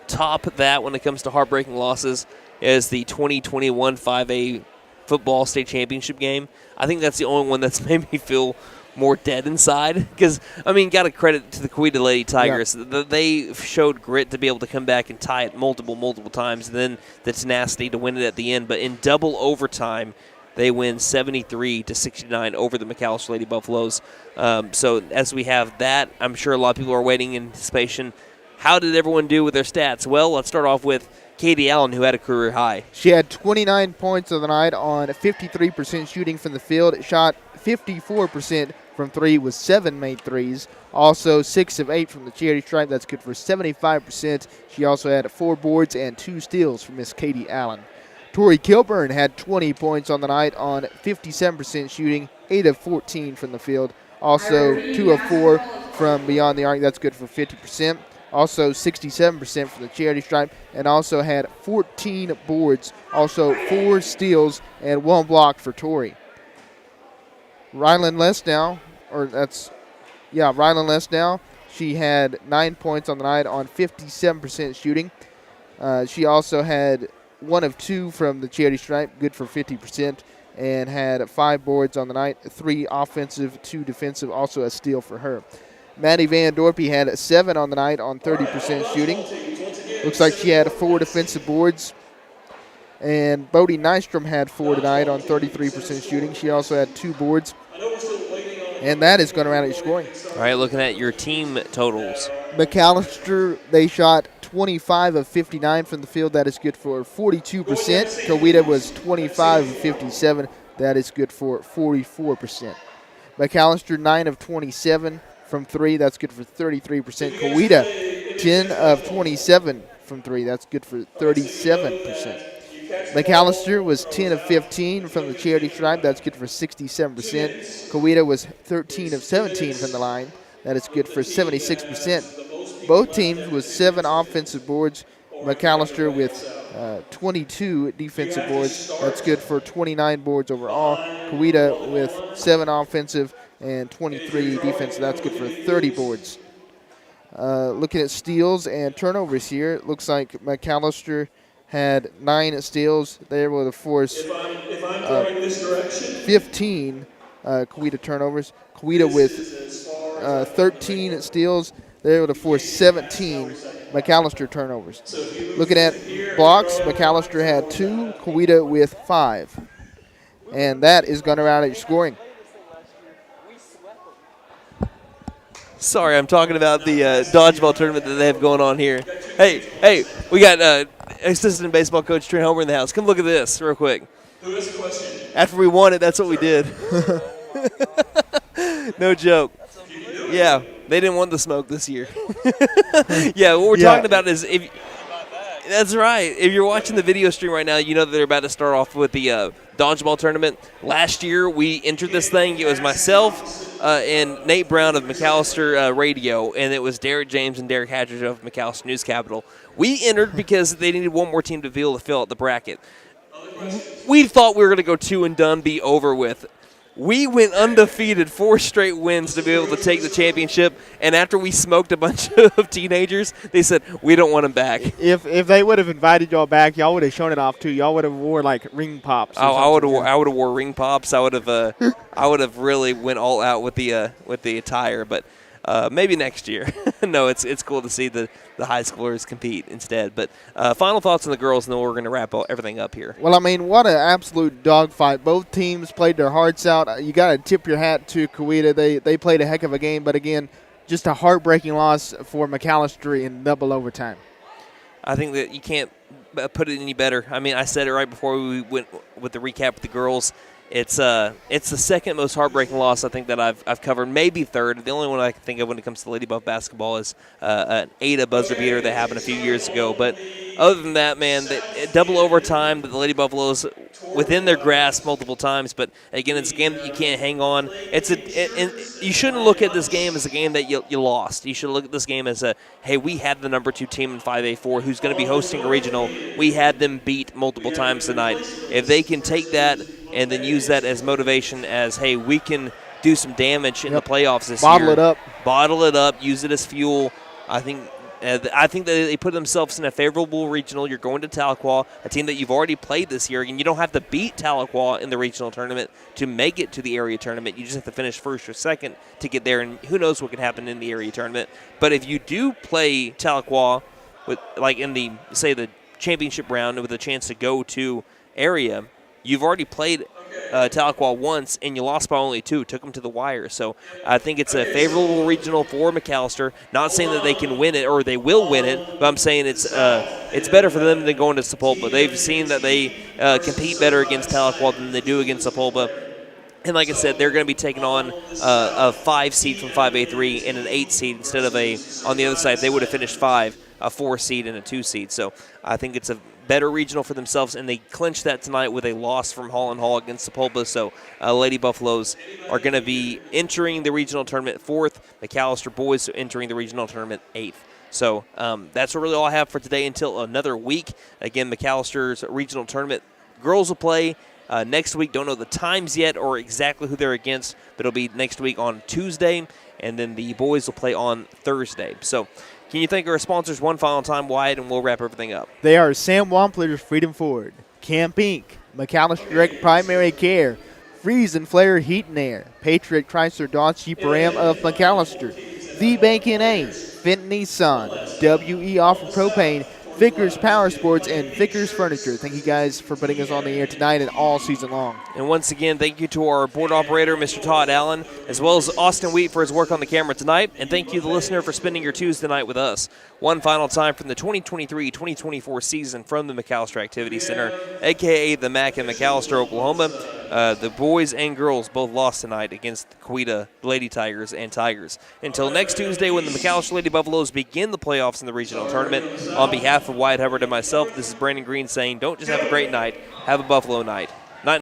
top that when it comes to heartbreaking losses is the 2021 5A football state championship game. I think that's the only one that's made me feel more dead inside because, I mean, got to credit to the Coweta Lady Tigers. Yeah. They showed grit to be able to come back and tie it multiple times, and then the tenacity to win it at the end. But in double overtime, they win 73-69 over the McAlester Lady Buffaloes. So as we have that, I'm sure a lot of people are waiting in anticipation. How did everyone do with their stats? Well, let's start off with Katie Allen, who had a career high. She had 29 points of the night on 53% shooting from the field. Shot 54% from three with 7 made threes. Also 6 of 8 from the charity stripe. That's good for 75%. She also had 4 boards and 2 steals from Miss Katie Allen. Tori Kilburn had 20 points on the night on 57% shooting, 8 of 14 from the field. Also 2 of 4 from beyond the arc. That's good for 50%. Also 67% from the charity stripe, and also had 14 boards, also 4 steals and 1 block for Tori. Rylan Lesnow, she had 9 points on the night on 57% shooting. She also had 1 of 2 from the charity stripe, good for 50%, and had 5 boards on the night, 3 offensive, 2 defensive, also a steal for her. Maddie Van Dorpy had 7 on the night on 30% shooting. Looks like she had 4 defensive boards. And Bodie Nystrom had 4 tonight on 33% shooting. She also had 2 boards. And that is going to round out your scoring. All right, looking at your team totals. McAlester, they shot 25 of 59 from the field. That is good for 42%. Coweta was 25 of 57. That is good for 44%. McAlester, 9 of 27 from 3. That's good for 33%. Coweta, 10 of 27 from 3. That's good for 37%. McAlester was 10 of 15 from the charity stripe. That's good for 67%. Coweta was 13 of 17 from the line. That is good for 76%. Both teams with 7 offensive boards. McAlester with 22 defensive boards. That's good for 29 boards overall. Coweta with 7 offensive and 23 defensive. That's good for 30 boards. Looking at steals and turnovers here, it looks like McAlester had 9 steals. They were able to force 15 Coweta turnovers. Coweta with 13 steals. They were able to force 17 McAlester turnovers. Looking at blocks, McAlester had 2, Coweta with 5. And that is going to round out your scoring. Sorry, I'm talking about the dodgeball tournament that they have going on here. Hey, we got assistant baseball coach Trent Homer in the house. Come look at this real quick. Who has a question? After we won it, that's what we did. No joke. Yeah, they didn't want the smoke this year. Yeah, what we're talking about is if. That's right. If you're watching the video stream right now, you know that they're about to start off with the dodgeball tournament. Last year, we entered this thing. It was myself and Nate Brown of McAlester Radio, and it was Derek James and Derek Hadridge of McAlester News Capital. We entered because they needed one more team to be able to fill out the bracket. We thought we were going to go 2 and done, be over with. We went undefeated, 4 straight wins to be able to take the championship. And after we smoked a bunch of teenagers, they said, we don't want them back. If they would have invited y'all back, y'all would have shown it off too. Y'all would have wore like ring pops. I would have wore ring pops. I would have really went all out with the attire. But maybe next year. No, it's cool to see the high schoolers compete instead. But final thoughts on the girls, and then we're going to wrap everything up here. Well, I mean, what an absolute dogfight. Both teams played their hearts out. You got to tip your hat to Coweta. They played a heck of a game, but again, just a heartbreaking loss for McAlester in double overtime. I think that you can't put it any better. I mean, I said it right before we went with the recap with the girls. It's the second most heartbreaking loss I think that I've covered, maybe third. The only one I can think of when it comes to Lady Buff basketball is an Ada buzzer beater that happened a few years ago. But other than that, man, double overtime, the Lady Buffaloes within their grasp multiple times. But again, it's a game that you can't hang on. You shouldn't look at this game as a game that you lost. You should look at this game as hey, we had the number 2 team in 5A4 who's going to be hosting a regional. We had them beat multiple times tonight. If they can take that and then use that as motivation as, hey, we can do some damage in the playoffs this year. Bottle it up. Use it as fuel. I think that they put themselves in a favorable regional. You're going to Tahlequah, a team that you've already played this year, and you don't have to beat Tahlequah in the regional tournament to make it to the area tournament. You just have to finish first or second to get there, and who knows what can happen in the area tournament. But if you do play Tahlequah, with like in the championship round with a chance to go to area, you've already played Tahlequah once, and you lost by only 2. Took them to the wire. So I think it's a favorable regional for McAlester. Not saying that they can win it or they will win it, but I'm saying it's better for them than going to Sepulpa. They've seen that they compete better against Tahlequah than they do against Sepulpa. And like I said, they're going to be taking on a 5 seed from 5A3 and an 8 seed instead of on the other side, they would have finished 5, a 4 seed and a 2 seed. So I think it's a better regional for themselves, and they clinched that tonight with a loss from Hall & Hall against Sepulpa. So Lady Buffaloes are going to be entering the regional tournament 4th. McAlester boys entering the regional tournament 8th. So that's really all I have for today until another week. Again, McAllister's regional tournament girls will play next week. Don't know the times yet or exactly who they're against, but it'll be next week on Tuesday, and then the boys will play on Thursday. So can you thank our sponsors one final time, Wyatt, and we'll wrap everything up? They are Sam Wampler's Freedom Ford, Camp Inc., McAlester Direct Primary Care, Freeze and Flare Heat and Air, Patriot Chrysler Dodge Jeep Ram of McAlester, The Bank N.A., Fenton Nissan, WE Offer Propane, Vickers Power Sports, and Vickers Furniture. Thank you guys for putting us on the air tonight and all season long. And once again, thank you to our board operator, Mr. Todd Allen, as well as Austin Wheat for his work on the camera tonight. And thank you, the listener, for spending your Tuesday night with us. One final time from the 2023-2024 season from the McAlester Activity Center, a.k.a. the MAC in McAlester, Oklahoma. The boys and girls both lost tonight against the Coweta Lady Tigers and Tigers. Until next Tuesday when the McAlester Lady Buffaloes begin the playoffs in the regional tournament, on behalf of Wyatt Hubbard and myself, this is Brandon Green saying, don't just have a great night, have a Buffalo night.